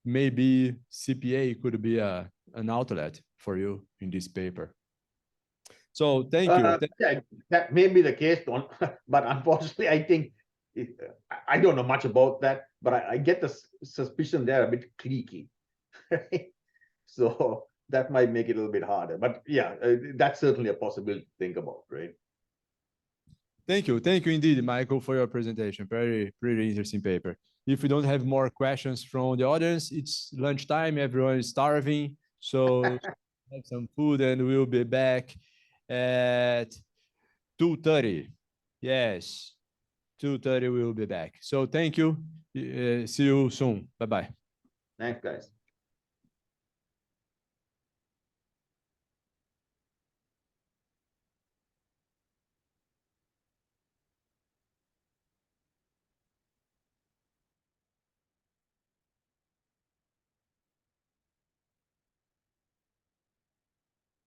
maybe CPA could be an outlet for you in this paper. So thank you. Yeah, that may be the case, but unfortunately, I think I don't know much about that. but I get the suspicion they're a bit cliquey. Right? So that might make it a little bit harder. But yeah, that's certainly a possibility to think about, right? Thank you indeed, Michael, for your presentation. Pretty interesting paper. If we don't have more questions from the audience, it's lunchtime, everyone is starving. So have some food and we'll be back at 2:30. Yes, 2:30 we'll be back. So thank you. See you soon. Bye-bye. Thanks, guys.